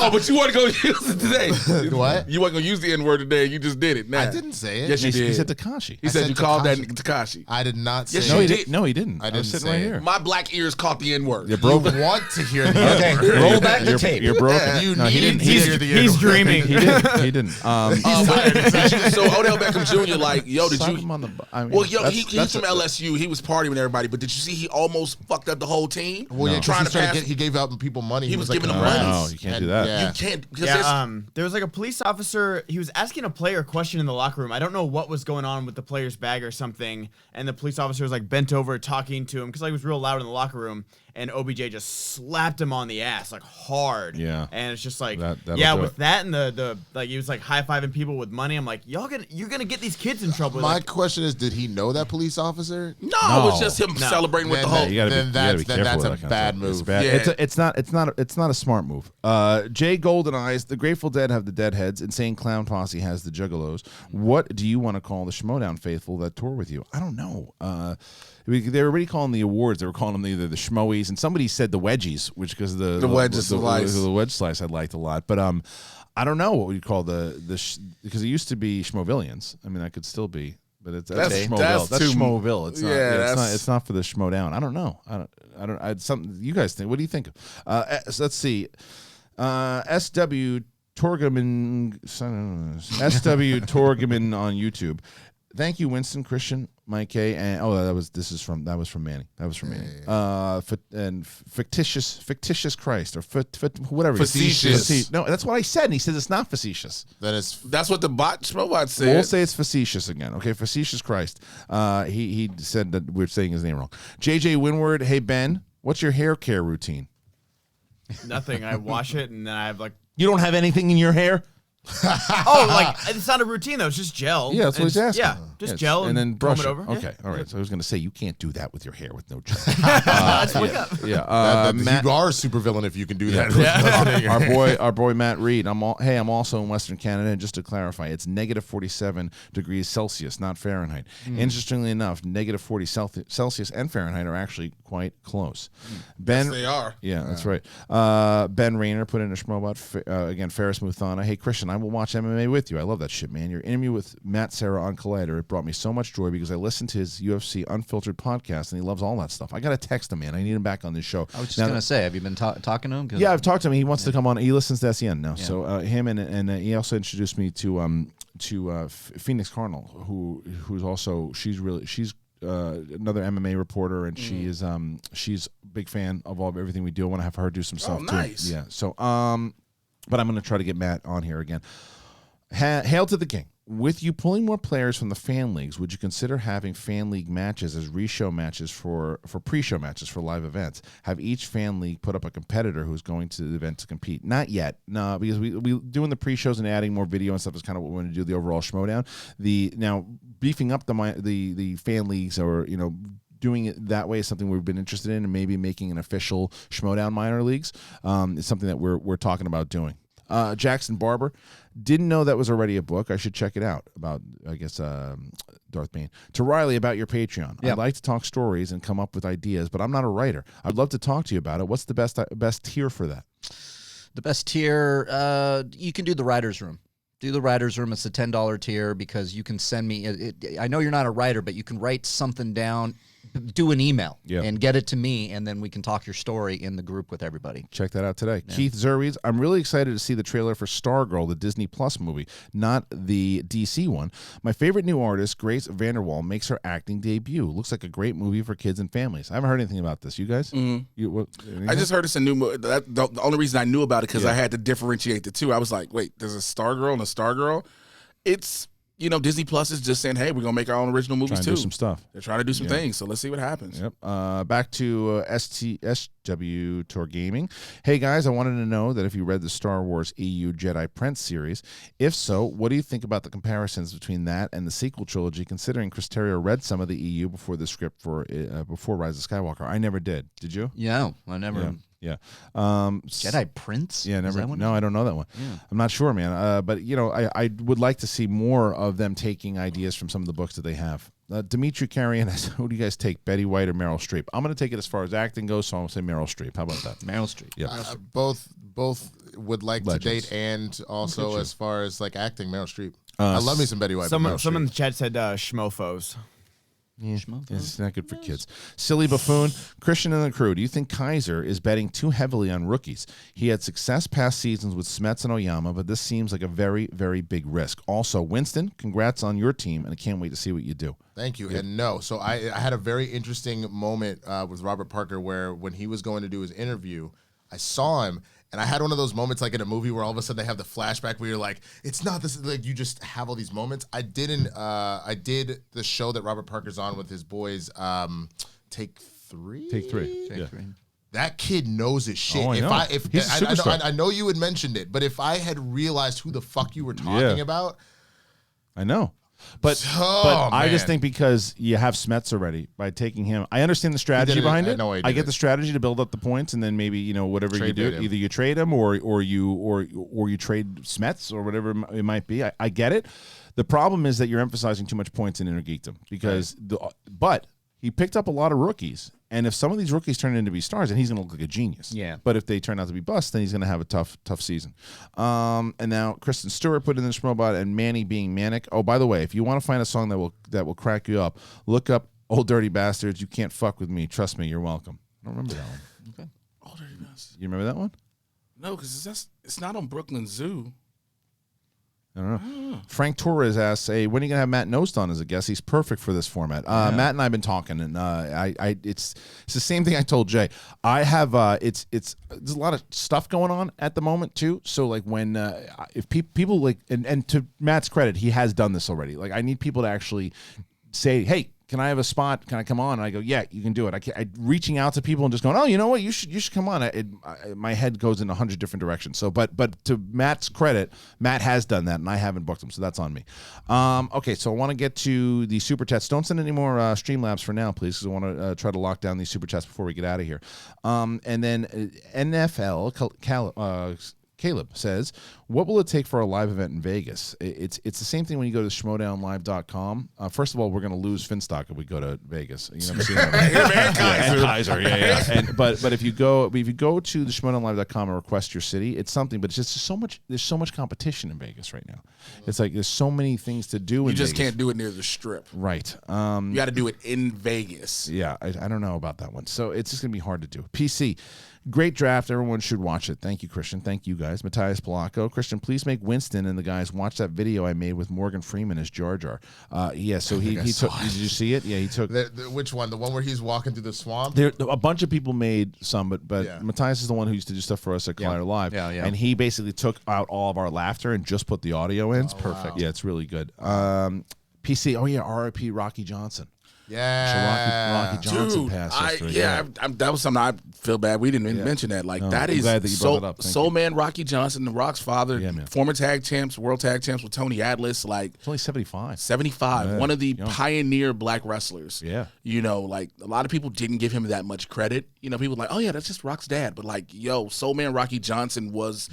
Oh, but you want to go use it today? What? You weren't going to use the N-word today. You just did it. Nah. I didn't say it. Yes, you did. He said Tekashi. He said you called that Tekashi. I did not say Yes, it. you did. No, he didn't. I was didn't sitting say right it. here. My black ears caught the N-word. You want to hear the N-word. Okay, roll back the tape. You're broken. You No, he need didn't. to hear the N-word. He's dreaming. He didn't. So Odell Beckham Jr. like, yo, did Slap you? him on the I mean, Well, yo, that's- he's that's from LSU. He was partying with everybody, but did you see he almost fucked up the whole team? Well, yeah, trying to pass. he gave out people money. He was like, giving them "No, money. No, you can't do that. Yeah. You can't. Because There was like a police officer. He was asking a player a question in the locker room. I don't know what was going on with the player's bag or something. And the police officer was like bent over talking to him because like, it was real loud in the locker room. And OBJ just slapped him on the ass like hard. Yeah. And it's just like, That'll do with it. that and the like, he was like high fiving people with money. I'm like, you're gonna get these kids in trouble. My Like, question is, did he know that police officer? no, it was just him celebrating with the whole. You gotta Then be that's careful a with that kind of bad stuff. move. It's bad. Yeah. It's not a smart move. Jay Golden Eyes, the Grateful Dead have the Deadheads, Insane Clown Posse has the Juggalos. What do you want to call the Schmoedown faithful that tour with you? I don't know. They were already calling the awards. They were calling them either the Schmoeys, and somebody said the Wedgies, which because the wedge slice. the wedge slice I liked a lot. But I don't know what we call because it used to be Schmoevillians. I mean, that could still be. But that's Schmoeville. That's Schmoeville. It's not. It's not for the Schmoedown. I don't know. Something you guys think. What do you think? So let's see. SW Torgeman on YouTube. Thank you, Winston, Kristian, Mike K, and that was from Manny. And fictitious Christ or whatever. Facetious. No, that's what I said. And he says it's not facetious. That's what the Schmobot said. We'll say it's facetious again. Okay, facetious Christ. He said that we're saying his name wrong. JJ Winward. Hey Ben, what's your hair care routine? nothing. I wash it and then I have like. You don't have anything in your hair? Like it's not a routine though. It's just gel. Yeah, that's what he's asking. Yeah, just gel and then brush comb it over. Okay, all right. So I was going to say you can't do that with your hair with no gel. Let's wake up. Yeah, Matt, you are a supervillain if you can do that. Our boy Matt Reed. I'm also in Western Canada, and just to clarify, it's negative 47 degrees Celsius, not Fahrenheit. Interestingly enough, negative 40 Celsius and Fahrenheit are actually quite close. Ben, Yes, they are. Yeah, that's right. Ben Rayner put in a Schmoebot. Again, Ferris Muthana. Hey, Kristian, I will watch MMA with you. I love that shit, man. Your interview with Matt Serra on Collider, it brought me so much joy because I listened to his UFC Unfiltered podcast, and he loves all that stuff. I got to text him, man. I need him back on this show. I was just going to say, have you been talking to him? Yeah, I've talked to him. He wants to come on. He listens to SEN now. Yeah. So him and he also introduced me to Phoenix Cardinal, who's also she's another MMA reporter, and she's a big fan of everything we do. I want to have her do some stuff nice. too. Yeah. So but I'm going to try to get Matt on here again. Hail to the king. With you pulling more players from the fan leagues, would you consider having fan league matches as re-show matches for pre-show matches for live events? Have each fan league put up a competitor who's going to the event to compete? Not yet, no, because we doing the pre-shows and adding more video and stuff is kind of what we want to do. The overall Schmoedown. Now beefing up the fan leagues, or doing it that way is something we've been interested in, and maybe making an official Schmoedown minor leagues is something that we're talking about doing. Jackson Barber, didn't know that was already a book. I should check it out about, I guess, Darth Bane. To Reilly, about your Patreon. I'd like to talk stories and come up with ideas, but I'm not a writer. I'd love to talk to you about it. What's the best tier for that? The best tier, you can do the writer's room. do the writer's room. It's a $10 tier because you can send me. I know you're not a writer, but you can write something down, do an email, and get it to me, and then we can talk your story in the group with everybody. Check that out today. Yeah. Keith Zerwees, I'm really excited to see the trailer for Stargirl, the Disney Plus movie, not the DC one. My favorite new artist, Grace Vanderwall, makes her acting debut. Looks like a great movie for kids and families. I haven't heard anything about this. You guys? I just heard it's a new movie. The only reason I knew about it because I had to differentiate the two. I was like, wait, there's a Stargirl and a Stargirl? It's... Disney Plus is just saying, hey, we're going to make our own original movies, too. Do some stuff. They're trying to do some things, so let's see what happens. Yep. Back to SW Tour Gaming. Hey, guys, I wanted to know that if you read the Star Wars EU Jedi Prince series. If so, what do you think about the comparisons between that and the sequel trilogy, considering Kristian read some of the EU before the script for before Rise of Skywalker? I never did. Did you? Yeah, I never... Yeah. Jedi Prince? Yeah, never. No, I don't know that one. Yeah. I'm not sure, man. But, I would like to see more of them taking ideas from some of the books that they have. Dimitri Carrion, who do you guys take, Betty White or Meryl Streep? I'm going to take it as far as acting goes, so I'm going to say Meryl Streep. How about that? Meryl Streep. Yeah. Both would like Legends. to date, and also as far as like acting, Meryl Streep. I love me some Betty White. Someone in the chat said schmofos. Yeah, it's not good for kids. Silly buffoon. Kristian and the crew, do you think Kaiser is betting too heavily on rookies? He had success past seasons with Smets and Oyama, but this seems like a very, very big risk. Also, Winston, congrats on your team, and I can't wait to see what you do. Thank you. And no, so I had a very interesting moment with Robert Parker where when he was going to do his interview, I saw him, and I had one of those moments like in a movie where all of a sudden they have the flashback where you're like, it's not this, like you just have all these moments. I did the show that Robert Parker's on with his boys, Take Three. Take Three. That kid knows his shit. Oh, I know. I know you had mentioned it, but if I had realized who the fuck you were talking about. I know. But I just think because you have Smets already by taking him, I understand the strategy behind it. I get the strategy to build up the points, and then maybe whatever you do, either you trade him or you trade Smets or whatever it might be. I get it. The problem is that you're emphasizing too much points in Inner Geekdom because but he picked up a lot of rookies. And if some of these rookies turn into be stars, then he's going to look like a genius. Yeah. But if they turn out to be busts, then he's going to have a tough season. And now Kristen Stewart put in the Schmoebot and Manny being manic. Oh, by the way, if you want to find a song that will crack you up, look up "Old Dirty Bastards." You can't fuck with me. Trust me, you're welcome. I don't remember that one. Okay. Old Dirty Bastards. You remember that one? No, because it's not on Brooklyn Zoo. I don't know. Frank Torres asks, "Hey, when are you gonna have Matt Nost on as a guest? He's perfect for this format." Matt and I have been talking, and it's the same thing I told Jay. I have there's a lot of stuff going on at the moment too. So like when if people like and to Matt's credit, he has done this already. Like I need people to actually say, "Hey, can I have a spot? Can I come on?" And I go, "Yeah, you can do it." I reaching out to people and just going, "Oh, you know what? You should come on." My head goes in 100 different directions. So, but to Matt's credit, Matt has done that, and I haven't booked him, so that's on me. Okay, so I want to get to the super chats. Don't send any more Streamlabs for now, please, because I want to try to lock down these super chats before we get out of here. And then NFL Caleb says, "What will it take for a live event in Vegas?" It's the same thing when you go to schmoedownlive.com. First of all, we're going to lose Finstock if we go to Vegas. You know what I'm saying? Kaiser, yeah. But if you go to the schmoedownlive.com and request your city, it's something. But it's just so much. There's so much competition in Vegas right now. It's like there's so many things to do. You just can't do it near the Strip, right? You got to do it in Vegas. Yeah, I don't know about that one. So it's just going to be hard to do. PC. Great draft. Everyone should watch it. Thank you, Kristian. Thank you, guys. Matthias Polacco. Kristian, please make Winston and the guys watch that video I made with Morgan Freeman as Jar Jar. Yeah, so he took. Did you see it? Yeah, he took. Which one? The one where he's walking through the swamp? There, a bunch of people made some, but Yeah. Matthias is the one who used to do stuff for us at Collider Live. Yeah. And he basically took out all of our laughter and just put the audio in. It's perfect. Yeah, it's really good. PC. Oh, yeah, R.I.P. Rocky Johnson. Yeah. So Rocky Johnson Dude, passed yesterday. that was something I feel bad. We didn't mention that. Like that I'm is glad that you brought it up. Thank Soul you. Man Rocky Johnson, The Rock's father, Yeah, man. former tag champs, world tag champs with Tony Atlas, like It's only 75. 75, Yeah, one of the young. pioneer black wrestlers. Yeah. Like a lot of people didn't give him that much credit. People were like, oh yeah, that's just Rock's dad. But like, Soul Man Rocky Johnson was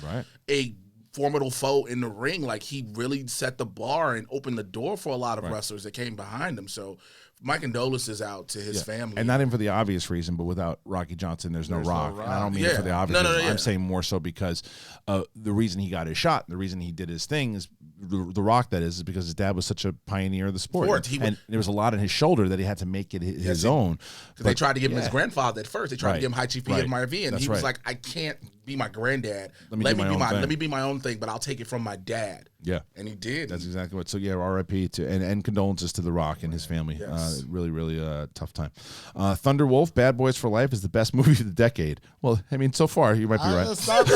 a formidable foe in the ring. Like he really set the bar and opened the door for a lot of wrestlers that came behind him. So my condolences out to his family. And not even for the obvious reason, but without Rocky Johnson, there's no Rock. And I don't mean it for the obvious reason. I'm saying more so because the reason he got his shot, the reason he did his thing is The Rock, that is because his dad was such a pioneer of the sport. And there was a lot on his shoulder that he had to make it his own. Because they tried to give him his grandfather at first. They tried to give him High Chief PMRV, and he was like, I can't be my granddad. Let me be my own thing, but I'll take it from my dad. Yeah. And he did. That's exactly what. So, yeah, RIP to and condolences to The Rock and his family. Yes. Really, really tough time. Thunder Wolf, Bad Boys for Life is the best movie of the decade. Well, I mean, so far, you might be right. That's not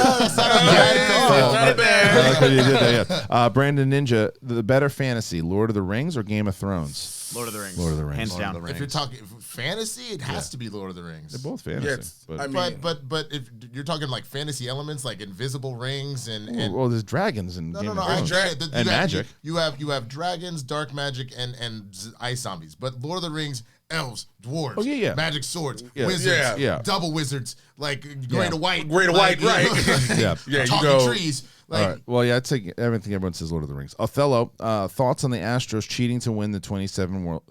bad. Brandon Ninja, the better fantasy, Lord of the Rings or Game of Thrones? Lord of the Rings. Lord of the Rings. Hands down. If you're talking fantasy, it has to be Lord of the Rings. They're both fantasy. But if you're talking like fantasy elements, like invisible rings and well, there's dragons and and magic. You have dragons, dark magic, and ice zombies. But Lord of the Rings, elves, dwarves, magic swords, wizards, double wizards, like Greater White, right? Talking trees. Like, all right. Well, yeah, I'd say everything everyone says Lord of the Rings. Othello, thoughts on the Astros cheating to win the 2017 World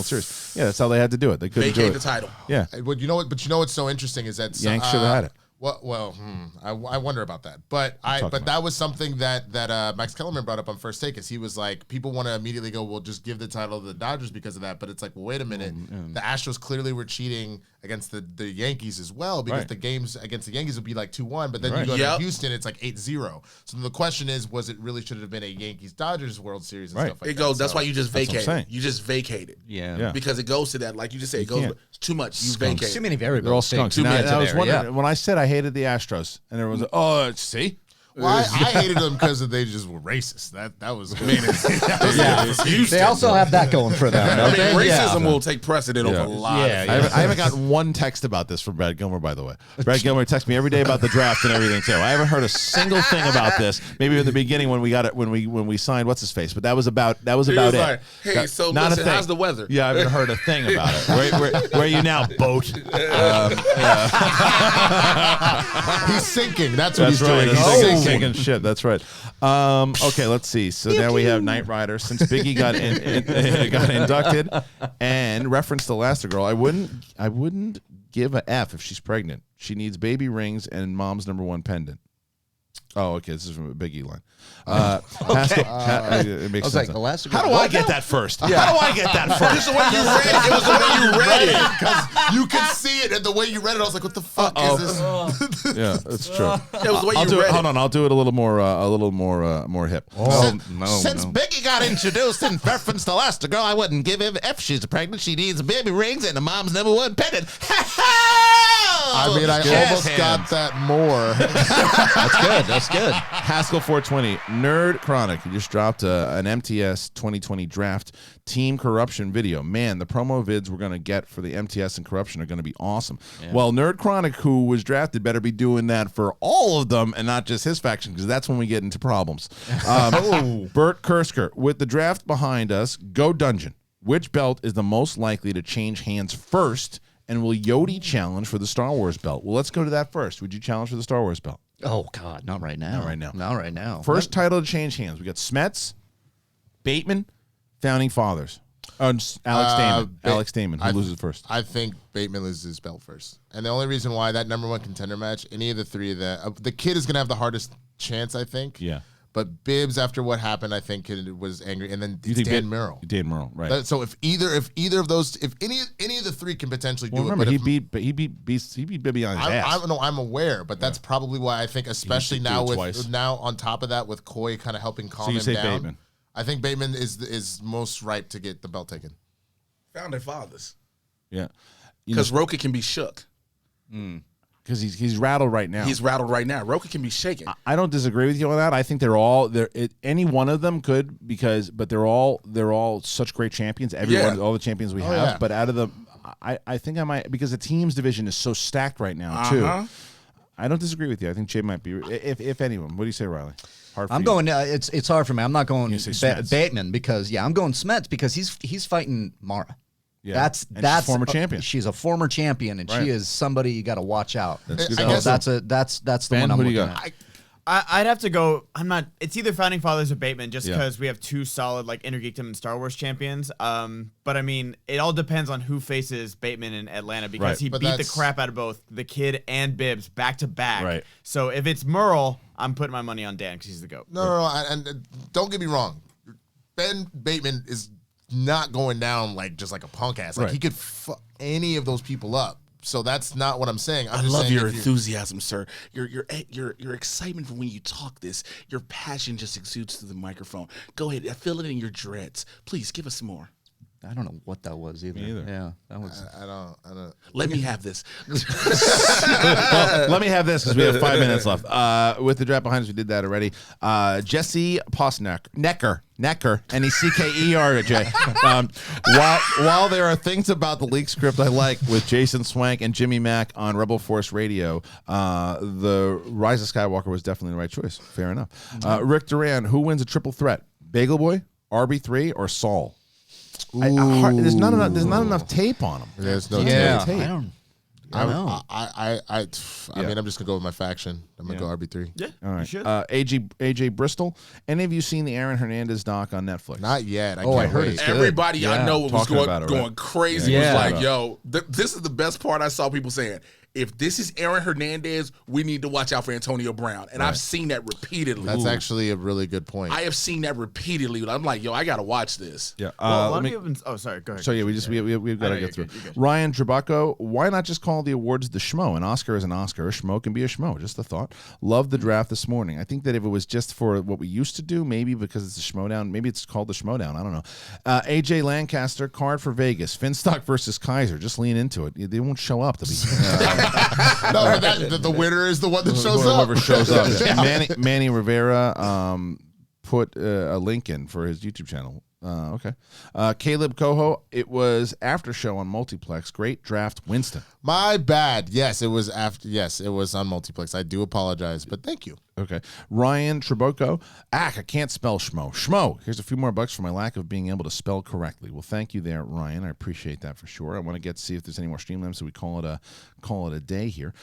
Series? Yeah, that's how they had to do it. They couldn't do it. the title. Yeah. But you know what's so interesting is that Yanks should have had it. I wonder about that. But that was something that Max Kellerman brought up on First Take, is he was like, people want to immediately go, well, just give the title to the Dodgers because of that. But it's like, well, wait a minute. The Astros clearly were cheating against the Yankees as well, because the games against the Yankees would be like 2-1, but then you go to Houston, it's like 8-0. So the question is, was it really should have been a Yankees-Dodgers World Series and stuff like that? It goes. That's why you just vacated. You just vacated. Yeah. Because it goes to that, like you just said, it goes too much. You vacate. Too many variables. They're all skunks. Too many. I was wondering, when I said I hated the Astros, and everyone was like, see? Well, I hated them because they just were racist. That was good. They also have that going for them. Racism will take precedent over a lot. I haven't gotten one text about this from Brad Gilmore, by the way. Brad Gilmore texts me every day about the draft and everything too. I haven't heard a single thing about this. Maybe in the beginning when we got it, when we signed what's his face, but that was about it. Like, hey, so not listen, how's the weather? Yeah, I haven't heard a thing about it. Where are you now, boat? He's sinking. That's what he's doing. He's sinking shit. That's right. Okay, let's see. So now we have Knight Rider. Since Biggie got got inducted and referenced Elastigirl, I wouldn't give a F if she's pregnant. She needs baby rings and mom's #1 pendant. Oh, okay. This is from a Biggie line. It makes sense. Elastigirl. How do I get that first? Yeah. How do I get that first? This is the way you read it. It was the way you read it. Because you could see it, and the way you read it, I was like, "What the fuck is this?" Yeah, that's true. It was the way you read it. Hold on, I'll do it a little more hip. Since Biggie got introduced and referenced Elastigirl, I wouldn't give him if she's pregnant. She needs baby rings and the mom's #1 pendant. I mean, I almost got that more. That's good. Haskell 420, Nerd Chronic. He just dropped an MTS 2020 draft team corruption video. Man, the promo vids we're going to get for the MTS and corruption are going to be awesome. Yeah. Well, Nerd Chronic, who was drafted, better be doing that for all of them and not just his faction, because that's when we get into problems. Bert Kursker, with the draft behind us, go Dungeon. Which belt is the most likely to change hands first? And will Yodi challenge for the Star Wars belt? Well, let's go to that first. Would you challenge for the Star Wars belt? Oh, God, not right now. Not right now. First title to change hands. We got Smets, Bateman, Founding Fathers. Alex Damon, who loses first. I think Bateman loses his belt first. And the only reason why, that #1 contender match, any of the three of the kid is going to have the hardest chance, I think. Yeah. But Bibbs, after what happened, I think was angry, and then Dan Murrell. Dan Murrell, right? So if either of those, if any of the three can potentially do remember, it, but he beat Bibby on his ass. I'm aware, but that's probably why I think, especially now on top of that, with Coy kind of helping calm him down. Bateman. I think Bateman is most ripe to get the belt taken. Founding Fathers. Yeah, because Roka can be shook. Because he's rattled right now. He's rattled right now. Roka can be shaken. I don't disagree with you on that. I think any one of them could, but they're all such great champions. All the champions we have. Yeah. But out of them, I think I might, because the teams division is so stacked right now too. I don't disagree with you. I think Jay might be, if anyone. What do you say, Riley? I'm going. It's hard for me. I'm not going Bateman because I'm going Smets because he's fighting Mara. Yeah. That's former champion. She's a former champion, and she is somebody you got to watch out. That's the one I'm looking at. I'd have to go. I'm not. It's either Founding Fathers or Bateman, just Yeah. because we have two solid like Intergeekdom and Star Wars champions. But I mean, it all depends on who faces Bateman in Atlanta because Right. he But beat the that's- crap out of both the Kid and Bibbs back to back. Right. So if it's Merle, I'm putting my money on Dan because he's the GOAT. No, and don't get me wrong. Ben Bateman is not going down like just like a punk ass. Like Right. he could fuck any of those people up. So that's not what I'm saying. I'm I just love saying your if you- enthusiasm, sir. Your excitement for when you talk this. Your passion just exudes through the microphone. Go ahead. I feel it in your dreads. Please give us some more. I don't know what that was either. Me either. Yeah, that was. I don't. Let me have this. Well, let me have this because we have 5 minutes left. With the draft behind us, we did that already. Jesse Necker, Neckerj. While there are things about the leak script I like with Jason Swank and Jimmy Mack on Rebel Force Radio, the Rise of Skywalker was definitely the right choice. Fair enough. Rick Duran, who wins a triple threat? Bagel Boy, RB3, or Saul? There's not enough tape on him. There's no Yeah, tape. I don't know. I mean, I'm just gonna go with my faction. I'm gonna go RB3. Yeah, All you right. should. AJ Bristol. Any of you seen the Aaron Hernandez doc on Netflix? Not yet. Oh, I can't heard wait. it's good. Everybody I Yeah. know was Talking about it, going right? crazy. Yeah. Was like, yo, this is the best part I saw people saying. If this is Aaron Hernandez, we need to watch out for Antonio Brown. And I've seen that repeatedly. That's actually a really good point. I have seen that repeatedly. I'm like, yo, I got to watch this. Yeah. Well, a lot let of me- people have been, oh, sorry. Go ahead. So yeah, we've got to you're get through. good, you're good. Ryan Trabucco, why not just call the awards the Schmo? An Oscar is an Oscar. A Schmo can be a Schmo. Just a thought. Love the draft this morning. I think that if it was just for what we used to do, maybe because it's a Schmoedown, maybe it's called the Schmoedown. I don't know. AJ Lancaster, card for Vegas. Finstock versus Kaiser. Just lean into it. They won't show up to be. no, but the winner is the one that shows up. Whoever shows up. Manny Rivera put a link in for his YouTube channel. Okay. Caleb Coho, it was after show on Multiplex. Great draft, Winston. My bad. Yes, it was after. Yes, it was on Multiplex. I do apologize, but thank you. Okay. Ryan Trabucco, I can't spell Schmo. Schmo. Here's a few more bucks for my lack of being able to spell correctly. Well, thank you there, Ryan. I appreciate that for sure. I want to see if there's any more Streamlabs, so we call it a day here.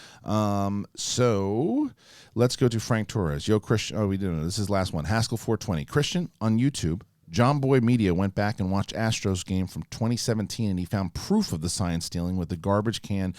So let's go to Frank Torres. Yo, Kristian. Oh, we didn't know. This is the last one. Haskell 420. Kristian on YouTube. John Boy Media went back and watched Astros game from 2017, and he found proof of the sign stealing with the garbage can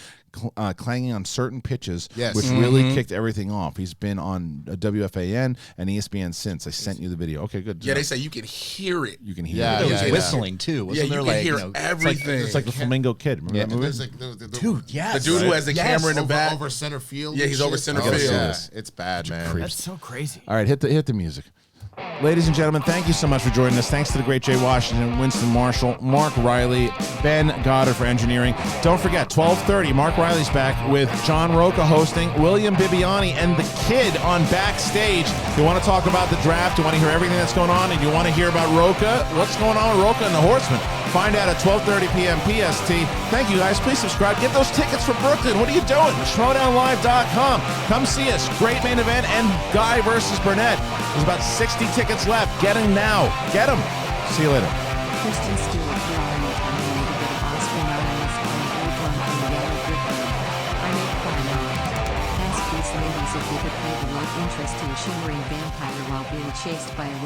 clanging on certain pitches, Yes. which really kicked everything off. He's been on WFAN and ESPN since. I sent you the video. Okay, good. Yeah, they say you can hear it. You can hear Yeah, it. There was yeah. whistling too. Yeah, Wasn't you there can like hear you know, everything. It's like the Flamingo Kid. Remember that movie? There's like the dude? Yes. the dude who has the camera in the back. over center field. Yeah, and he's over shit. center Oh, field. Yeah, it's bad, man. That's so crazy. All right, hit the music. Ladies and gentlemen, thank you so much for joining us. Thanks to the great Jay Washington, Winston Marshall, Mark Reilly, Ben Goddard for engineering. Don't forget, 12:30, Mark Reilly's back with John Roca hosting, William Bibiani, and the Kid on Backstage. You want to talk about the draft, you want to hear everything that's going on, and you want to hear about Roca, what's going on with Roca and the Horsemen. Find out at 12:30 p.m. PST. Thank you, guys. Please subscribe. Get those tickets for Brooklyn. What are you doing? Schmoedownlive.com. Come see us. Great main event and Guy versus Burnett. There's about 60 tickets left. Get them now. Get them. See you later. Kristen Stewart drawing a tiny little bit of Oscar Marinus on the apron and the yellow brick. I make fun of. Ask these ladies if they could pay the love interest to a shimmering vampire while being chased by a